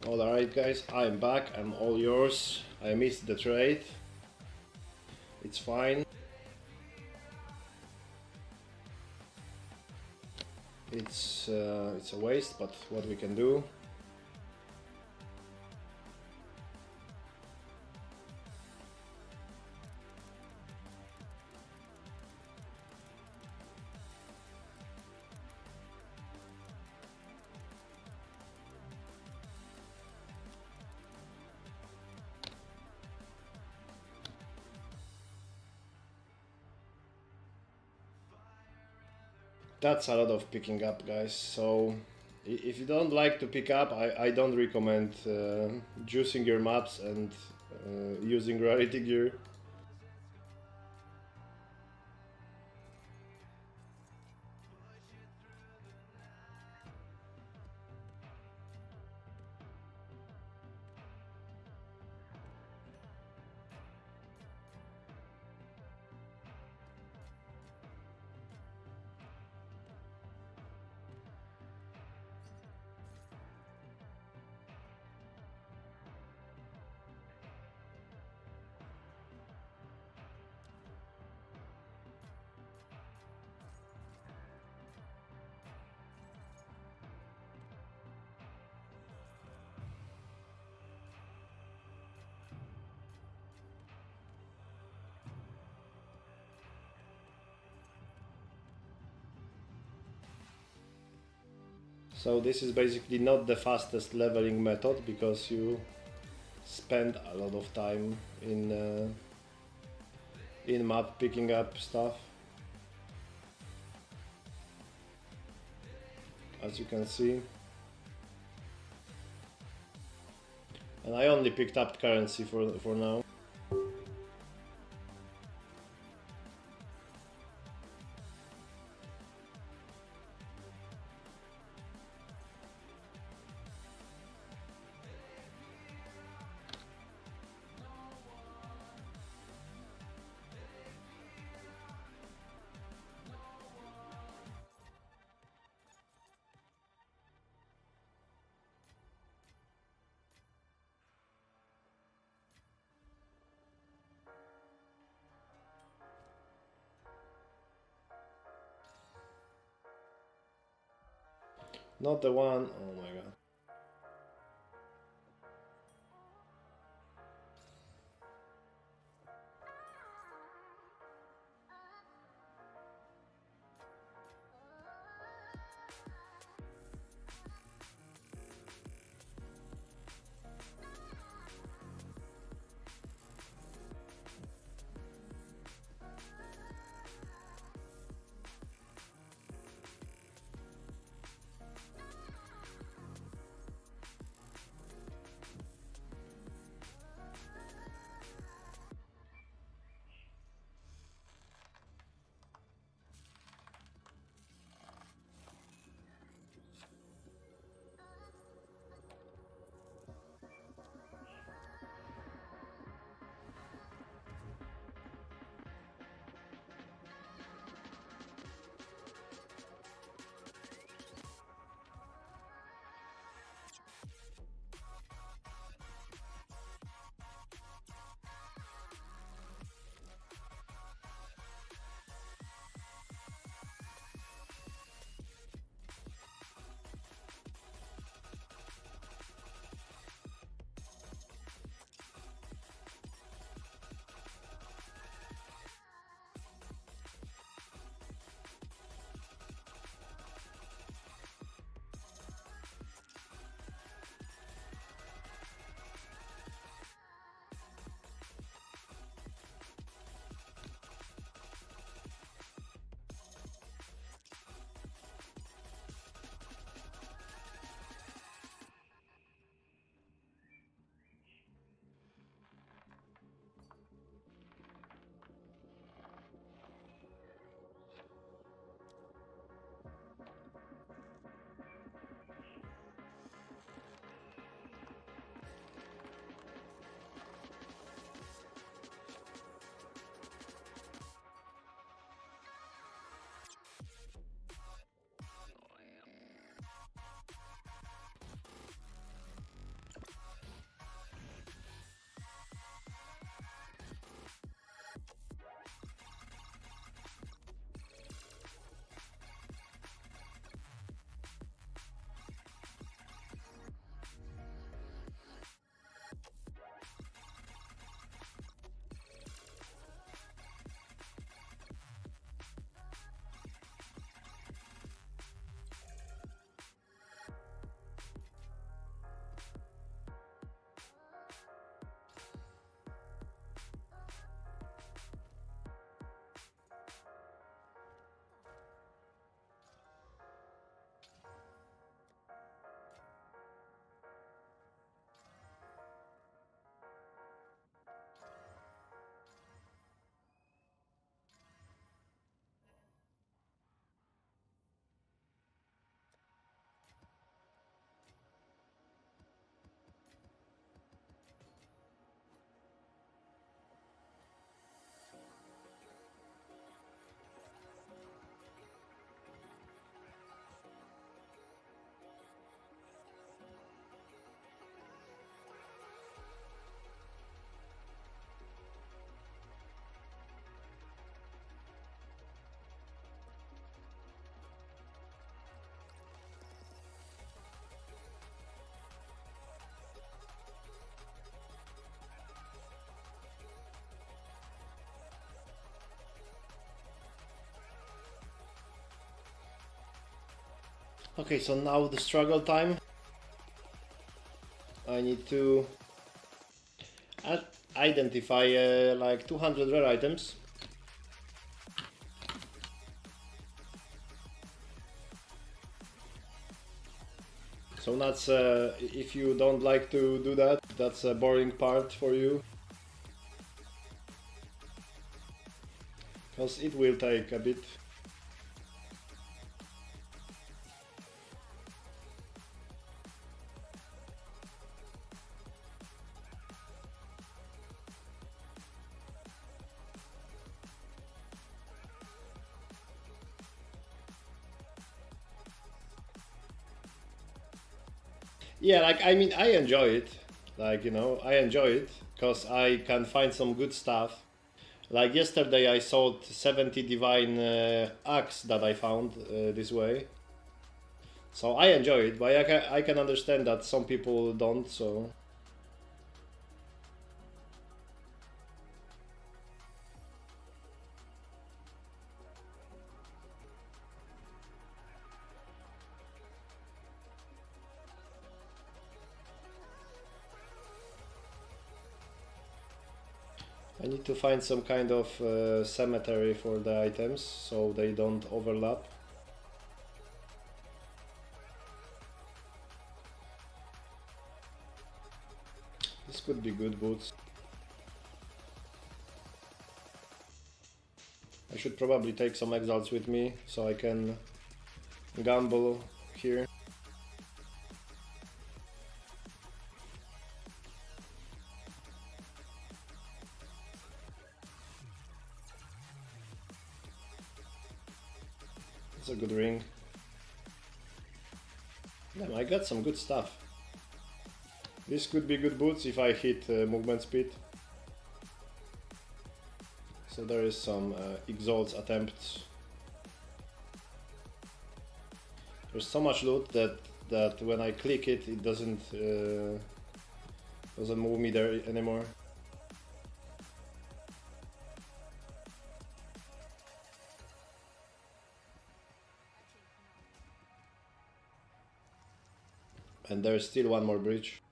Alright guys, I'm back, I'm all yours. I missed the trade. It's fine. It's a waste, but what we can do. That's a lot of picking up, guys. So if you don't like to pick up, I don't recommend juicing your maps and using rarity gear. So this is basically not the fastest leveling method because you spend a lot of time in map picking up stuff. As you can see. And I only picked up currency for now. Not the one, oh my god. Okay, so now the struggle time. I need to identify like 200 rare items. So that's if you don't like to do that, that's a boring part for you. Because it will take a bit. Yeah, like I mean, I enjoy it. Like, you know, I enjoy it because I can find some good stuff. Like yesterday, I sold 70 divine axe that I found this way. So I enjoy it, but I can understand that some people don't. So I need to find some kind of cemetery for the items so they don't overlap. This could be good boots. I should probably take some exiles with me so I can gamble here. It's a good ring. Damn, I got some good stuff. This could be good boots if I hit movement speed. So there is some exalts attempts. There's so much loot that when I click it, it doesn't move me there anymore. And there's still one more bridge.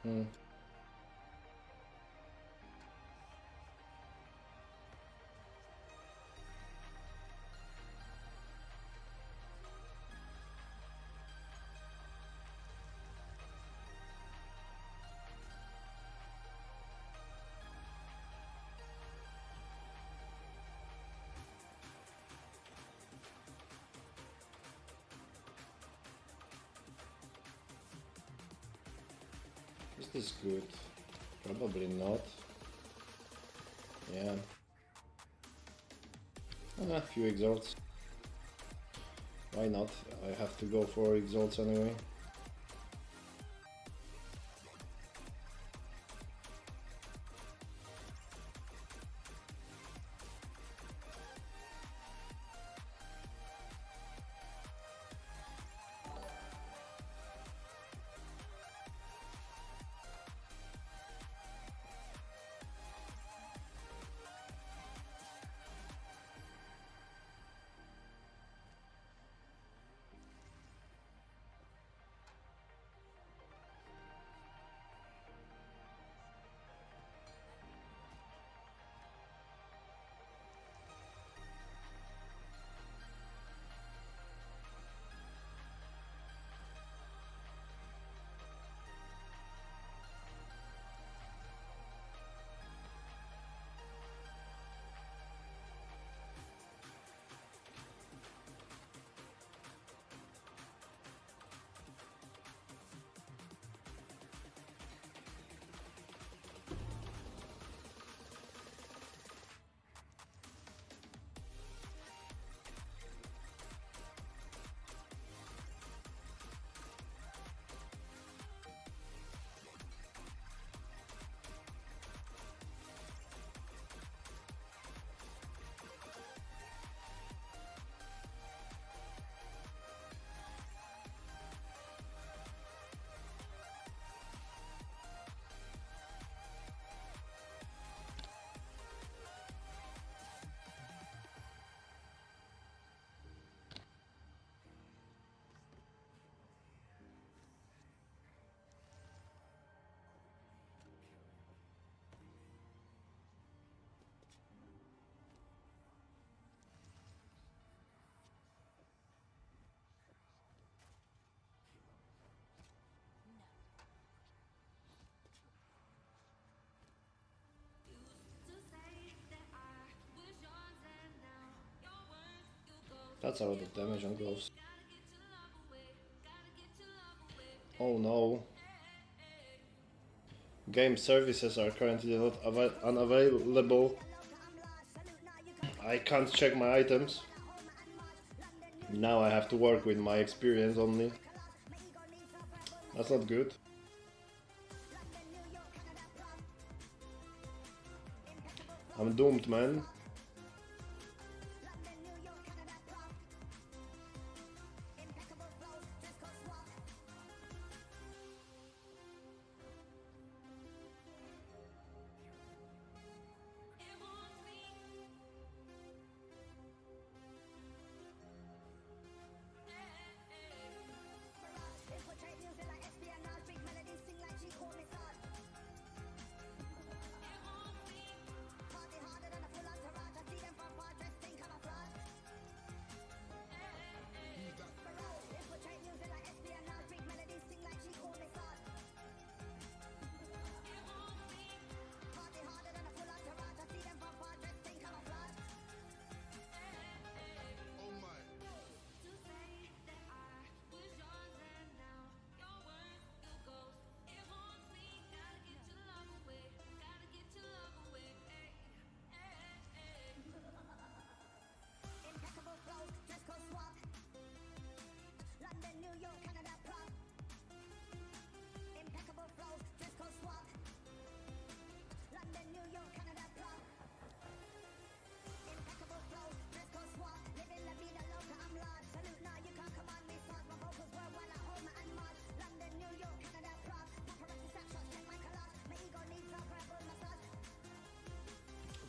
Hmm. Is this good? Probably not. Yeah. A few exalts. Why not? I have to go for exalts anyway. That's a lot of damage on gloves. Oh no. Game services are currently not unavailable. I can't check my items. Now I have to work with my experience only. That's not good. I'm doomed, man.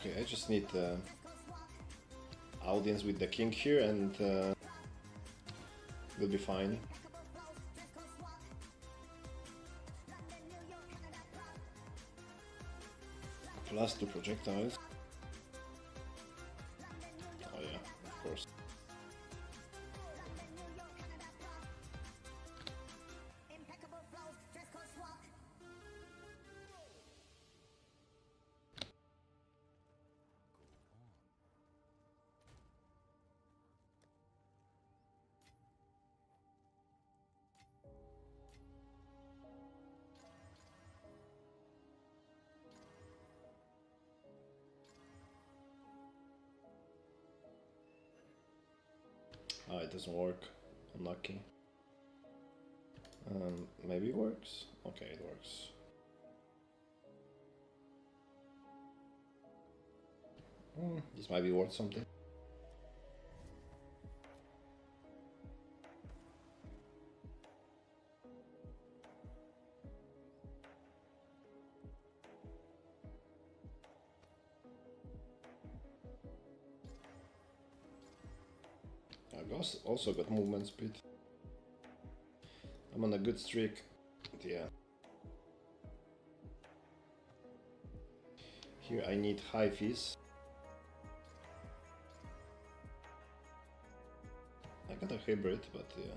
Okay, I just need audience with the king here and we'll be fine. Plus 2 projectiles. Oh yeah, of course. Ah, it doesn't work. Unlucky. Maybe it works? Okay, it works. This might be worth something. I've also got movement speed. I'm on a good streak. Yeah. Here I need high fees. I got a hybrid, but yeah.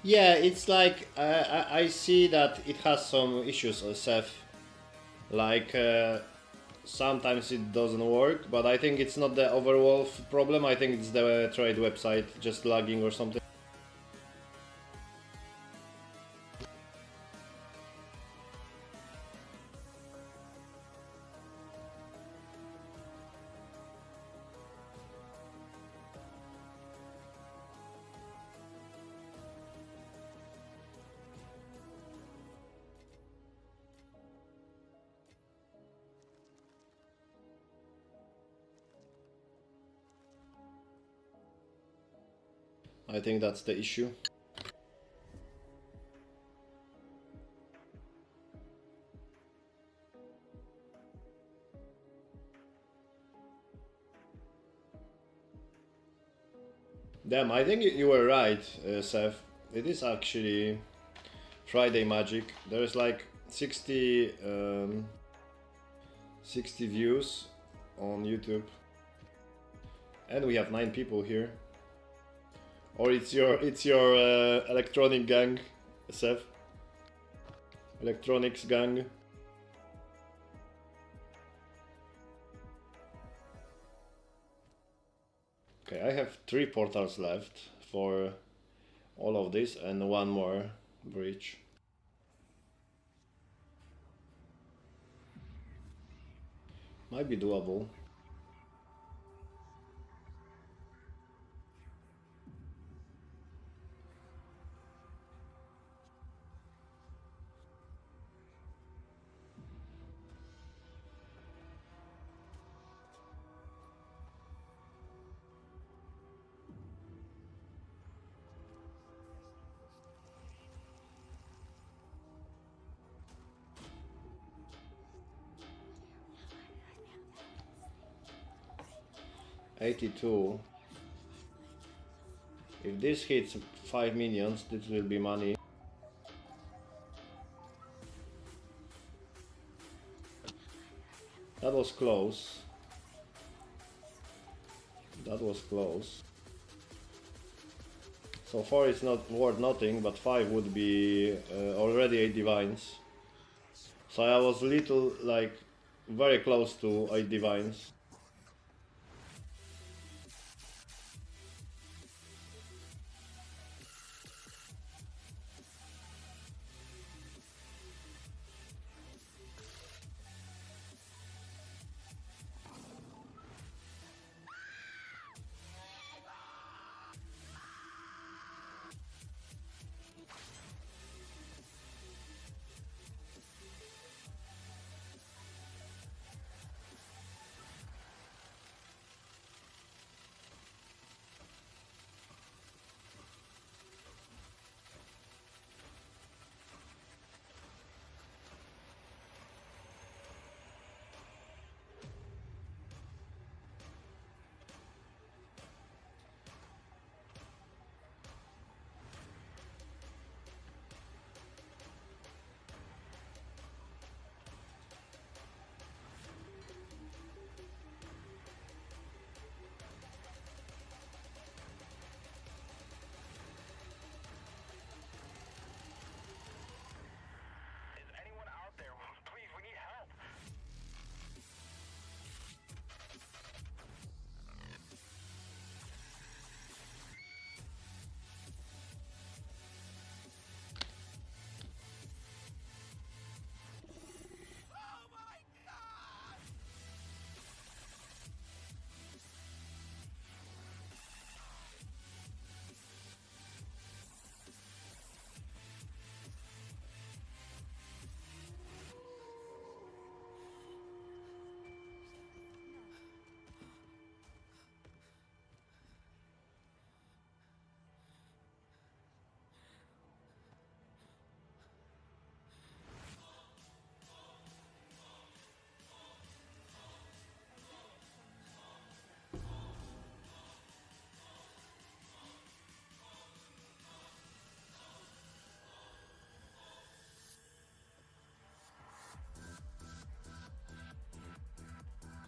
Yeah, it's like I see that it has some issues, Seth. Like sometimes it doesn't work, but I think it's not the overall problem. I think it's the trade website just lagging or something. I think that's the issue. Damn, I think you were right, Seth. It is actually Friday magic. There's like 60 views on YouTube, and we have 9 people here. Or it's your electronic gang, Seth. Electronics gang. Okay, I have 3 portals left for all of this and 1 more breach. Might be doable. $82. If this hits 5 minions, this will be money. That was close. That was close. So 4 is not worth nothing, but 5 would be already 8 divines. So I was little, like, very close to 8 divines.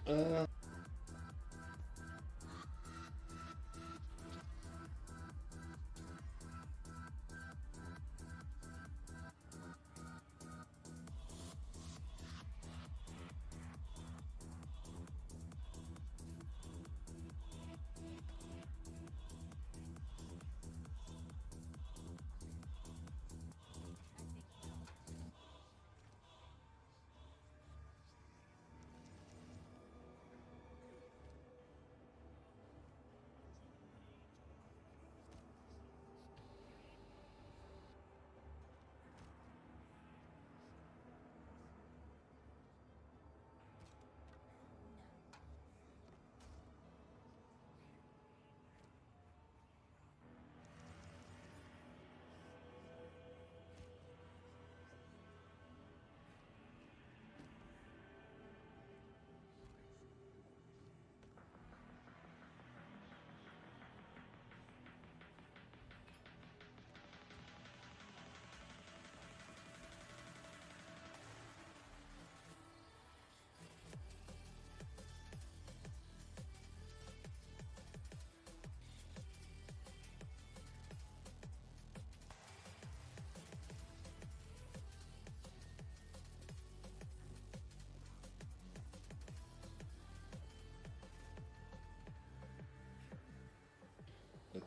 Uh,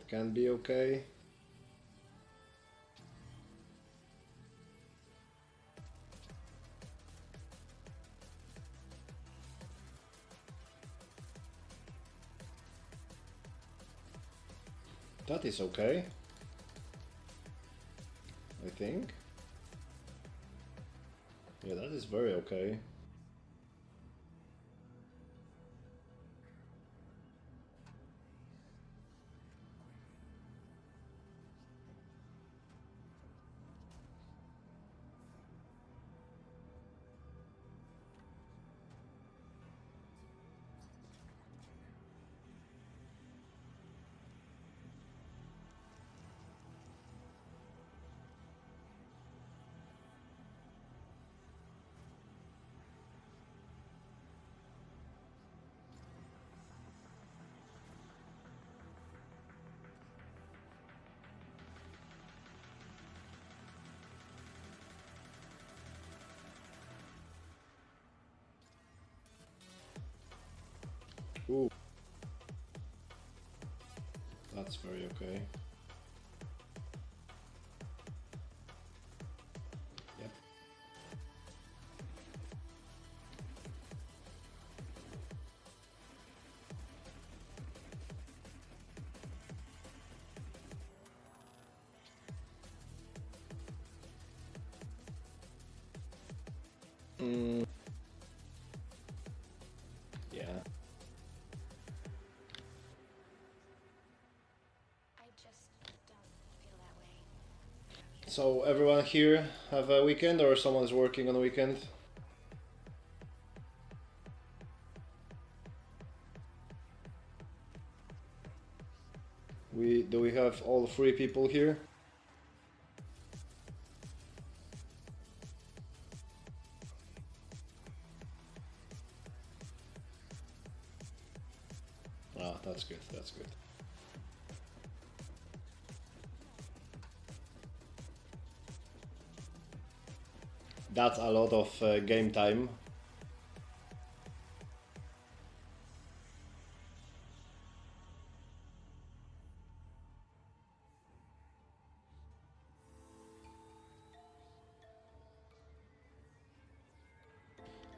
It can be okay. That is okay, I think. Yeah, that is very okay. Ooh. That's very okay. Yep. Yeah. So everyone here have a weekend, or someone is working on a weekend? Do we have all 3 people here? Ah, that's good, that's good. That's a lot of game time.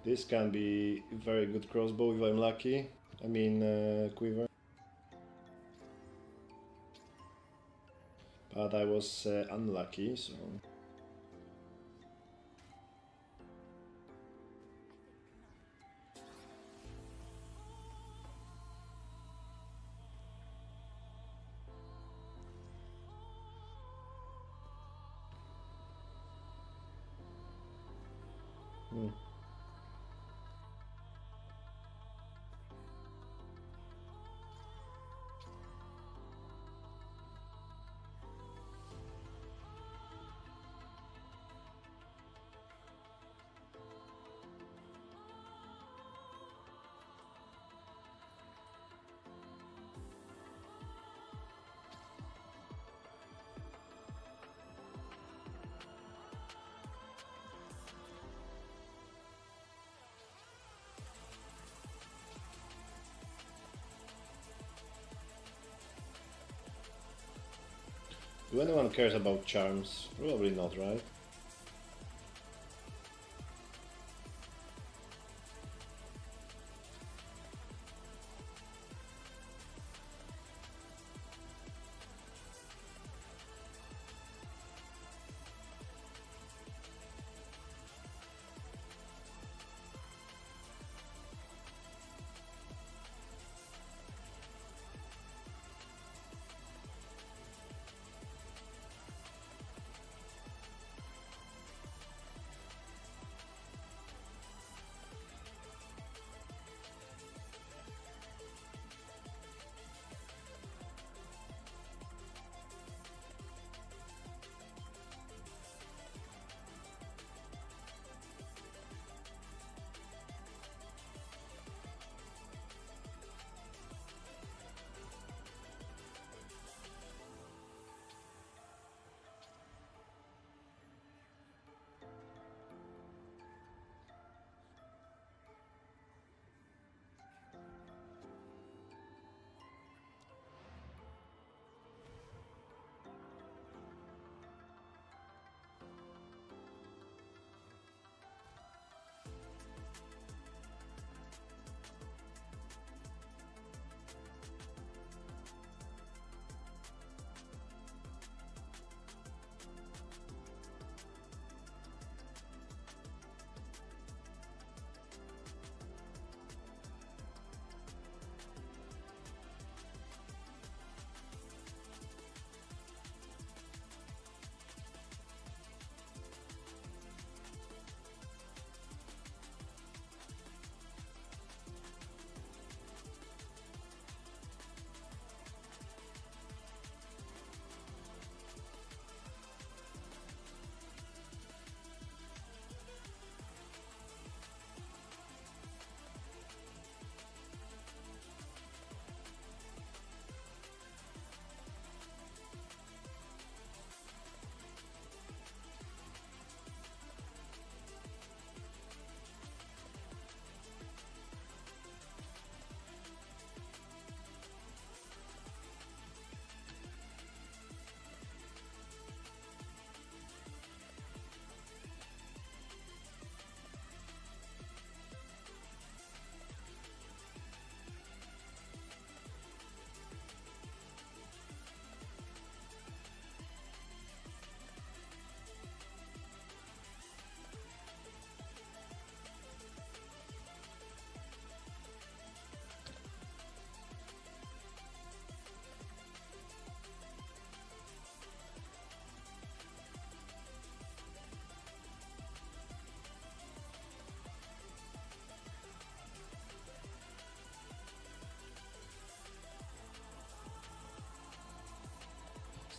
This can be very good crossbow if I'm lucky. I mean quiver. But I was unlucky, so... Do anyone cares about charms? Probably not, right?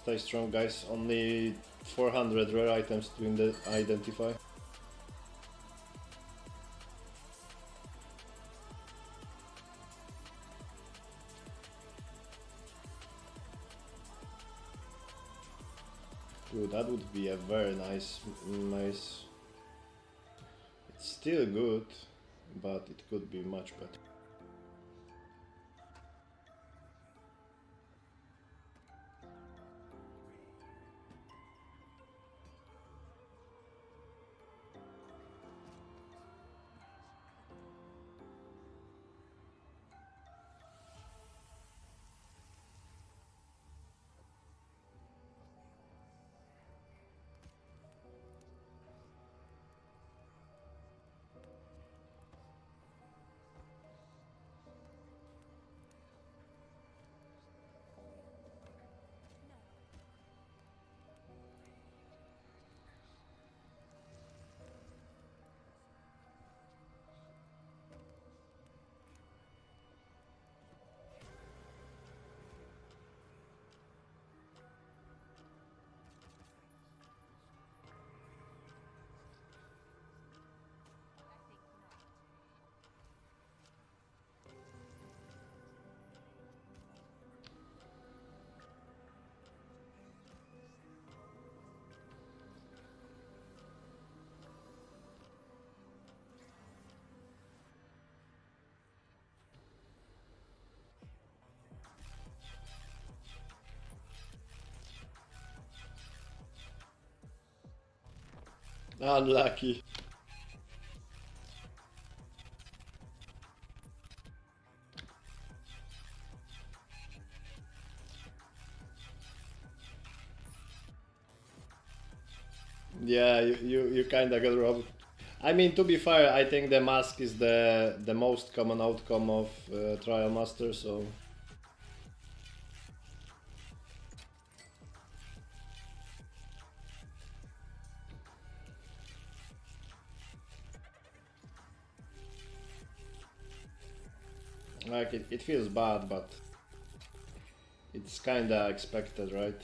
Stay strong, guys. Only 400 rare items to identify. Dude, that would be a very nice mace. It's still good, but it could be much better. Unlucky. Yeah, you kinda got robbed. I mean, to be fair, I think the mask is the most common outcome of Trial Master, so... Like, it feels bad, but... It's kinda expected, right?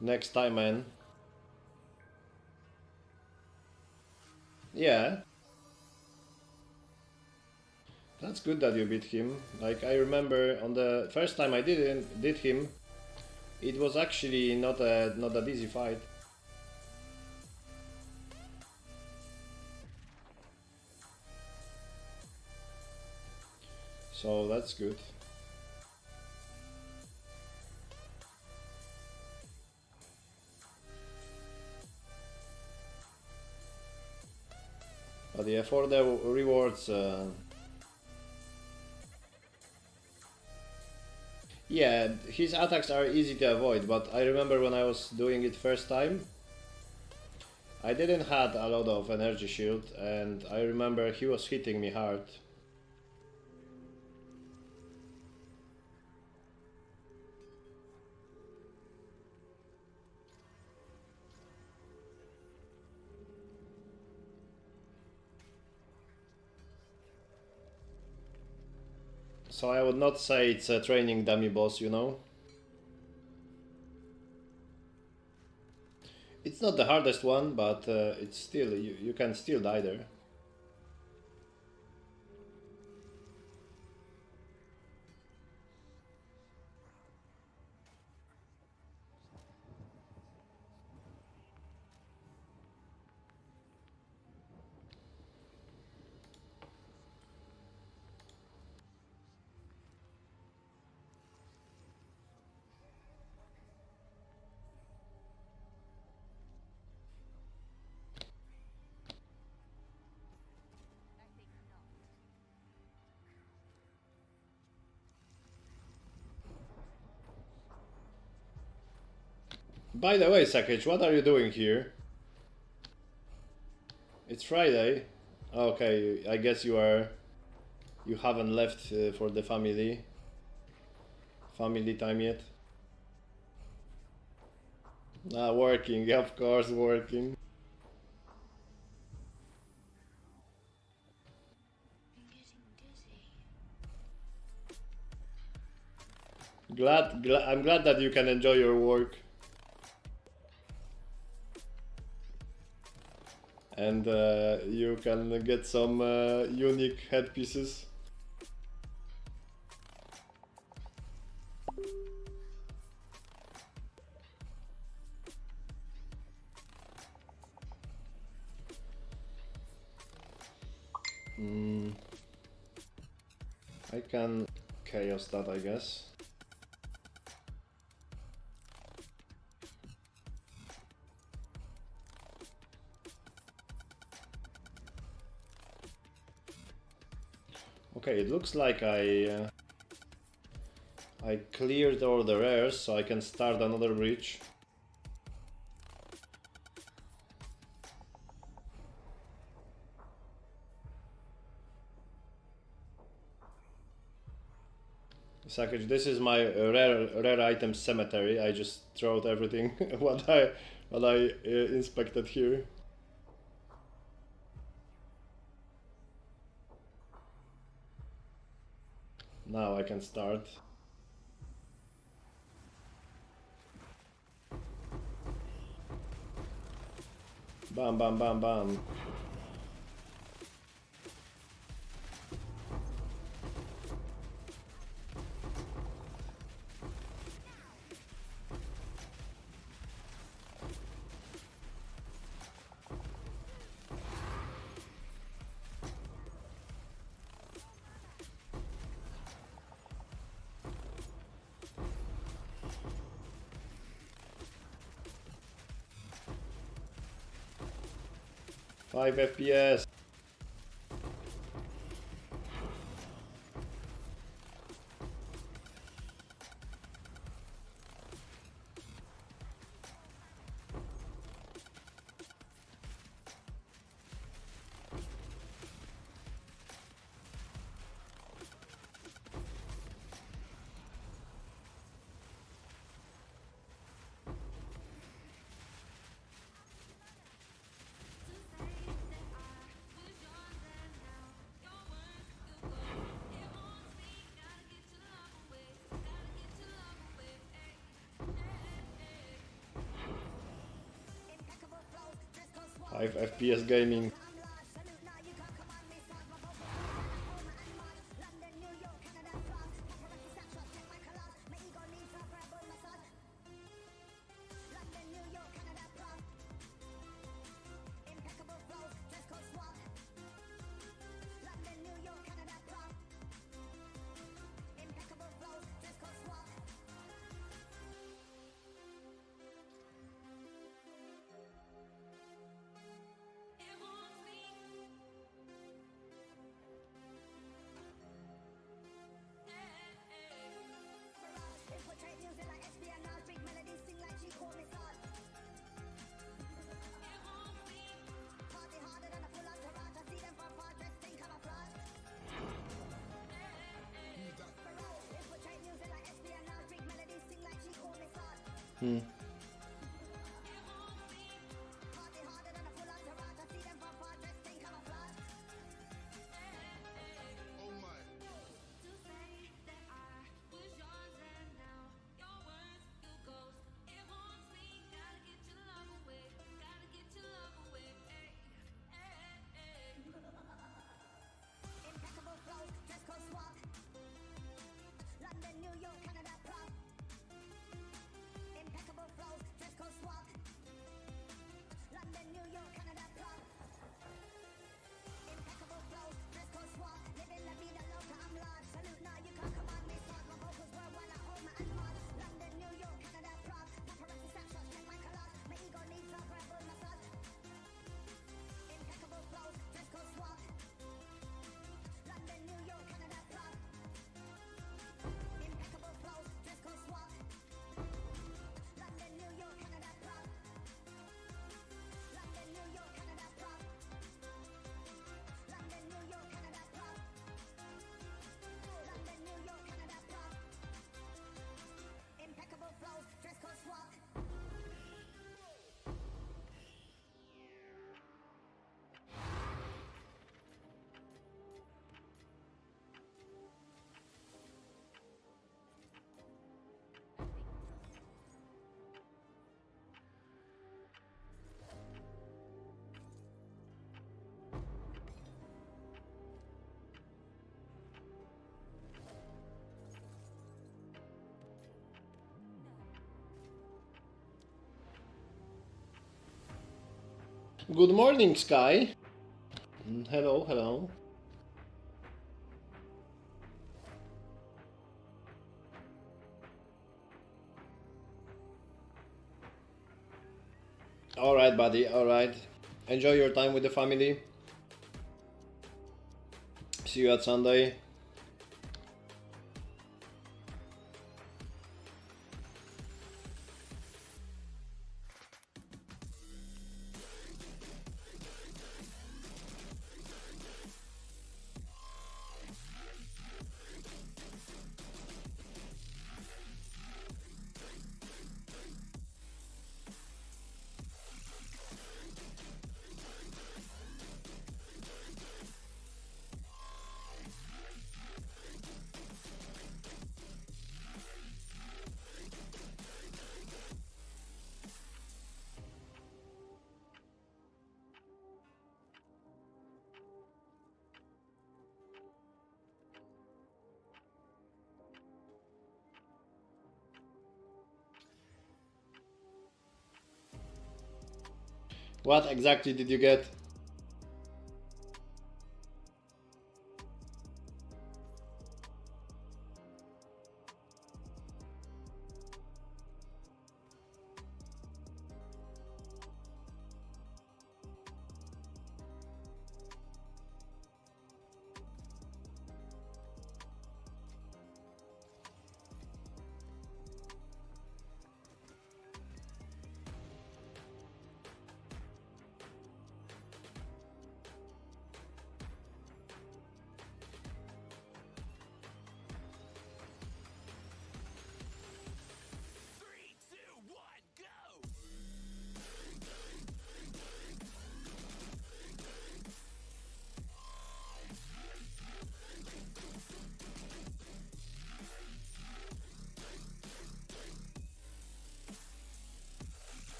Next time, man. Yeah. That's good that you beat him. Like, I remember on the first time I did him, it was actually not an easy fight. So that's good. But yeah, for the rewards, yeah, his attacks are easy to avoid, but I remember when I was doing it first time, I didn't had a lot of energy shield, and I remember he was hitting me hard. So I would not say it's a training dummy boss, you know? It's not the hardest one, but it's still, you can still die there. By the way, Sakich, what are you doing here? It's Friday. Okay, I guess you haven't left for the family time yet. Working, of course, working. I'm glad that you can enjoy your work. And you can get some unique headpieces. I can chaos that, I guess. Okay, it looks like I cleared all the rares, so I can start another breach. Sakage, this is my rare item cemetery. I just throw out everything what I inspected here. Now I can start. Bam, bam, bam, bam. Five FPS. Five FPS gaming. Good morning, Sky. Hello, hello. Alright, buddy, alright. Enjoy your time with the family. See you at Sunday. What exactly did you get?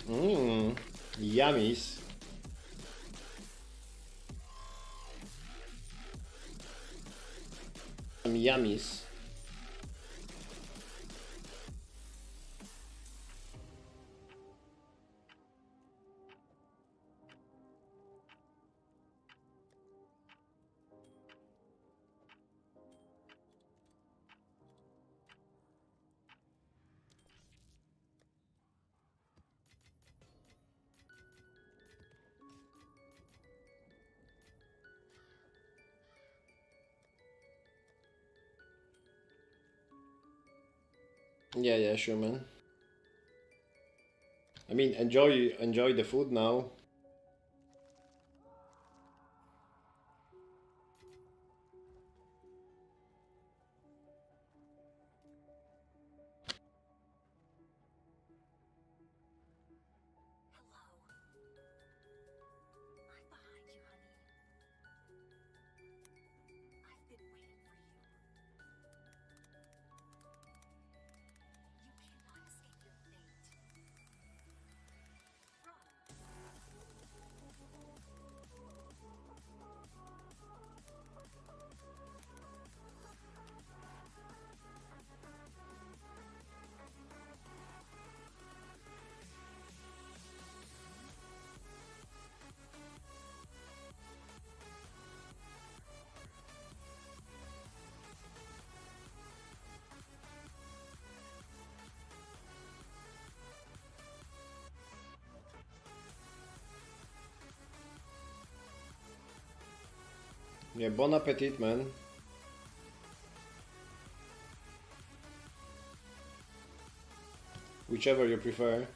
Mmm, yummies. Some yummies. Yeah, yeah, sure, man. I mean, enjoy the food now. Yeah, bon appetit, man. Whichever you prefer.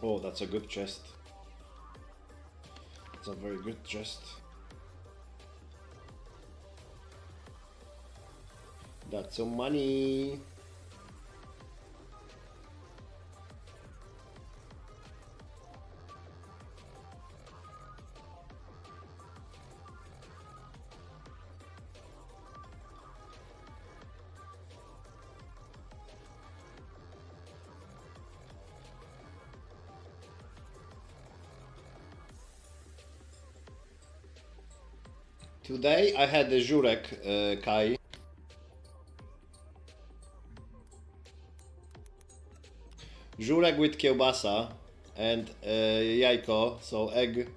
Oh, that's a good chest. It's a very good chest. That's some money. Today I had the Żurek Kai. Żurek with kiełbasa and jajko, so egg.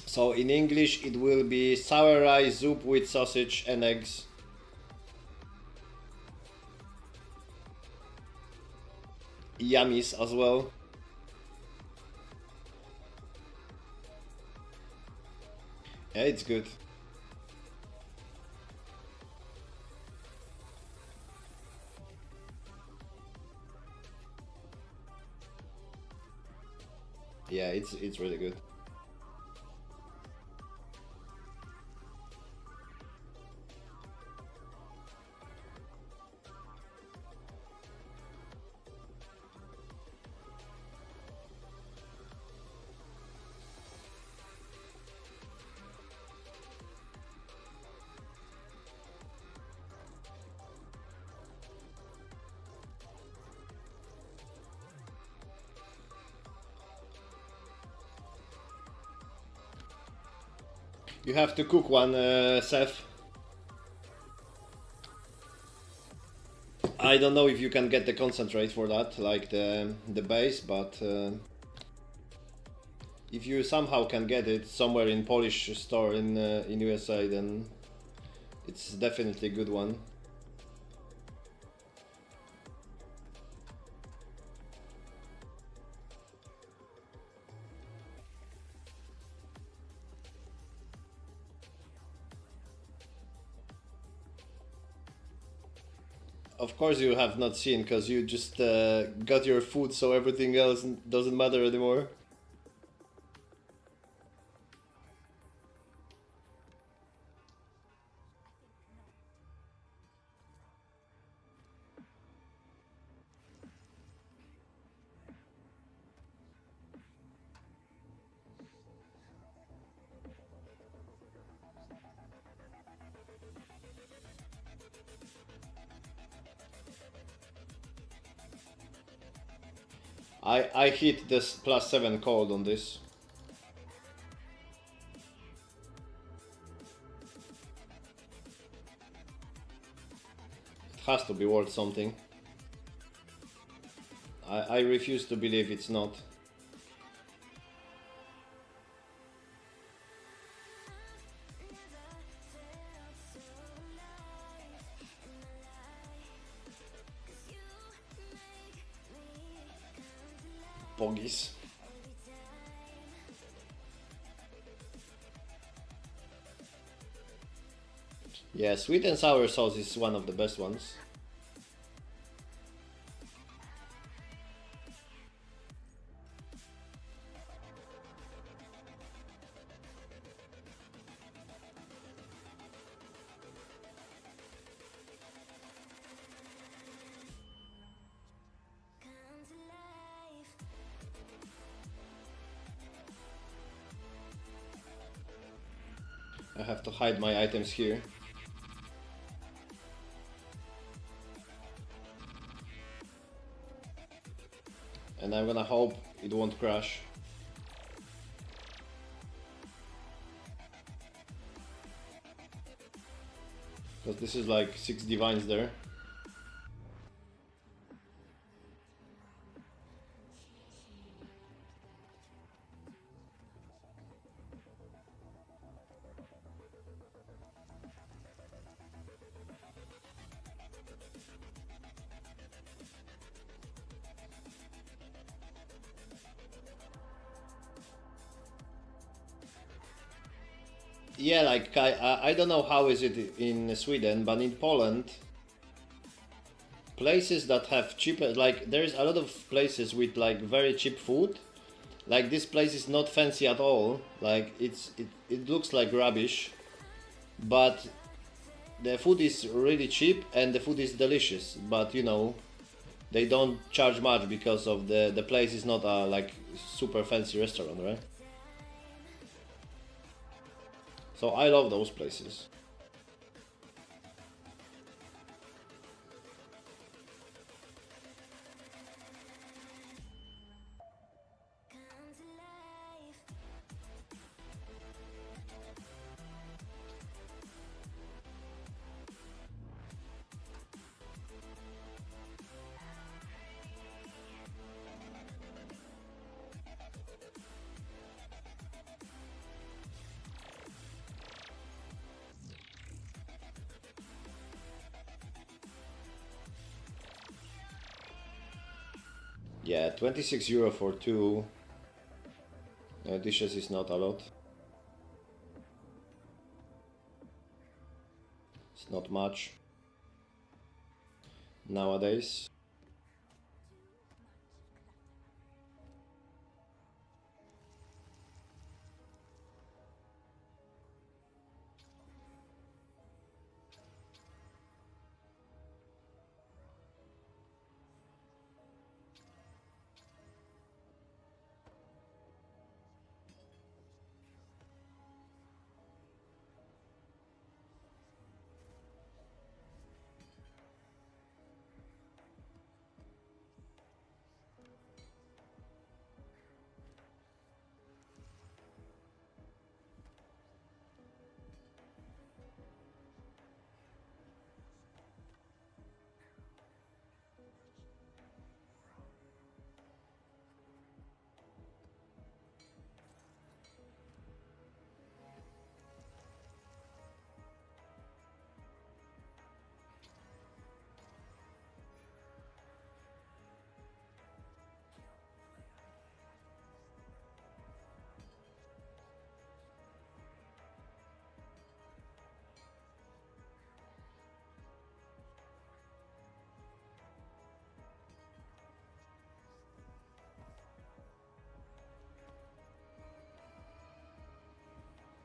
So in English it will be sour rice soup with sausage and eggs. Yummies as well. Yeah, it's good. Yeah, it's really good. You have to cook one, Seth. I don't know if you can get the concentrate for that, like the base, but if you somehow can get it somewhere in Polish store in USA, then it's definitely a good one. Of course you have not seen, because you just got your food, so everything else doesn't matter anymore. I hit this +7 cold on this. It has to be worth something. I refuse to believe it's not. Poggies. Yeah, sweet and sour sauce is one of the best ones. I have to hide my items here. And I'm gonna hope it won't crash. Because this is like 6 divines there. yeah, like I don't know how is it in Sweden, but in Poland, places that have cheaper, like there's a lot of places with like very cheap food. Like this place is not fancy at all. Like it looks like rubbish, but the food is really cheap and the food is delicious. But you know, they don't charge much because of the place is not a like super fancy restaurant, right? So I love those places. Yeah, 26 euro for two dishes is not a lot. It's not much nowadays.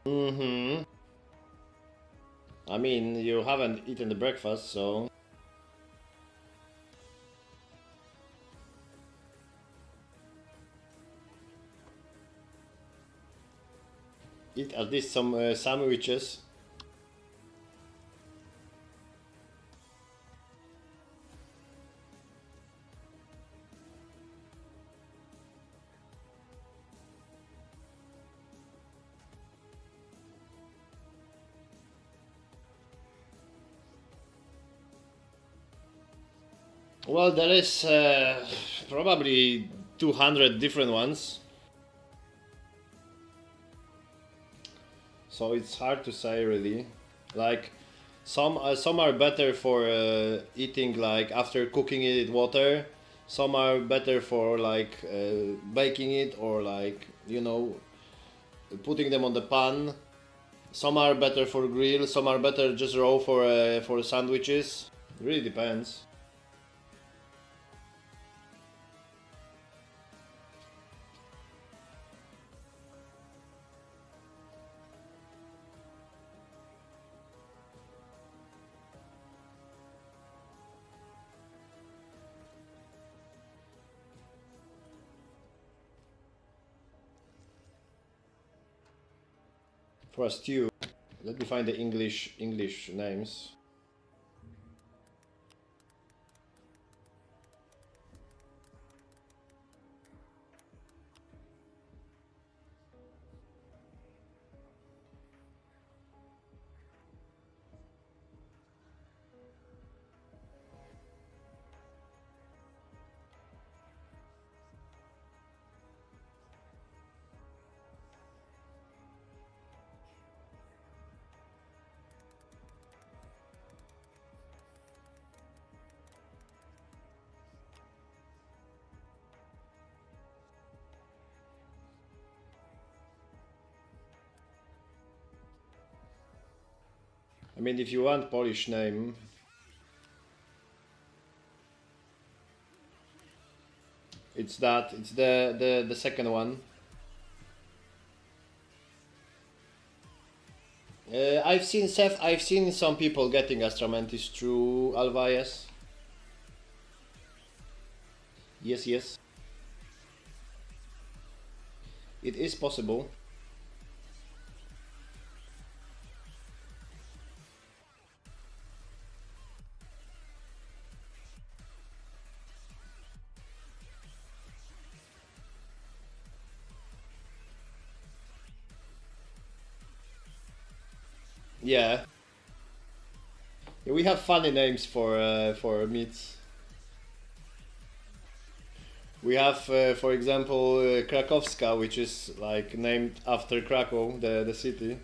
Mm-hmm. I mean, you haven't eaten the breakfast, so eat at least some sandwiches. Well, there is probably 200 different ones, so it's hard to say really. Like some are better for eating like after cooking it in water. Some are better for like baking it or like you know putting them on the pan. Some are better for grill. Some are better just raw for sandwiches. It really depends. For a stew, let me find the English names. I mean, if you want Polish name, it's that. It's the second one. I've seen some people getting Astramantis through Alvarez. Yes, yes. It is possible. Yeah. We have funny names for meats. We have, for example, Krakowska, which is like named after Krakow, the city.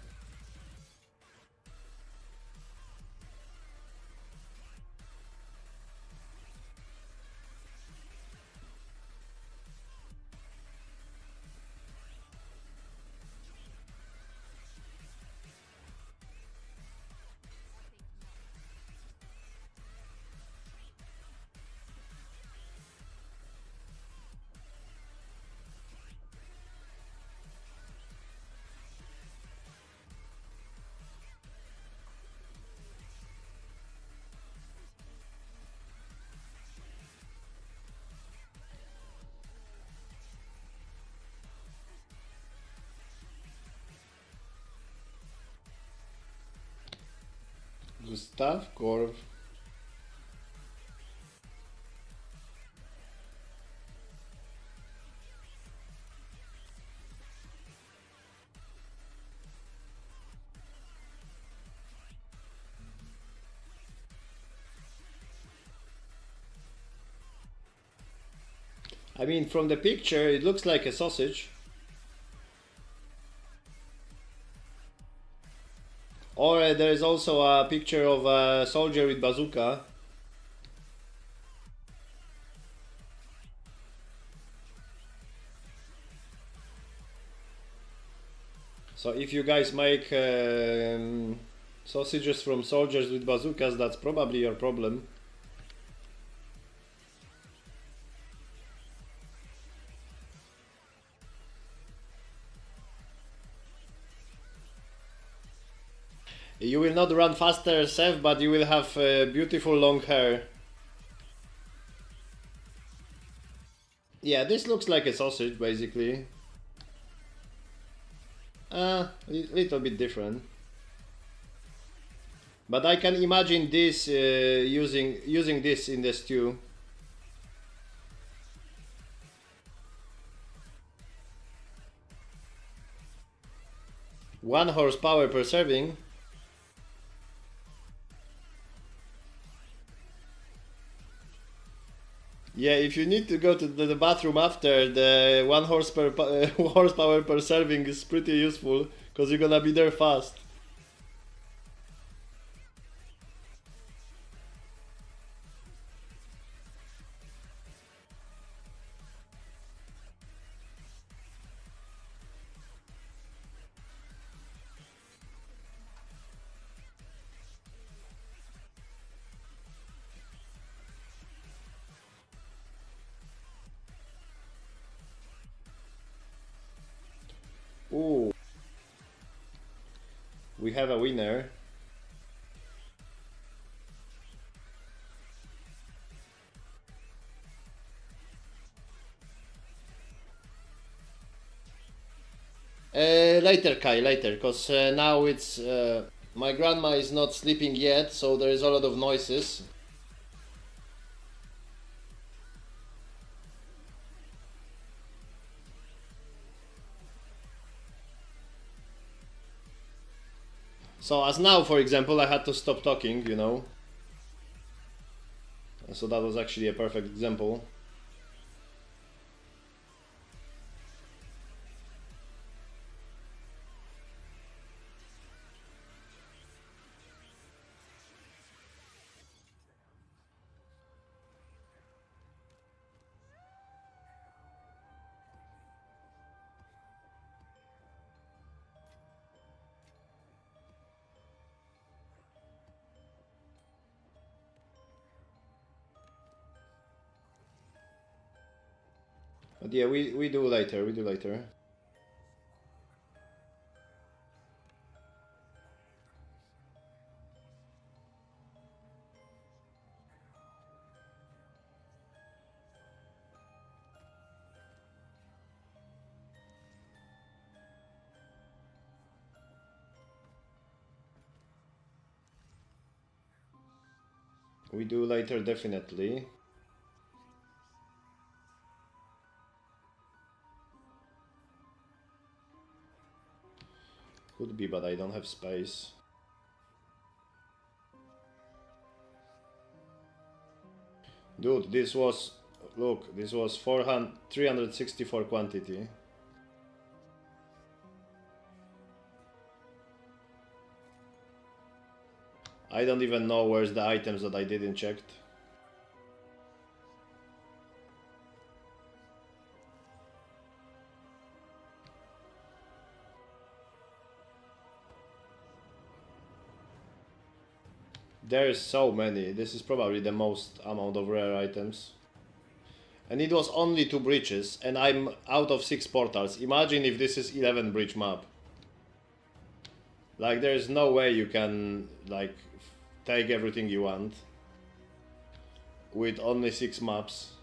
Gustav Korv. I mean, from the picture, it looks like a sausage. Or there is also a picture of a soldier with bazooka. So if you guys make sausages from soldiers with bazookas, that's probably your problem. You will not run faster, Seth, but you will have beautiful long hair. Yeah, this looks like a sausage, basically. Little bit different. But I can imagine this using this in the stew. One horsepower per serving. Yeah, if you need to go to the bathroom after, the horsepower per serving is pretty useful, because you're gonna be there fast. Ooh. We have a winner. Later, Kai, later, because now it's my grandma is not sleeping yet, so there is a lot of noises. So as now, for example, I had to stop talking, you know. So that was actually a perfect example. But yeah, we do later, we do later. We do later, definitely. Could be, but I don't have space. Dude, this was... Look, this was 364 quantity. I don't even know where's the items that I didn't check. There's so many. This is probably the most amount of rare items. And it was only 2 breaches, and I'm out of 6 portals. Imagine if this is 11 breach map. Like, there's no way you can, like, take everything you want with only 6 maps.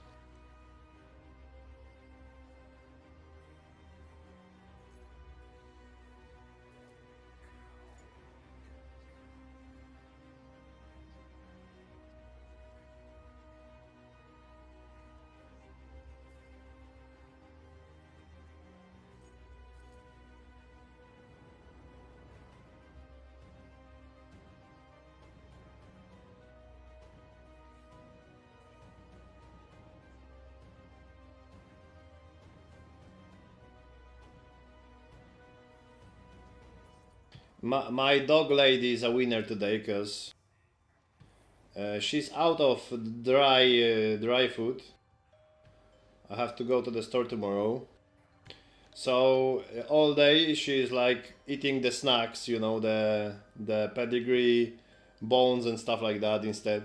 My dog lady is a winner today, because she's out of dry food. I have to go to the store tomorrow. So all day she's like eating the snacks, you know, the pedigree, bones and stuff like that instead.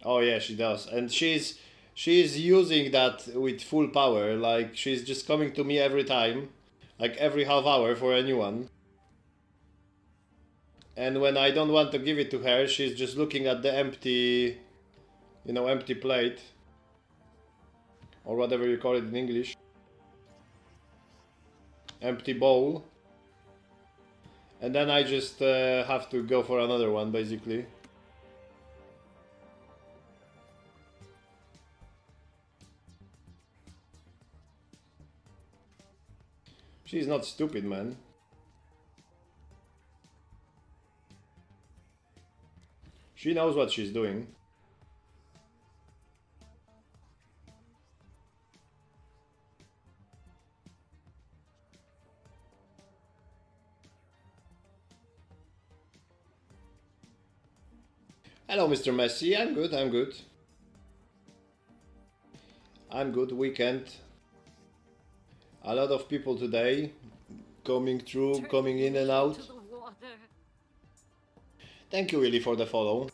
Oh yeah, she does, and she's using that with full power. Like, she's just coming to me every time, like every half hour for a new one. And when I don't want to give it to her, she's just looking at the empty, you know, empty plate, or whatever you call it in English, empty bowl. And then I just have to go for another one, basically. She's not stupid, man. She knows what she's doing. Hello, Mr. Messi. I'm good, I'm good. I'm good. Weekend. A lot of people today coming through, coming in and out. Thank you, really, for the follow.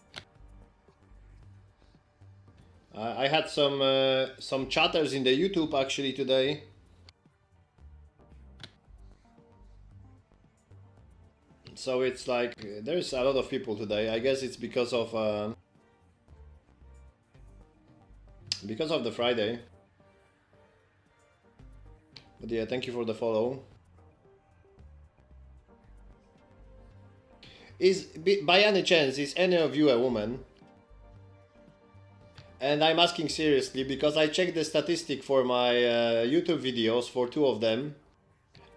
I had some chatters in the YouTube actually today. So it's like there's a lot of people today. I guess it's because of the Friday. But yeah, thank you for the follow. By any chance, is any of you a woman? And I'm asking seriously because I checked the statistic for my YouTube videos for 2 of them,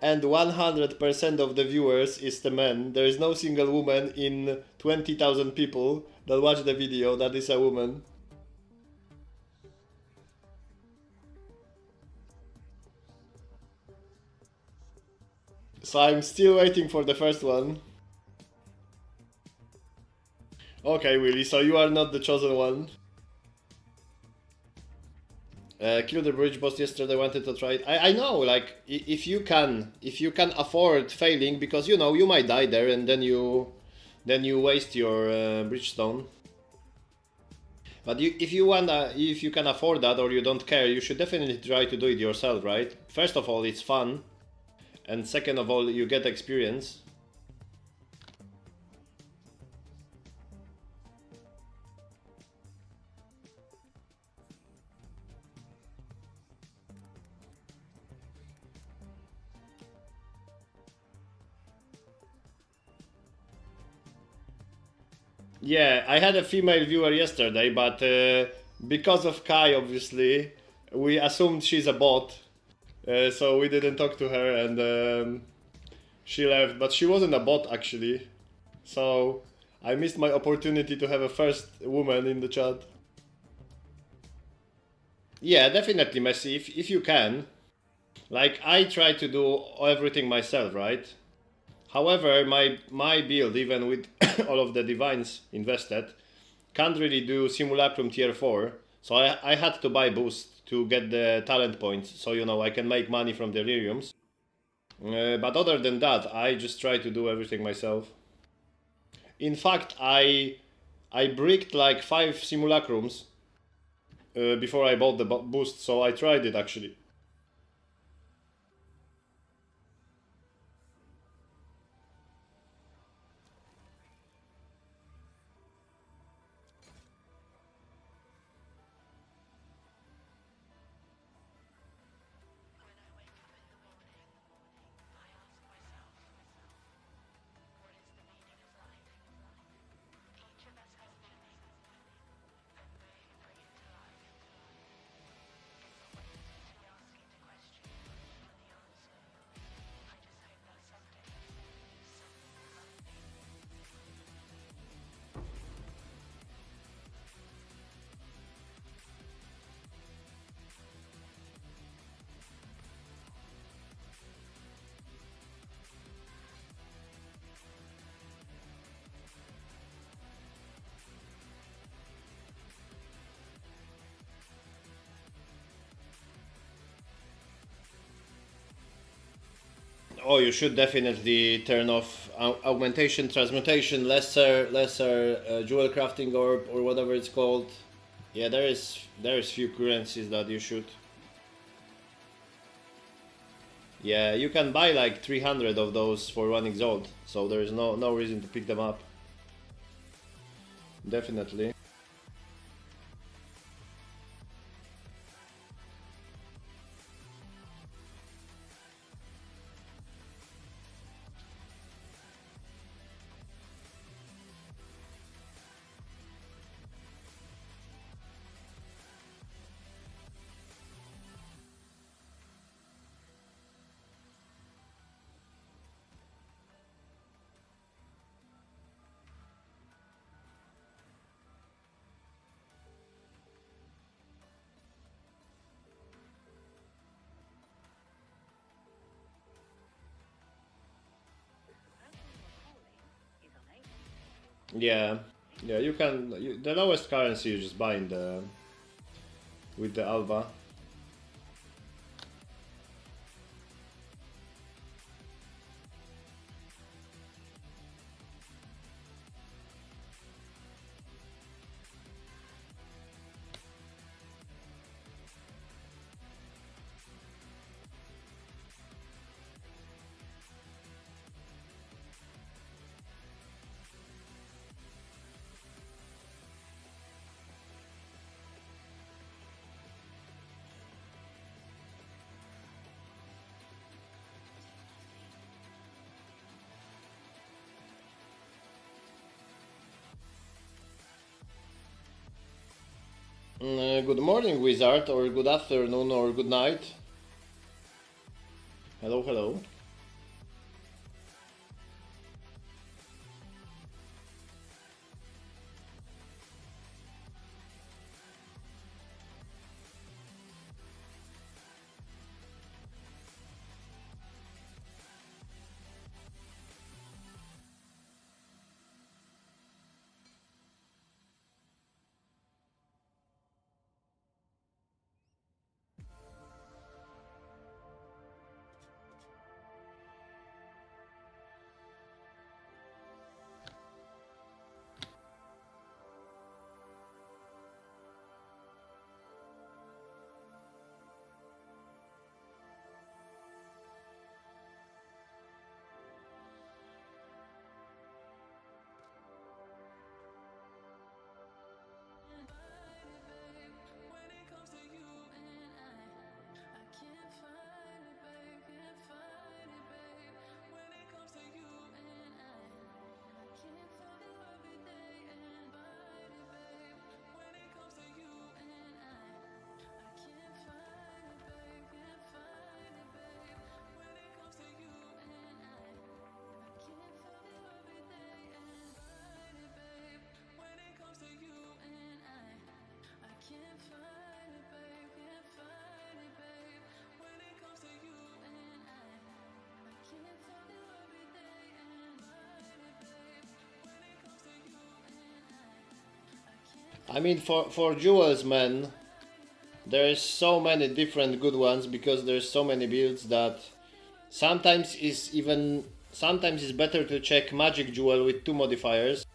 and 100% of the viewers is the men. There is no single woman in 20,000 people that watch the video that is a woman. So I'm still waiting for the first one. Okay, Willy, so you are not the chosen one. Killed the bridge boss yesterday, wanted to try it. I know, like, if you can afford failing, because you know you might die there and then you waste your bridgestone. But if you can afford that or you don't care, you should definitely try to do it yourself, right? First of all, it's fun, and second of all, you get experience. Yeah, I had a female viewer yesterday, but because of Kai, obviously, we assumed she's a bot, so we didn't talk to her, and she left. But she wasn't a bot actually, so I missed my opportunity to have a first woman in the chat. Yeah, definitely, Messi, if you can. Like, I try to do everything myself, right? However, my build, even with all of the divines invested, can't really do Simulacrum tier 4, so I had to buy boost to get the talent points, so you know I can make money from deliriums. But other than that, I just try to do everything myself. In fact, I bricked like 5 Simulacrums before I bought the boost, so I tried it actually. Oh, you should definitely turn off augmentation, transmutation, lesser jewel crafting or whatever it's called. Yeah, there is few currencies that you should. Yeah, you can buy like 300 of those for one exalt, so there is no reason to pick them up. Definitely. Yeah, yeah. You can. The lowest currency you just buy in the with the Alva. Good morning, wizard, or good afternoon, or good night. Hello, hello. I mean, for jewels, man, there's so many different good ones because there's so many builds that sometimes it's better to check magic jewel with 2 modifiers,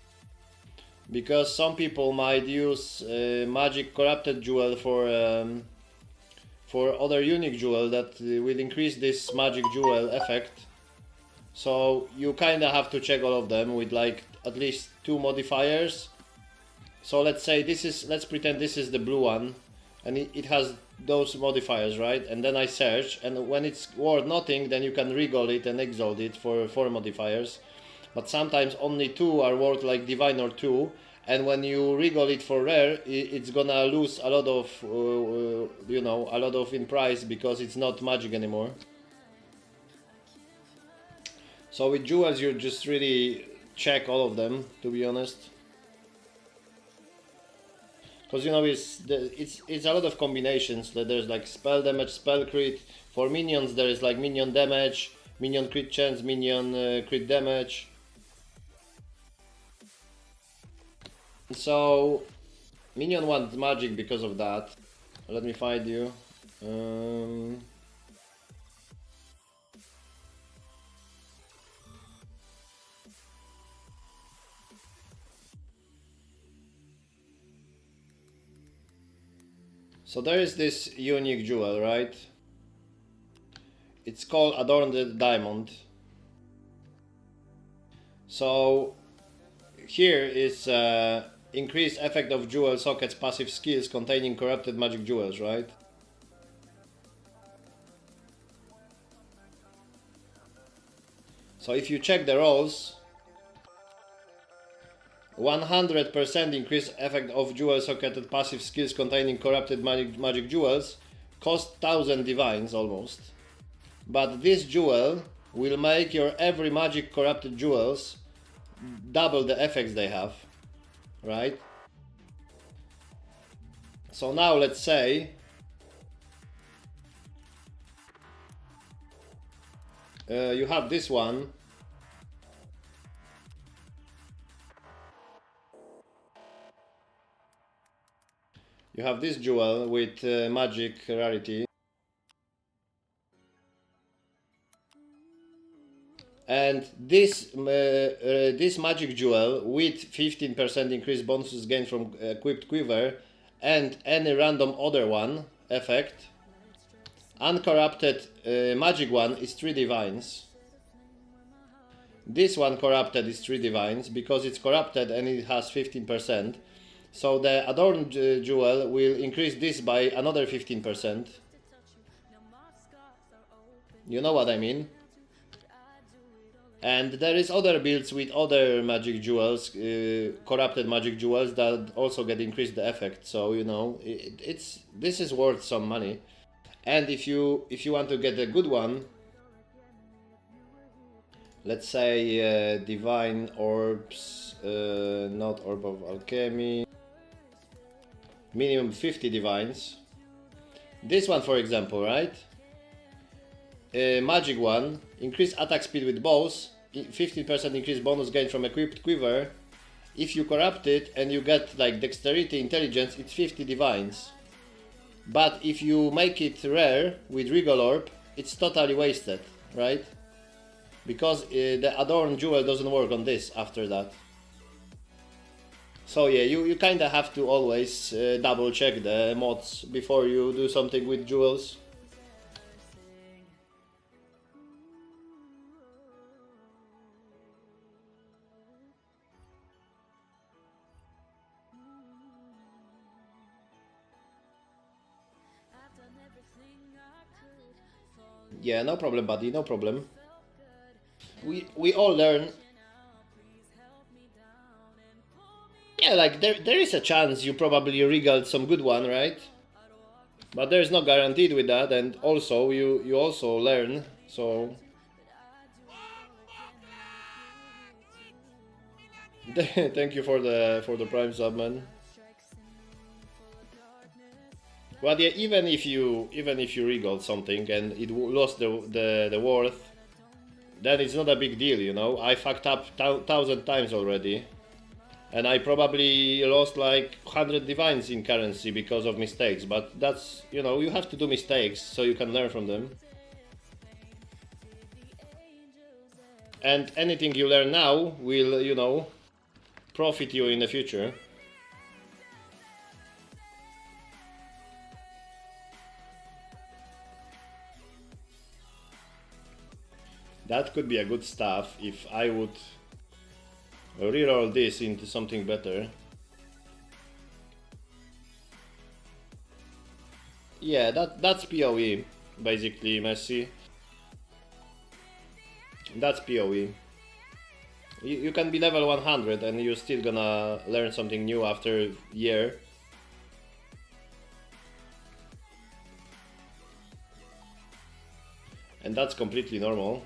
because some people might use magic corrupted jewel for other unique jewel that will increase this magic jewel effect. So you kinda have to check all of them with like at least 2 modifiers. So let's say let's pretend this is the blue one, and it has those modifiers, right? And then I search, and when it's worth nothing, then you can reroll it and exalt it for 4 modifiers. But sometimes only 2 are worth like divine or 2, and when you reroll it for rare, it's gonna lose a lot of, you know, a lot of in price because it's not magic anymore. So with jewels, you just really check all of them, to be honest. Because, you know, it's a lot of combinations. That there's like spell damage, spell crit. For minions, there is like minion damage, minion crit chance, minion crit damage. So minion wants magic because of that. Let me find you. So there is this unique jewel, right? It's called Adorned Diamond. So here is increased effect of jewel sockets passive skills containing corrupted magic jewels, right? So if you check the rolls, 100% increased effect of jewel socketed passive skills containing corrupted magic jewels cost 1000 divines almost. But this jewel will make your every magic corrupted jewels double the effects they have, right? So now let's say you have this one. You have this jewel with magic rarity. And this magic jewel with 15% increased bonuses gained from equipped quiver and any random other one effect. Uncorrupted magic one is 3 divines. This one corrupted is 3 divines because it's corrupted and it has 15%. So the adorned jewel will increase this by another 15%. You know what I mean? And there is other builds with other magic jewels, corrupted magic jewels that also get increased the effect. So you know, this is worth some money. And if you want to get a good one, let's say divine orbs, not orb of alchemy, minimum 50 divines. This one, for example, right? Magic one, increase attack speed with bows, 15% increased bonus gain from equipped quiver. If you corrupt it and you get like dexterity, intelligence, it's 50 divines. But if you make it rare with regal orb, it's totally wasted, right? Because the adorned jewel doesn't work on this after that. So yeah, you kinda have to always double check the mods before you do something with jewels. Yeah, no problem, buddy, no problem. We all learn. Yeah, like there is a chance you probably regaled some good one, right? But there's no guaranteed with that, and also you also learn, so thank you for the prime sub, man. But yeah, even if you regaled something and it lost the worth, then it's not a big deal, you know. I fucked up 1000 times already. And I probably lost like 100 divines in currency because of mistakes, but that's, you know, you have to do mistakes so you can learn from them. And anything you learn now will, you know, profit you in the future. That could be a good stuff if I would reroll this into something better. Yeah, that's PoE, basically, Messi. That's PoE. You can be level 100 and you're still gonna learn something new after a year. And that's completely normal.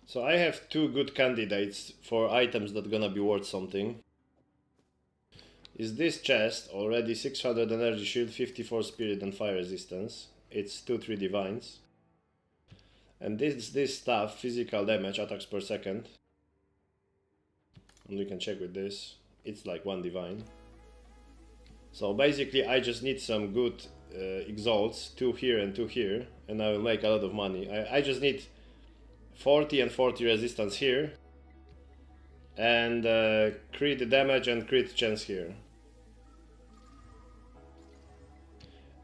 So I have two good candidates for items that gonna be worth something. Is this chest already 600 energy shield, 54 spirit and fire resistance. It's 2-3 divines. And this stuff, physical damage, attacks per second. And we can check with this. It's like 1 divine. So basically I just need some good exalts, 2 here and 2 here, and I will make a lot of money. I just need 40 and 40 resistance here, and crit damage and crit chance here.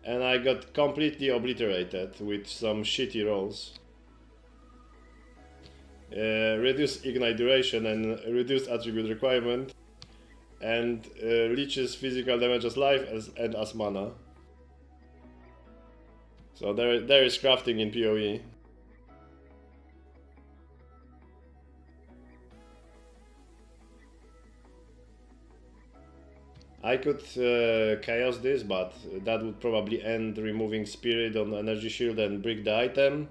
And I got completely obliterated with some shitty rolls. Reduce ignite duration and reduce attribute requirement, and leeches physical damage as life and as mana. So there is crafting in PoE. I could chaos this, but that would probably end removing spirit on energy shield and brick the item.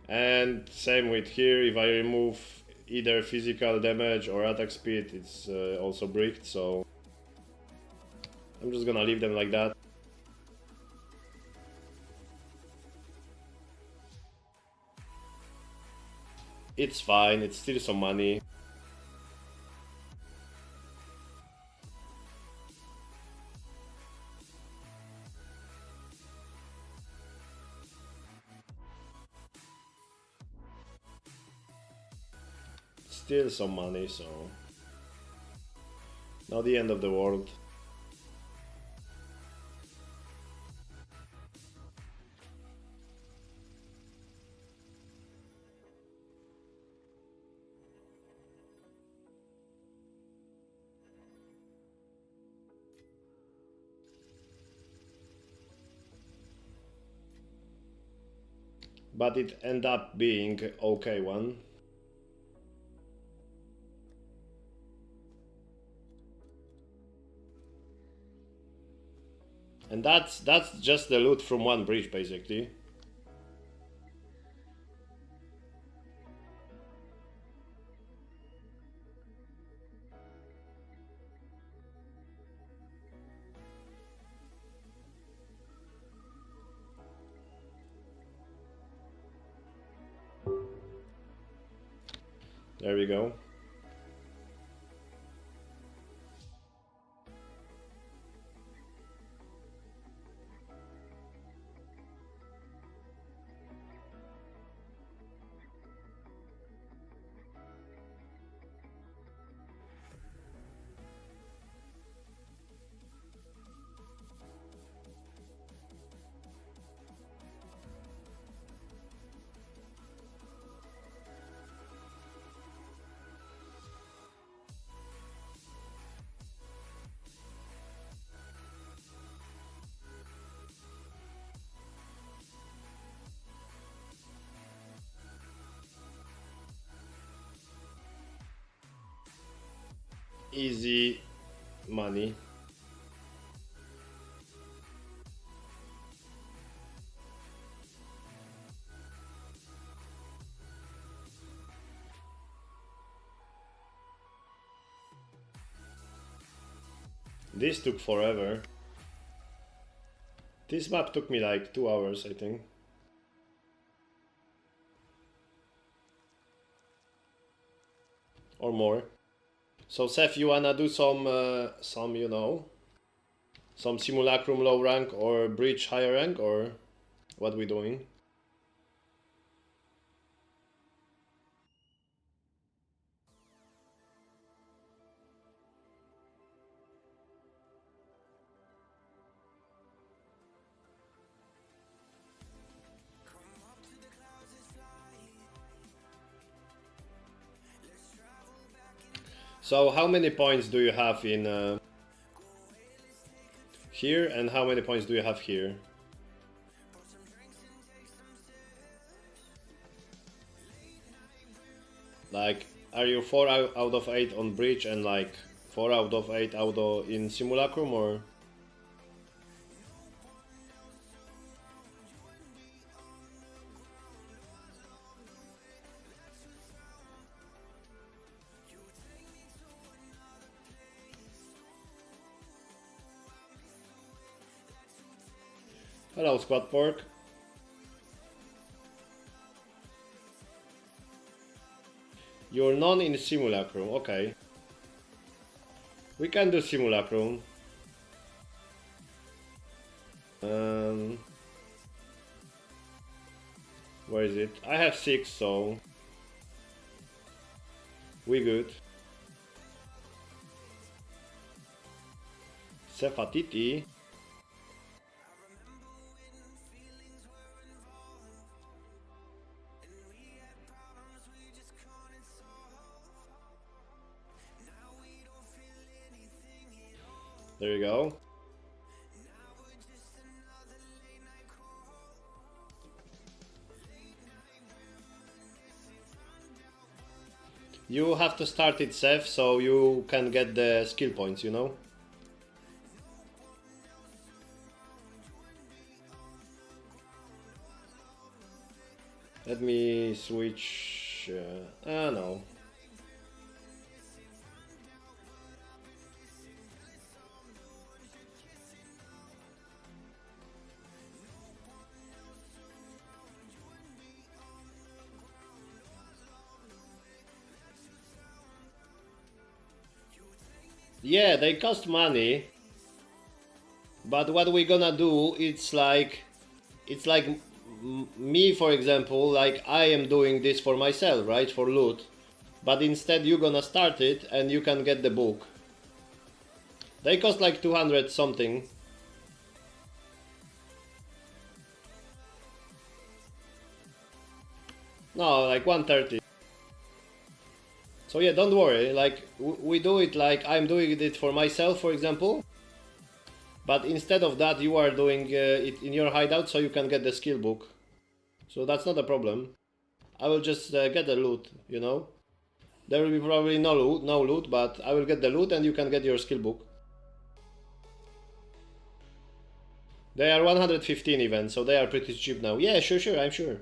And same with here, if I remove either physical damage or attack speed, it's also bricked, so I'm just gonna leave them like that. It's fine, it's still some money. Still some money, so not the end of the world. But it ended up being okay one. And that's just the loot from one bridge, basically. There we go. Easy money. This took forever. This map took me like 2 hours, I think. Or more. So Seth, you wanna do some you know, some simulacrum low rank or breach higher rank, or what we doing? So how many points do you have in here, and how many points do you have here? Like, are you 4 out of 8 on breach and like 4 out of 8 in simulacrum, or? Hello, Squad Pork. You're none in simulacrum, okay. We can do simulacrum. Where is it? I have 6, so we good. Cefatiti. There you go. You have to start it safe so you can get the skill points, you know? Let me switch... no. Yeah, they cost money, but what we're gonna do, it's like me, for example, like I am doing this for myself, right, for loot, but instead you're gonna start it and you can get the book. They cost like 200 something. No, like 130. So yeah, don't worry, like we do it like I'm doing it for myself, for example. But instead of that, you are doing it in your hideout so you can get the skill book. So that's not a problem. I will just get the loot, you know. There will be probably no loot, but I will get the loot and you can get your skill book. They are 115 even, so they are pretty cheap now. Yeah, sure, I'm sure.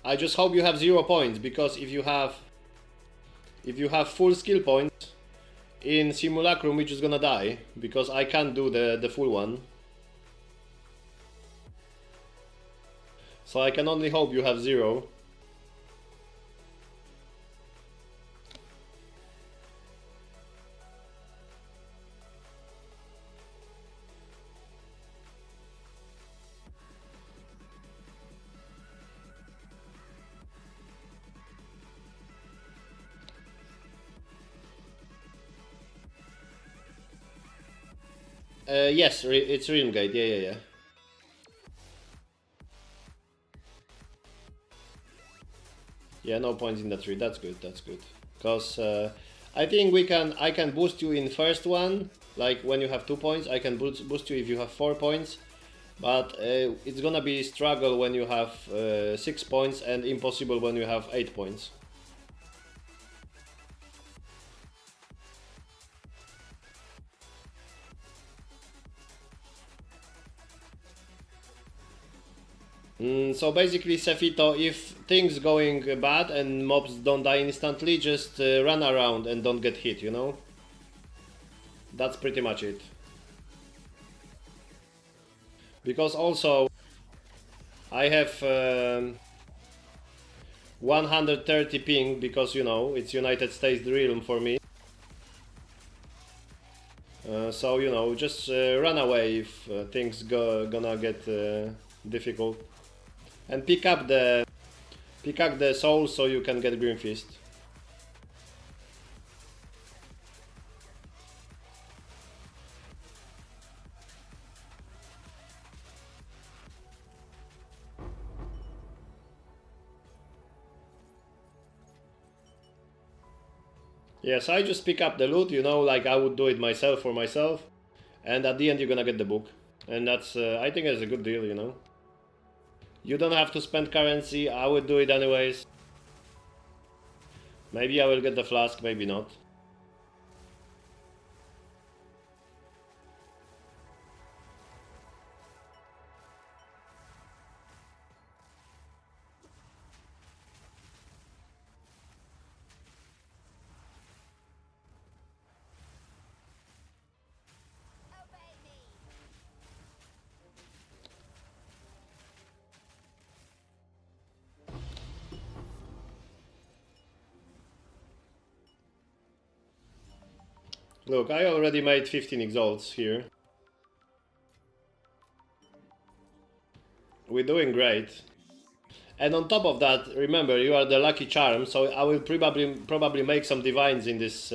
I just hope you have 0 points, because if you have full skill points in simulacrum, we're just gonna die, because I can't do the full one. So I can only hope you have 0. Yes, it's Realmgate, yeah. Yeah, no points in the tree, that's good. Because I think I can boost you in first one, like when you have 2 points, I can boost you if you have 4 points. But it's gonna be struggle when you have 6 points, and impossible when you have 8 points. So basically, Sefito, if things going bad and mobs don't die instantly, just run around and don't get hit, you know? That's pretty much it. Because also, I have 130 ping, because, you know, it's United States realm for me. So, you know, just run away if things gonna get difficult. And pick up the soul so you can get Green Fist. Yes, I just pick up the loot, you know, like I would do it myself for myself. And at the end you're gonna get the book. And that's, I think it's a good deal, you know. You don't have to spend currency, I would do it anyways. Maybe I will get the flask, maybe not. Look, I already made 15 exalts here. We're doing great. And on top of that, remember, you are the lucky charm, so I will probably make some divines in this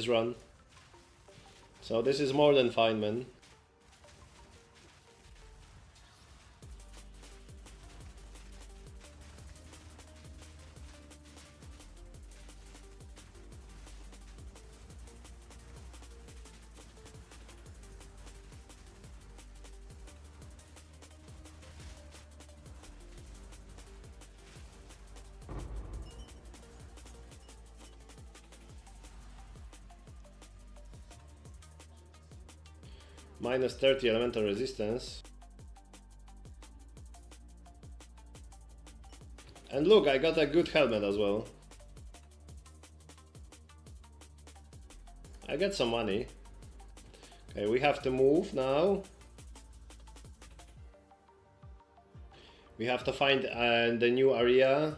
run. So this is more than fine, man. Minus 30 elemental resistance. And look, I got a good helmet as well. I get some money. Okay, we have to move now. We have to find the new area,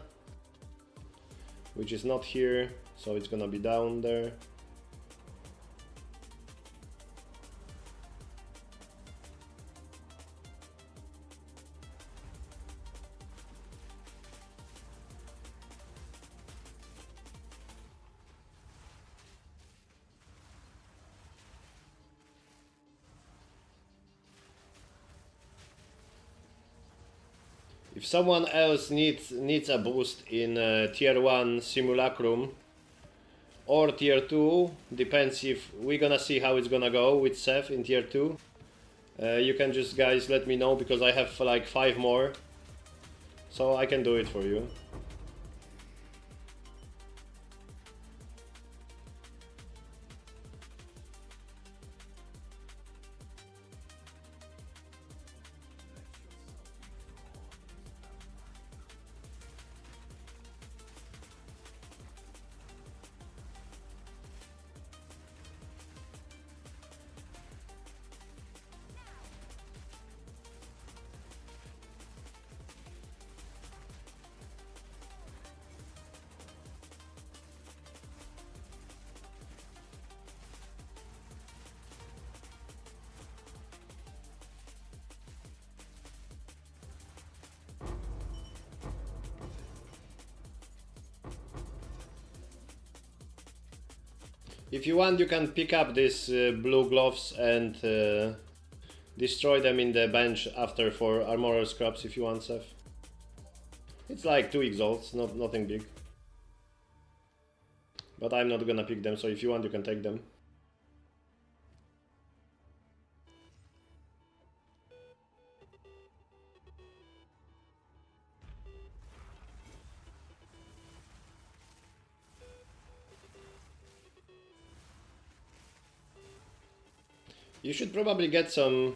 which is not here, so it's gonna be down there. If someone else needs a boost in tier 1 simulacrum or tier 2, depends if we're gonna see how it's gonna go with Seth in tier 2. You can just, guys, let me know, because I have like 5 more, so I can do it for you. If you want, you can pick up these blue gloves and destroy them in the bench after for armorer scraps if you want, Seth. It's like 2 exalts, nothing big. But I'm not gonna pick them, so if you want, you can take them. You should probably get some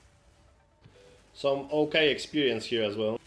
okay experience here as well.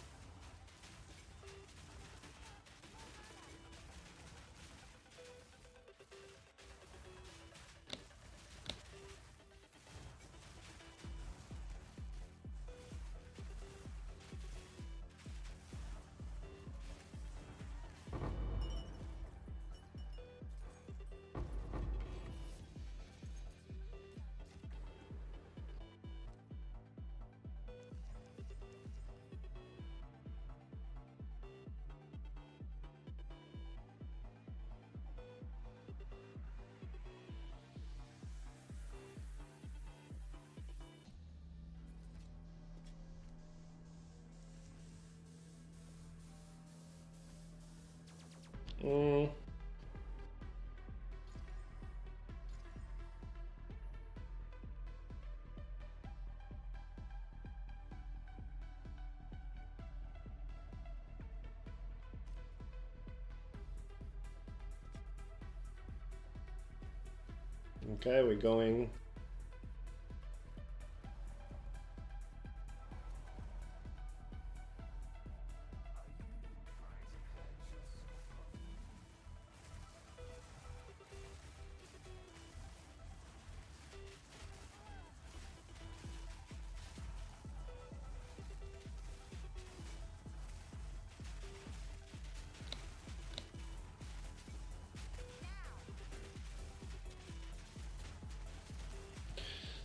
Okay, we're going.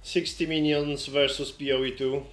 $60 minions versus PoE2.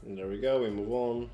And there we go, we move on.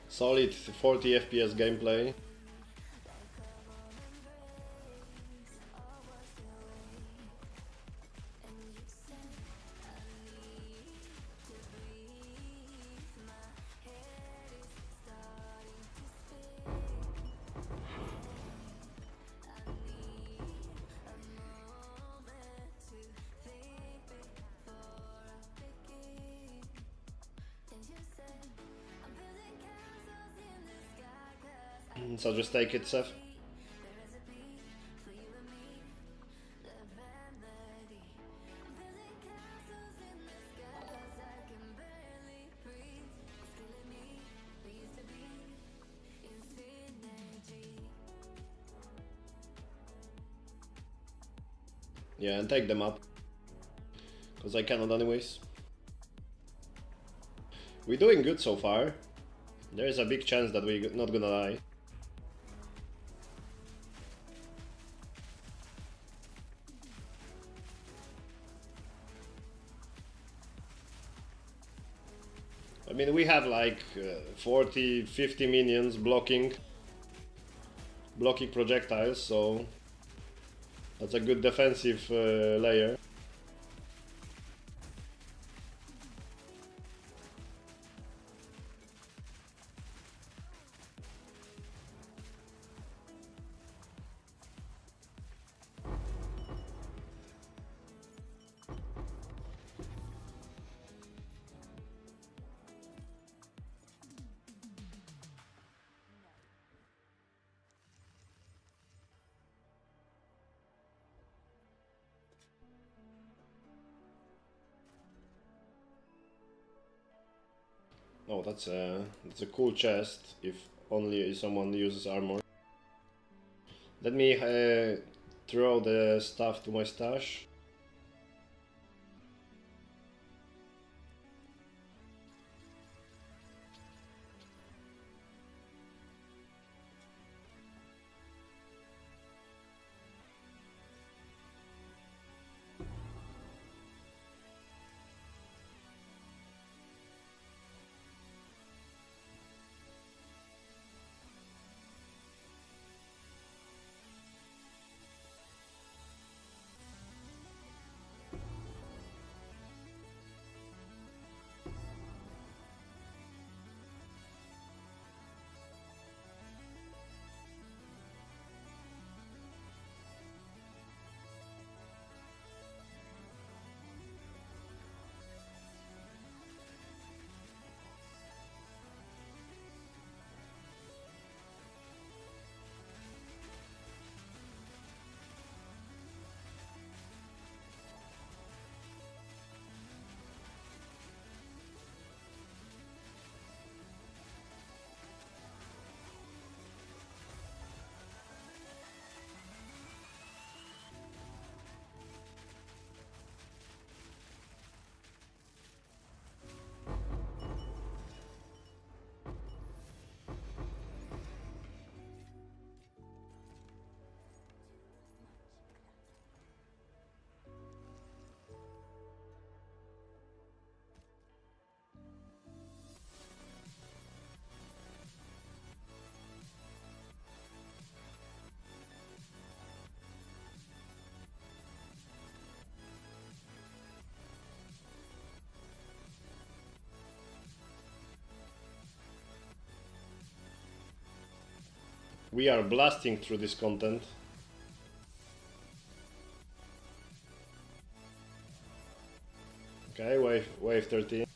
Solid 40 FPS gameplay. So just take it, Seth. Yeah, and take them up. Because I cannot anyways. We're doing good so far. There is a big chance that we're not gonna die. I mean, we have like 40, 50 minions blocking projectiles, so that's a good defensive layer. Oh, that's a cool chest if only someone uses armor. Let me throw the stuff to my stash. We are blasting through this content. Okay, wave 13.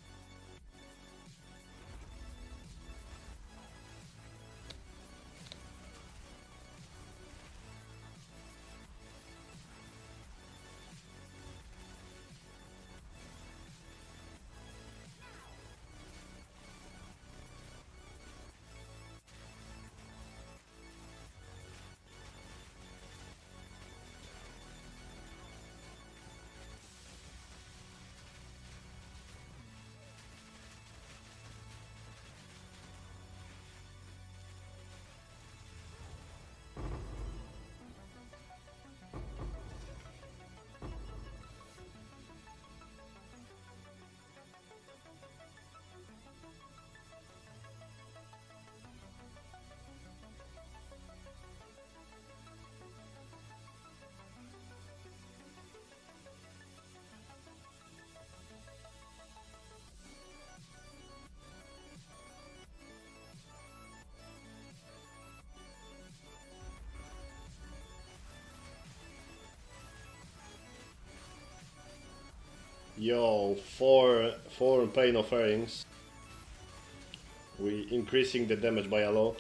Yo, four pain offerings. We increasing the damage by a lot.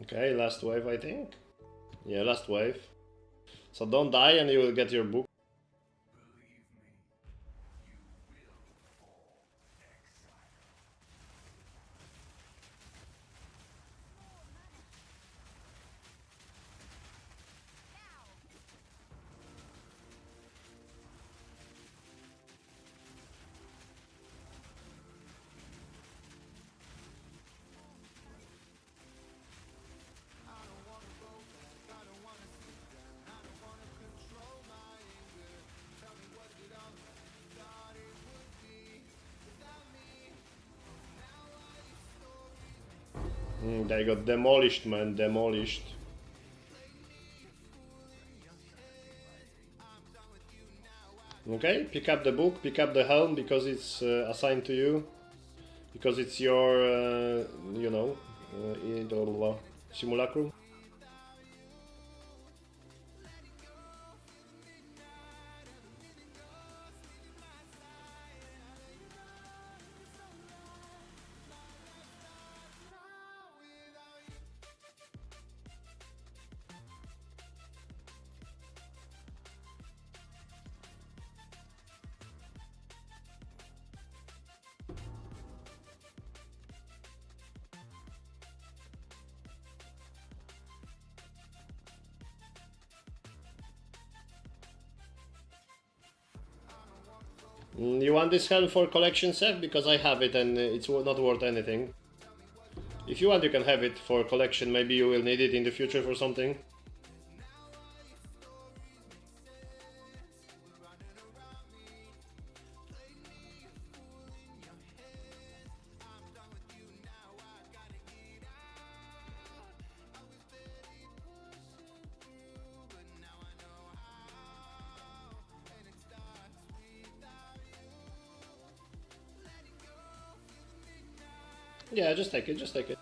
Okay, last wave I think. Yeah, last wave. So don't die and you will get your book. They got demolished, man, demolished. Okay, pick up the book, pick up the helm because it's assigned to you, because it's your, you know, simulacrum. You want this helm for collection set? Because I have it and it's not worth anything. If you want, you can have it for collection. Maybe you will need it in the future for something. Yeah, just take it, just take it.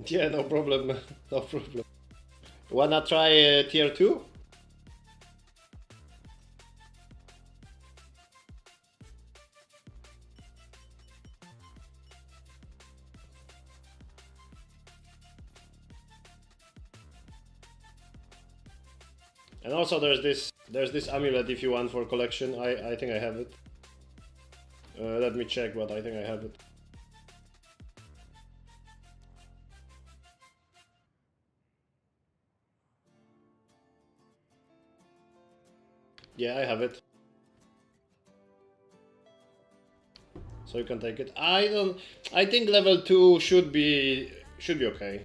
Yeah, no problem, no problem. Wanna try tier 2? And also there's this amulet if you want for collection. I think I have it. Let me check, but I think I have it. Yeah, I have it. So you can take it. I think level 2 should be okay.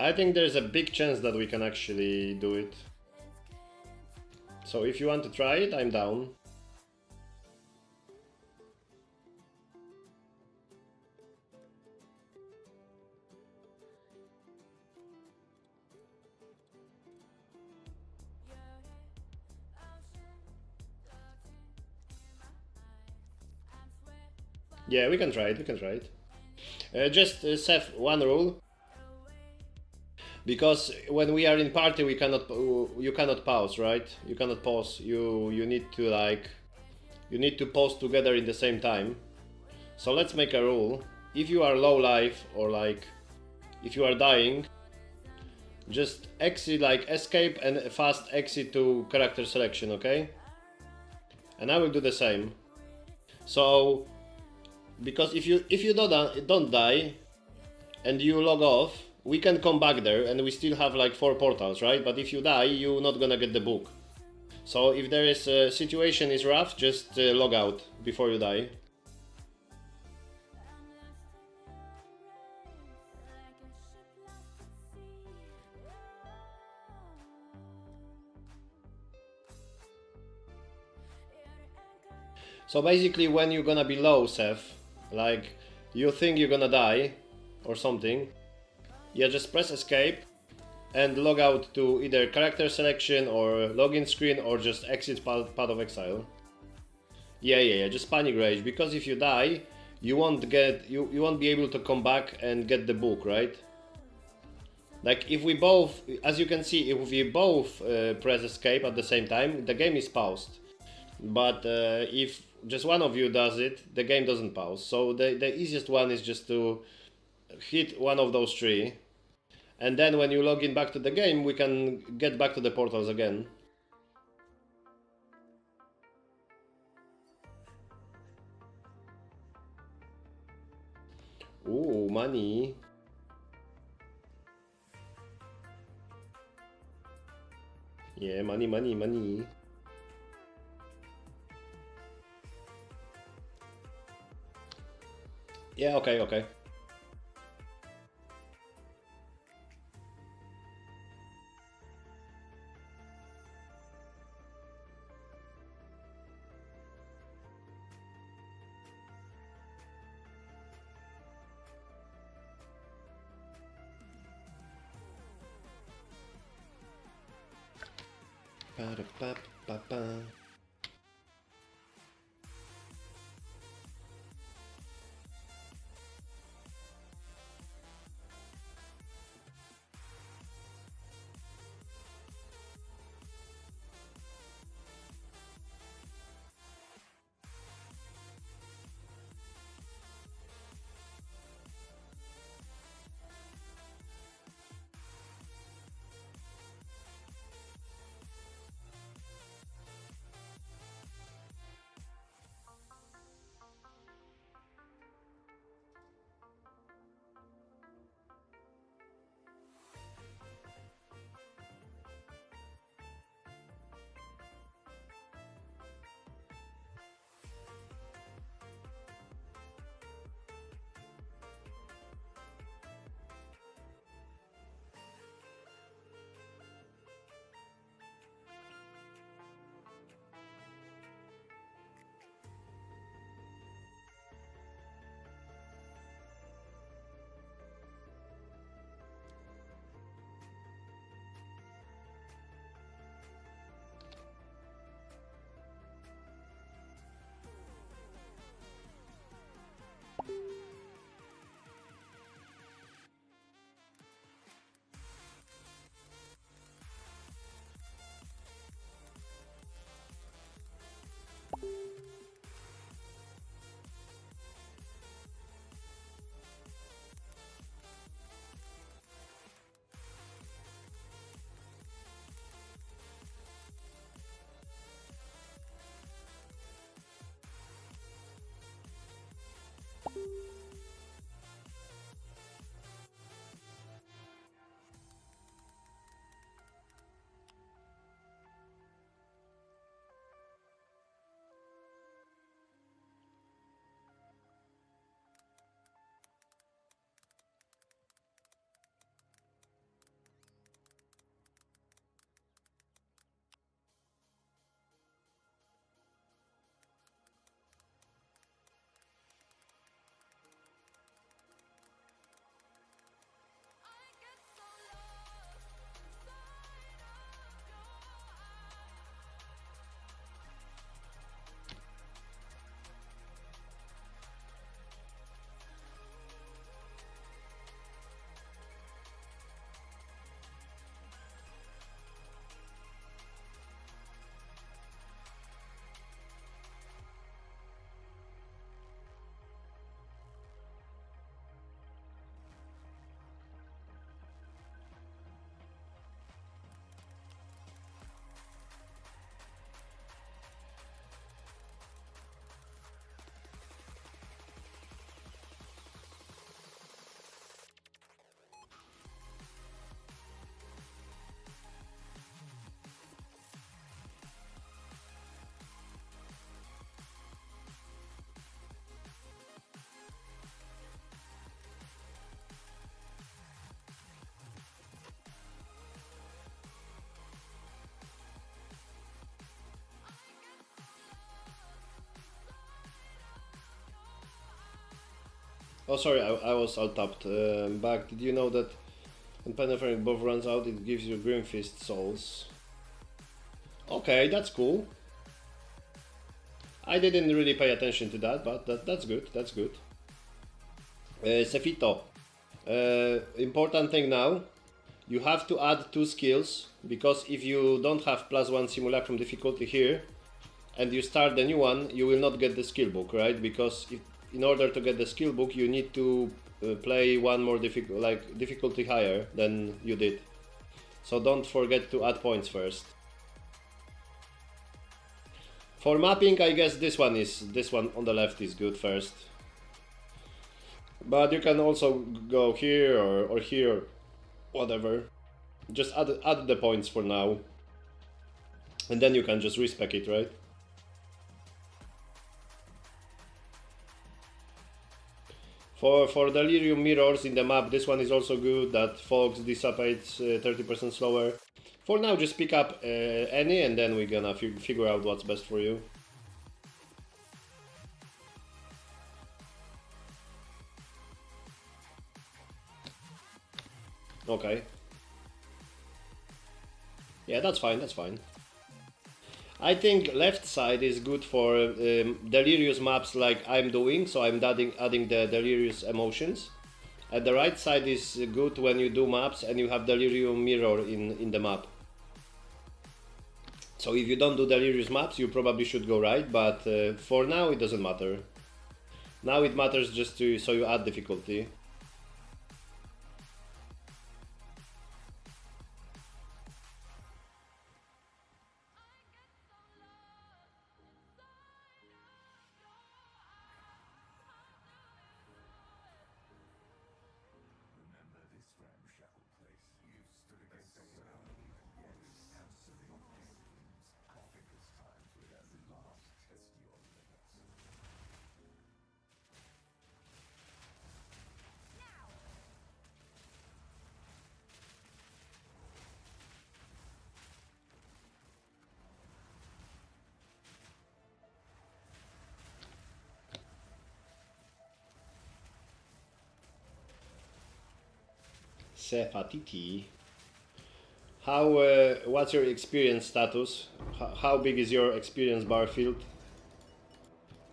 I think there's a big chance that we can actually do it. So if you want to try it, I'm down. Yeah, we can try it, we can try it. Just Seth, one rule. Because when we are in party, we cannot, you cannot pause, right? You cannot pause. You need to you need to pause together in the same time. So let's make a rule. If you are low life or if you are dying, just exit, escape and fast exit to character selection, okay? And I will do the same. So because if you don't die and you log off, we can come back there and we still have 4 portals, right? But if you die, you're not gonna get the book. So if there is a situation is rough, just log out before you die. So basically when you're gonna be low, Seth, you think you're gonna die or something, yeah, just press escape and log out to either character selection or login screen or just exit Path of Exile. Yeah, just panic rage, because if you die, you won't be able to come back and get the book, right? Like if we both, as you can see, if we both press escape at the same time, the game is paused. But if just one of you does it, the game doesn't pause. So the easiest one is just to hit one of those three, and then when you log in back to the game, we can get back to the portals again. Ooh, money. Yeah, money, money, money. Yeah, okay, okay. Ba-da-ba-ba-ba. Oh, sorry, I was alt tapped. Back. Did you know that when Penetering Buff runs out, it gives you Grim Fist souls? Okay, that's cool. I didn't really pay attention to that, but that's good. That's good. Sefito. Important thing now. you have to add 2 skills, because if you don't have +1 simulacrum difficulty here and you start the new one, you will not get the skill book, right? Because in order to get the skill book, you need to play one more difficulty higher than you did. So don't forget to add points first. For mapping, I guess this one on the left is good first. But you can also go here or here, whatever. Just add the points for now. And then you can just respec it, right? For delirium mirrors in the map, this one is also good, that fogs dissipates 30% slower. For now, just pick up any, and then we're gonna figure out what's best for you. Okay. Yeah, that's fine, that's fine. I think left side is good for delirious maps like I'm doing, so I'm adding the delirious emotions. And the right side is good when you do maps and you have delirium mirror in the map. So if you don't do delirious maps, you probably should go right, but for now it doesn't matter. Now it matters just so you add difficulty. Sefatiti. What's your experience status? How big is your experience bar field?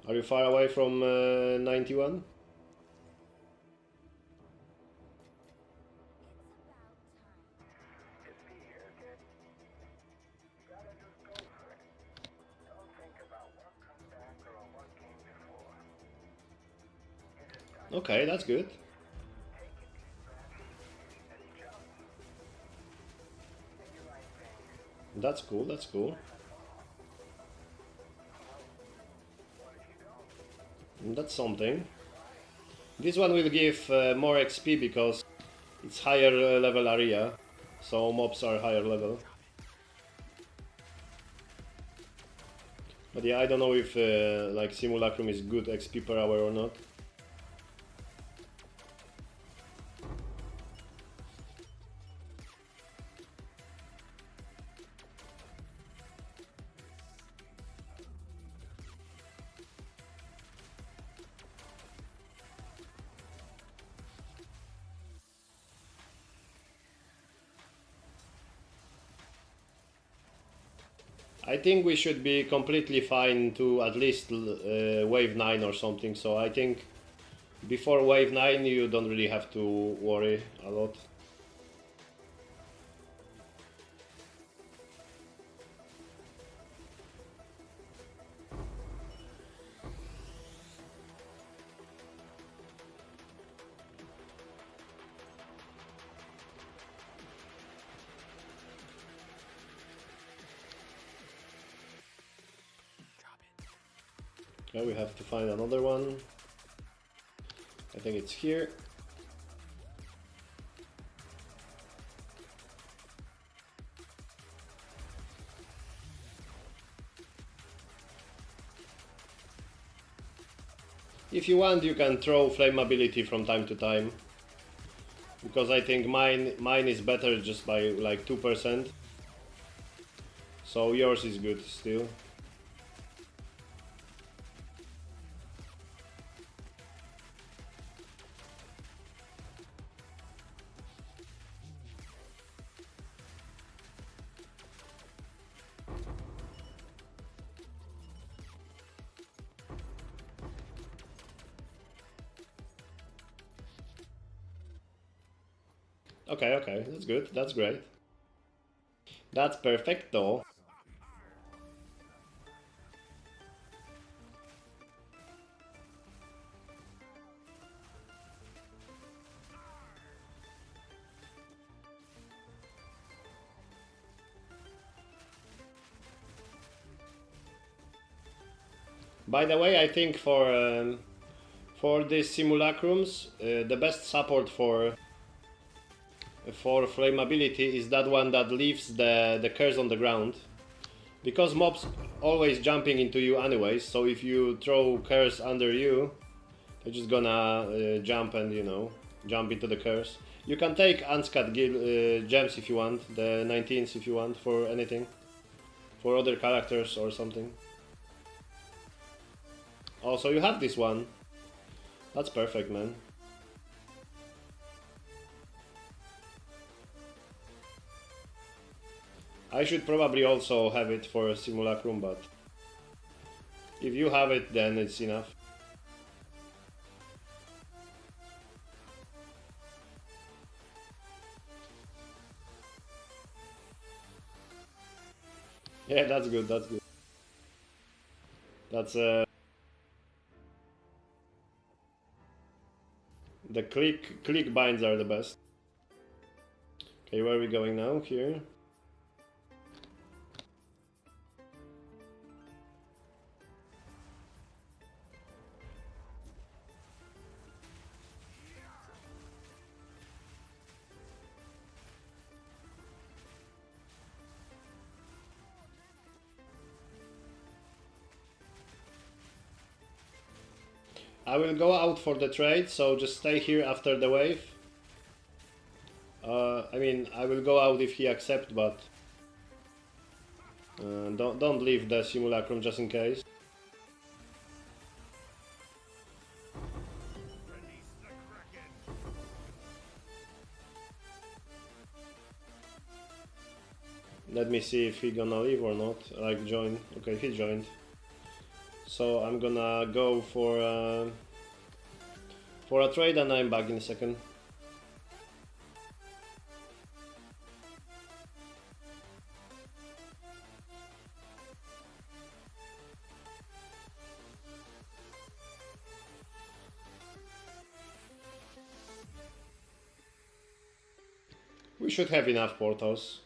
Are you far away from 91? Okay, that's good. That's cool, that's cool. That's something. This one will give more XP because it's higher level area, so mobs are higher level. But yeah, I don't know if like Simulacrum is good XP per hour or not. I think we should be completely fine to at least wave 9 or something, so I think before wave 9 you don't really have to worry a lot. Okay, we have to find another one. I think it's here. If you want, you can throw flame ability from time to time, because I think mine is better just by like 2%. So yours is good still. Okay, okay, that's good, that's great. That's perfecto. By the way, I think for these simulacrums, the best support for flammability is that one that leaves the curse on the ground. Because mobs always jumping into you anyways, so if you throw curse under you, they're just gonna jump and, you know, jump into the curse. You can take unscat gems if you want, the 19s if you want, for anything. For other characters or something. Oh, so you have this one. That's perfect, man. I should probably also have it for a simulacrum, but if you have it, then it's enough. Yeah, that's good, that's good. That's the click binds are the best. Okay, where are we going now? Here. I will go out for the trade, so just stay here after the wave. I mean, I will go out if he accepts, but don't leave the simulacrum just in case. Let me see if he gonna leave or not. Like join. Okay, he joined. So I'm gonna go for a trade, and I'm back in a second. We should have enough portals.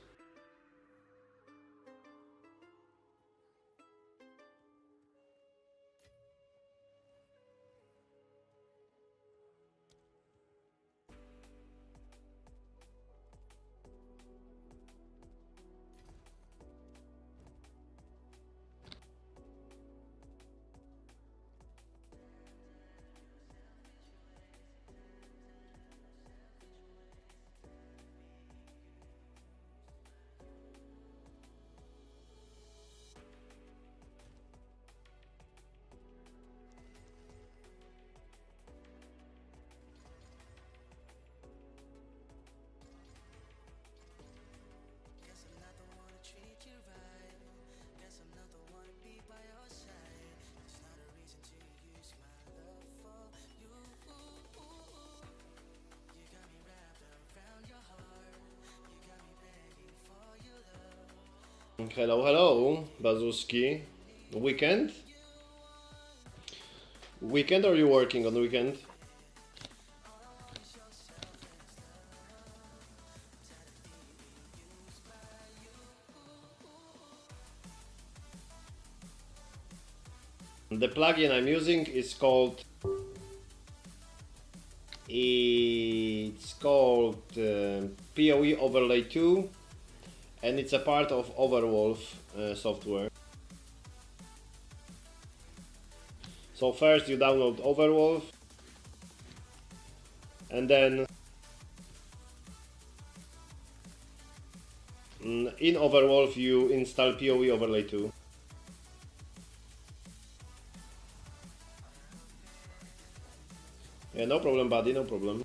Hello, hello, Bazuski. Weekend? Weekend, or are you working on the weekend? The plugin I'm using is called... It's called PoE Overlay 2, and it's a part of Overwolf software. So first you download Overwolf, and then in Overwolf you install PoE Overlay 2. Yeah, no problem, buddy, no problem.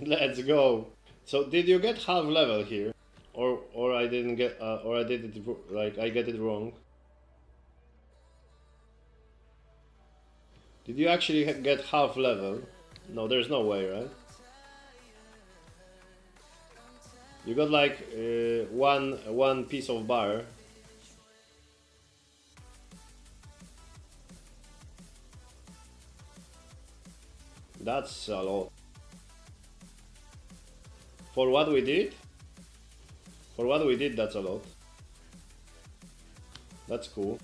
Let's go. So did you get half level here, or I didn't get, or I did it like I get it wrong? Did you actually get half level? No, there's no way, right? You got like one piece of bar. That's a lot. For what we did? For what we did, that's a lot. That's cool.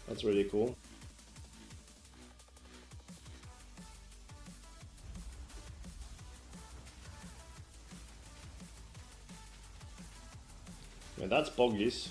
That's really cool. Yeah, that's Poggies.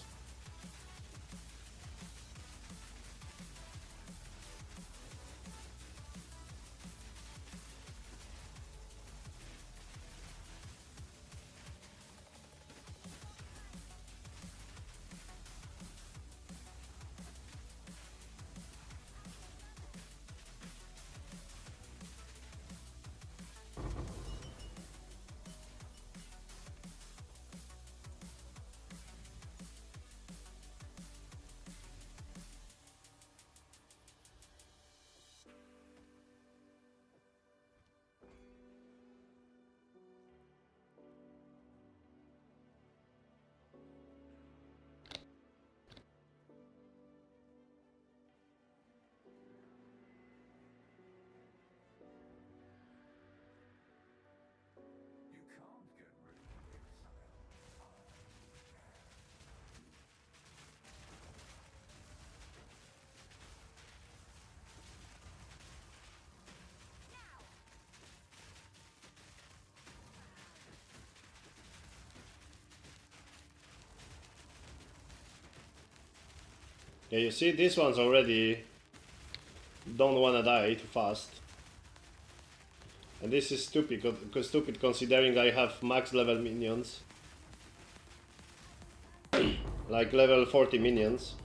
Yeah, you see, this one's already don't wanna die too fast. And this is stupid, stupid considering I have max level minions. Like level 40 minions.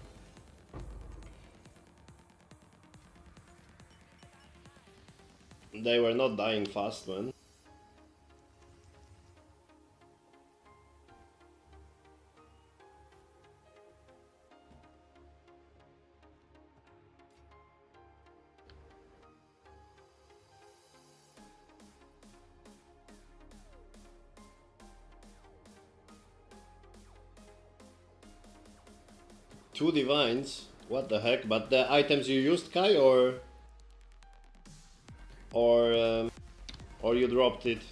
They were not dying fast, man. Two divines? What the heck? But the items you used, Kai, or um, or you dropped it?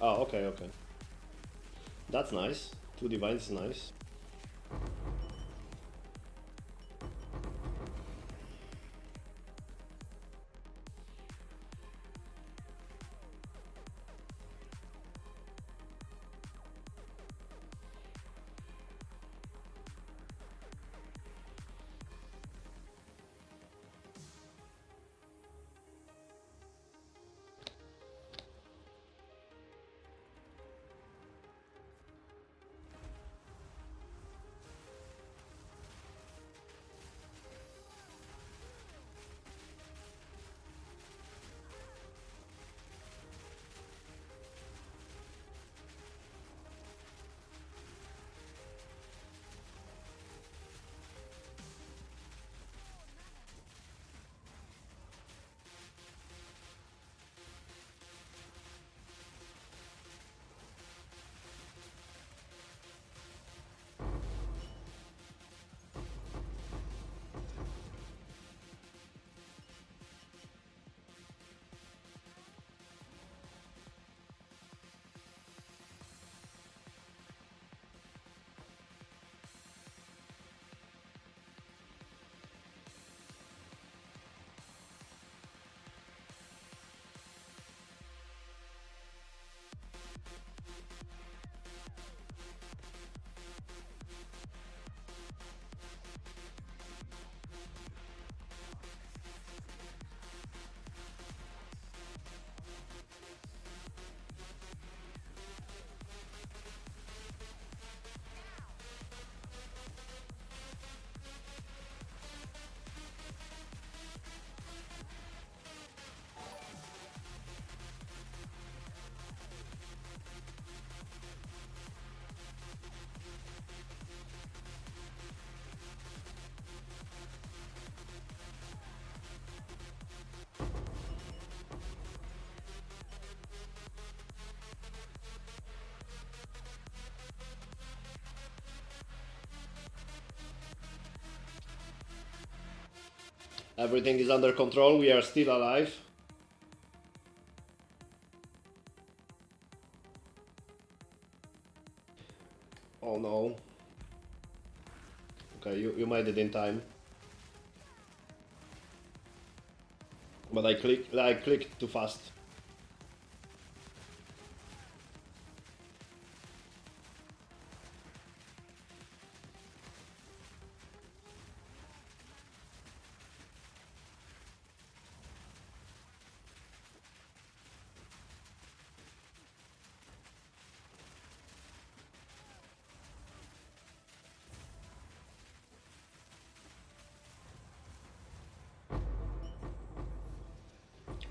Oh, okay, okay. That's nice. Two divines is nice. Everything is under control, we are still alive. Oh no. Okay, you made it in time. But I clicked too fast.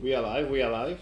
We alive, we alive.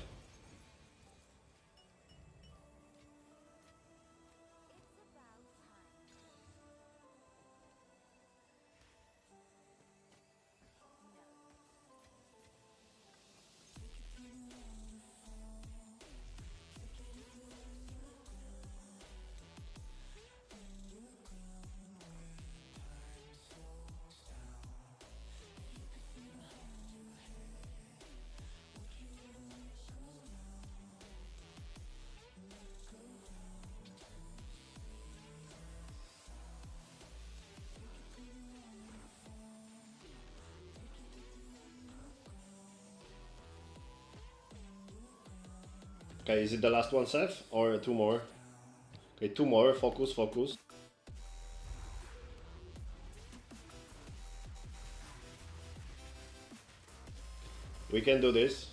Okay, is it the last one, Seth? Or two more? Okay, two more. Focus, focus. We can do this.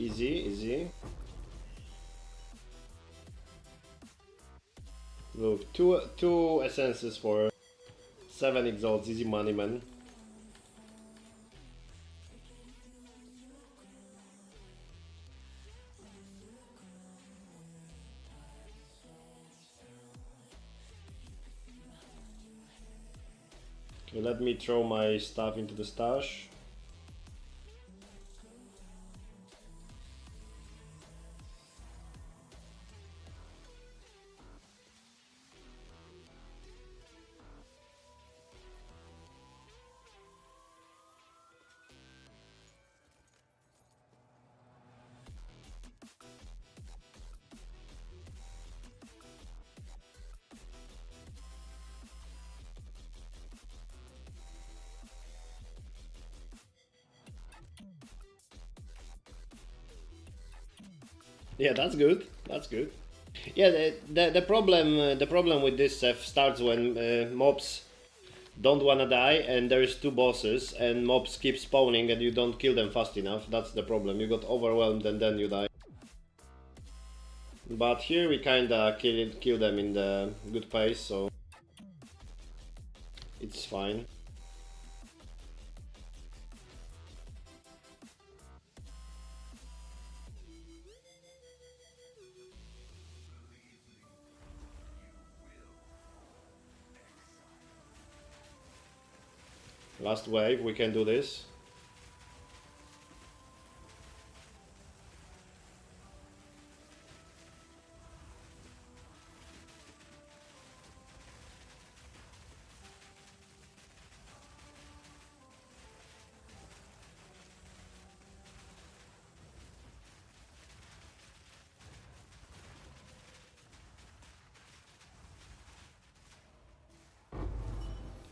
Easy, easy. Look, two essences for 7 exalts, easy money, man. Okay, let me throw my stuff into the stash. Yeah, that's good. That's good. Yeah, the problem with this Seth starts when mobs don't wanna die and there's two bosses and mobs keep spawning and you don't kill them fast enough. That's the problem. You got overwhelmed and then you die. But here we kinda kill them in the good pace, so it's fine. Last wave, we can do this.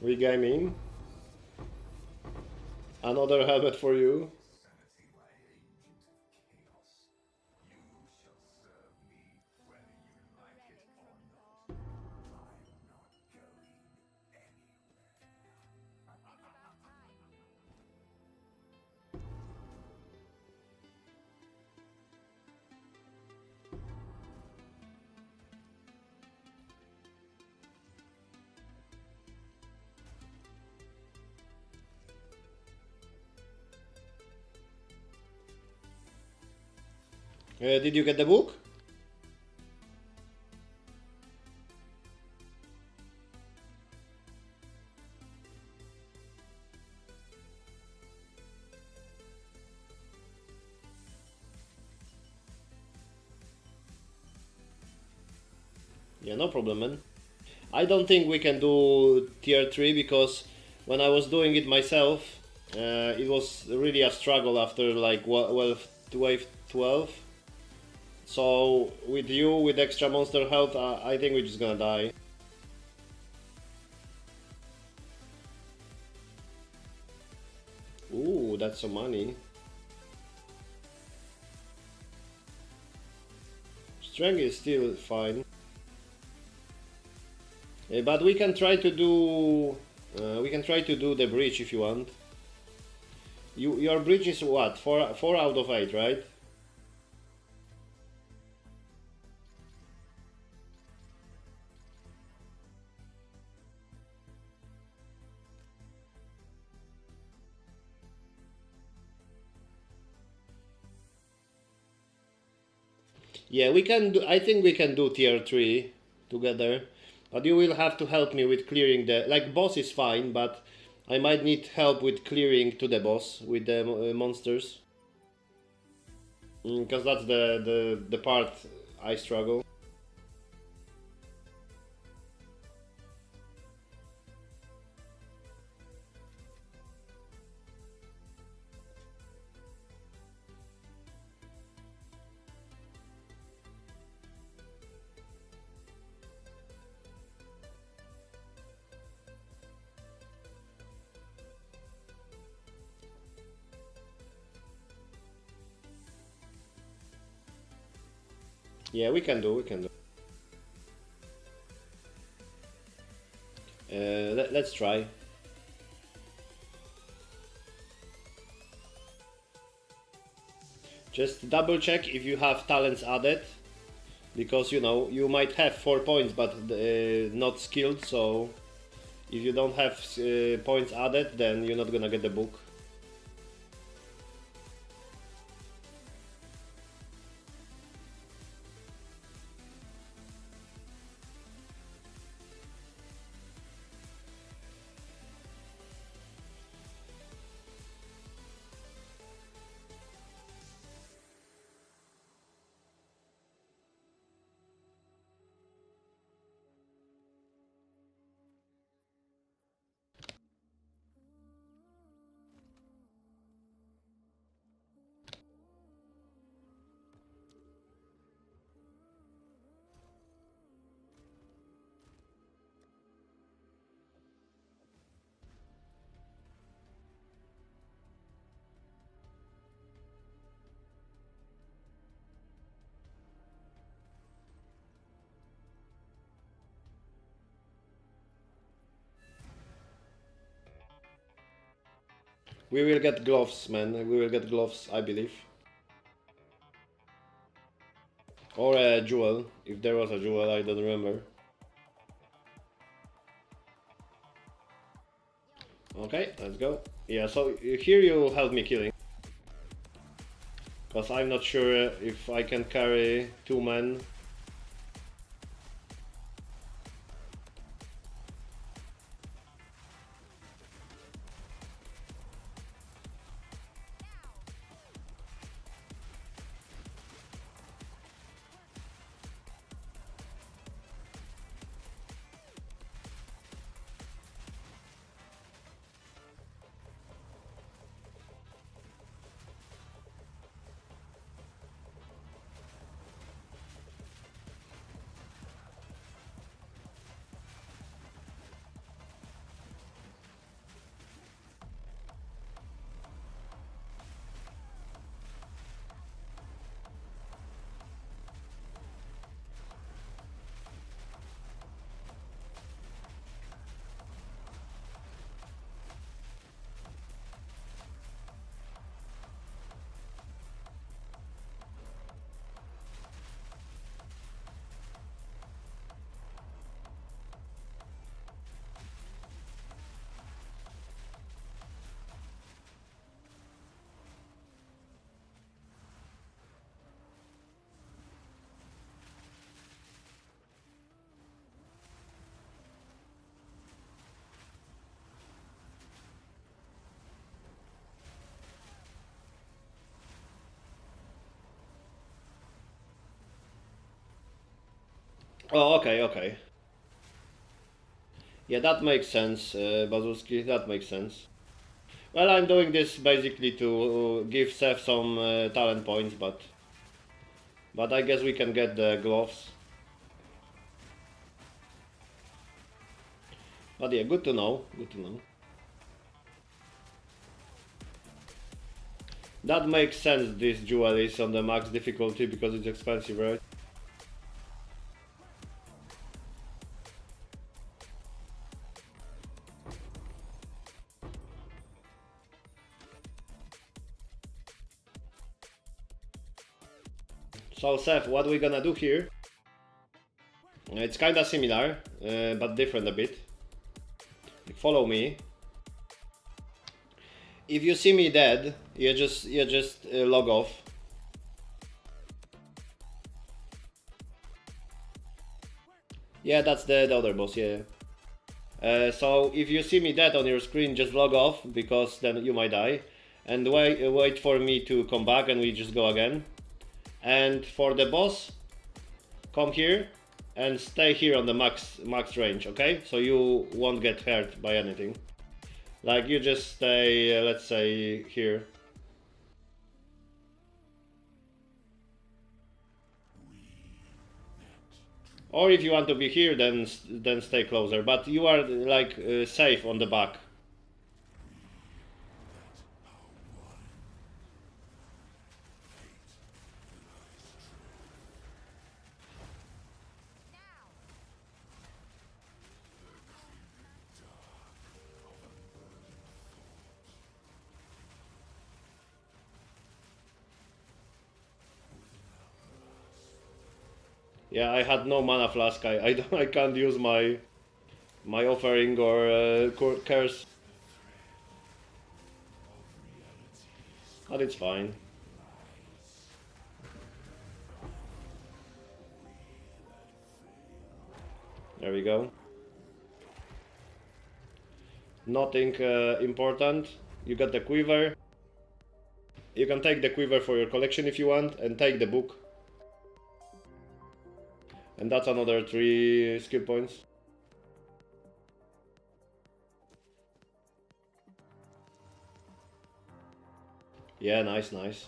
Regaming. Another helmet for you. Did you get the book? Yeah, no problem, man. I don't think we can do tier 3 because when I was doing it myself, it was really a struggle after like wave 12. So with you, with extra monster health, I think we're just gonna die. Ooh, that's some money. Strength is still fine. But we can try to do the bridge if you want. Your bridge is what? 4 out of 8, right? Yeah, we can do. I think we can do tier 3 together, but you will have to help me with clearing the boss is fine, but I might need help with clearing to the boss with the monsters, because that's the part I struggle. Yeah, we can do. We can do. Let's try. Just double check if you have talents added, because you know you might have 4 points but not skilled. So if you don't have points added, then you're not gonna get the book. We will get gloves, man. We will get gloves, I believe. Or a jewel, if there was a jewel, I don't remember. Okay, let's go. Yeah, so here you help me killing. Because I'm not sure if I can carry 2 men. Oh, okay, okay. Yeah, that makes sense, Bazuski, that makes sense. Well, I'm doing this basically to give Seth some talent points, but I guess we can get the gloves. But yeah, good to know, good to know. That makes sense, this jewel is on the max difficulty because it's expensive, right? So Seth, what we're gonna do here, it's kinda similar, but different a bit. Follow me. If you see me dead, you just log off. Yeah, that's the other boss, yeah. So if you see me dead on your screen, just log off, because then you might die. And wait for me to come back and we just go again. And for the boss, come here and stay here on the max range, okay? So you won't get hurt by anything. Like, you just stay, let's say, here. Or if you want to be here, then stay closer. But you are like safe on the back. Yeah, I had no mana flask. I can't use my offering or curse. But it's fine. There we go. Nothing important. You got the quiver. You can take the quiver for your collection if you want, and take the book. And that's another 3 skill points. Yeah, nice, nice.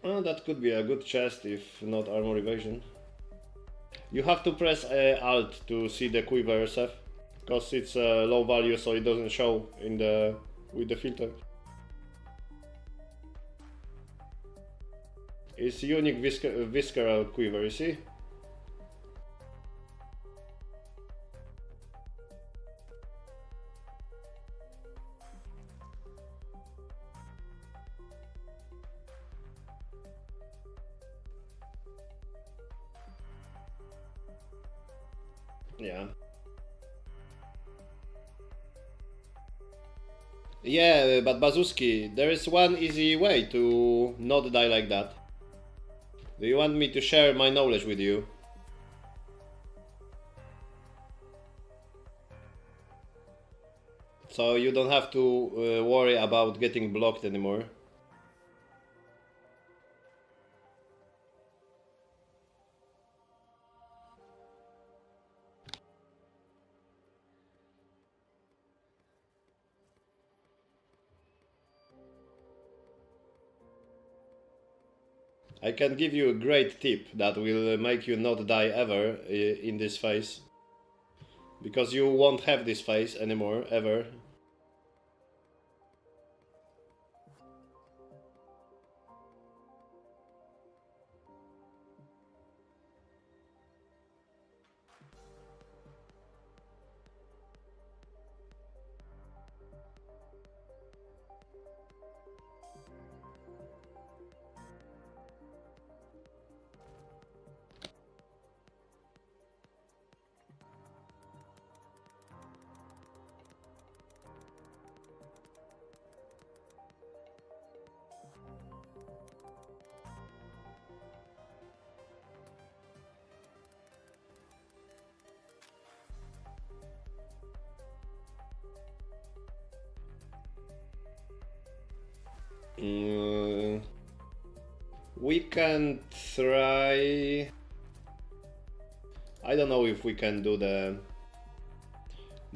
That could be a good chest if not armor evasion. You have to press Alt to see the quiver, Seth, because it's low value, so it doesn't show in the with the filter. It's unique visceral quiver, you see? Yeah. Yeah, but Bazuski, there is one easy way to not die like that. Do you want me to share my knowledge with you? So you don't have to worry about getting blocked anymore. I can give you a great tip that will make you not die ever in this phase. Because you won't have this phase anymore, ever. We can try. I don't know if we can do the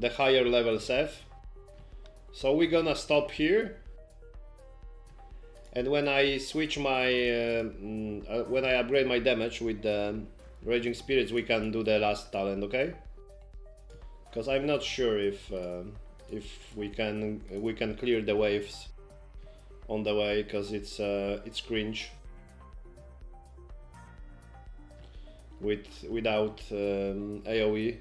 higher level Seth. So we're gonna stop here. And when I switch my, when I upgrade my damage with the Raging Spirits, we can do the last talent, okay? Because I'm not sure if we can clear the waves on the way, because it's cringe without AOE.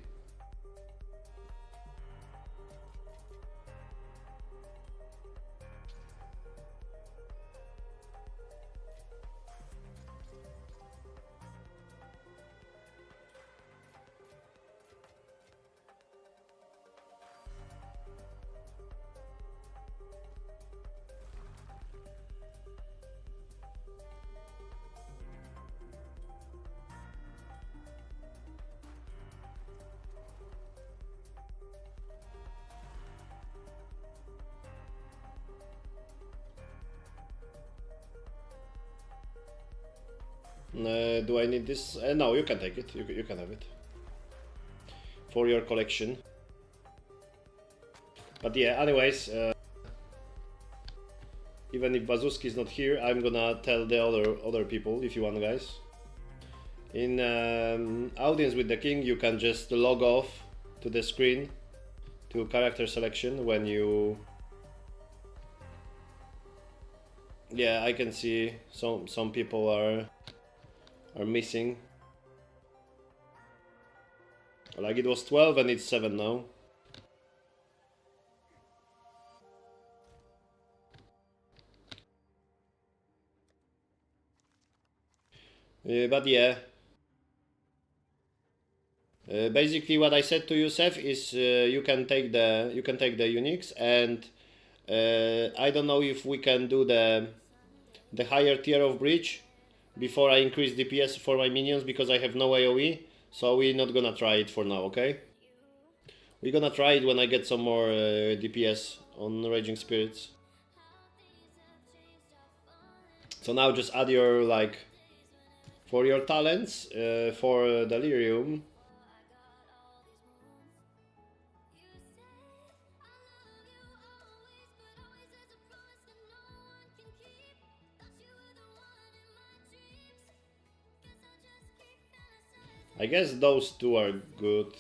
Do I need this? No, you can take it. You can have it for your collection. But yeah, anyways, even if Bazuski is not here, I'm gonna tell the other people if you want, guys. In Audience with the King, you can just log off to the screen to character selection when you. Yeah, I can see some people are missing. Like it was 12 and it's 7 now. But yeah. Basically, what I said to you, Seth, is you can take the uniques, and I don't know if we can do the higher tier of bridge before I increase DPS for my minions, because I have no AoE. So we're not gonna try it for now, okay? We're gonna try it when I get some more DPS on Raging Spirits. So now just add your, like, for your talents, for Delirium. I guess those two are good.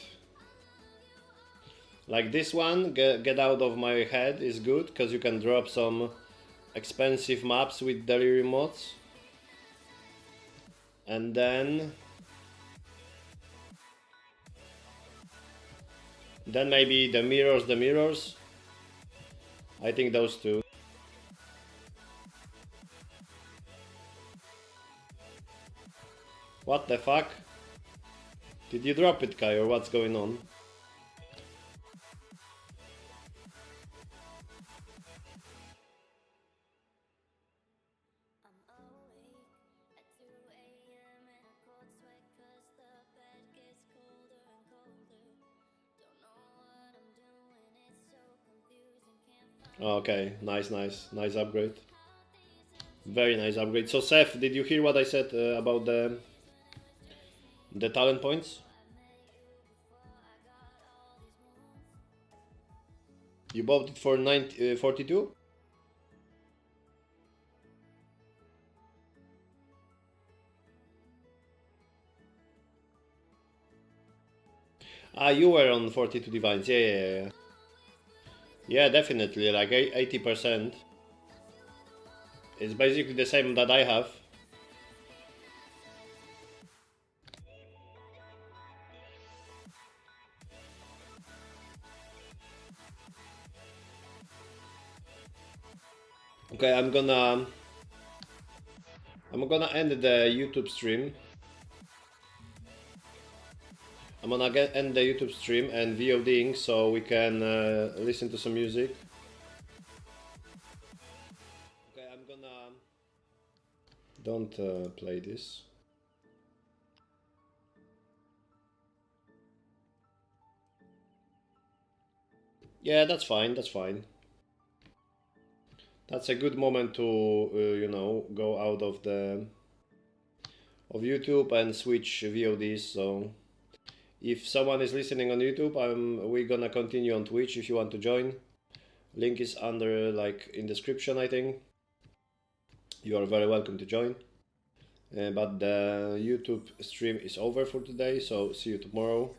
Like this one, get out of my head, is good, because you can drop some expensive maps with Delirium mods. And then maybe the mirrors. I think those two. What the fuck? Did you drop it, Kai, or what's going on? Okay, nice upgrade. Very nice upgrade. So Seth, did you hear what I said about the talent points? You bought it for 42? Ah, you were on 42 divines. Yeah. Yeah, definitely. Like 80%. It's basically the same that I have. Okay, I'm gonna end the YouTube stream. I'm gonna end the YouTube stream and VODing so we can listen to some music. Okay, I'm gonna... Don't play this. Yeah, that's fine, that's fine. that's a good moment to you know, go out of YouTube and switch VODs. So if someone is listening on YouTube, we're gonna continue on Twitch if you want to join. Link is under, like, in description, I think. You are very welcome to join. But the YouTube stream is over for today, so see you tomorrow.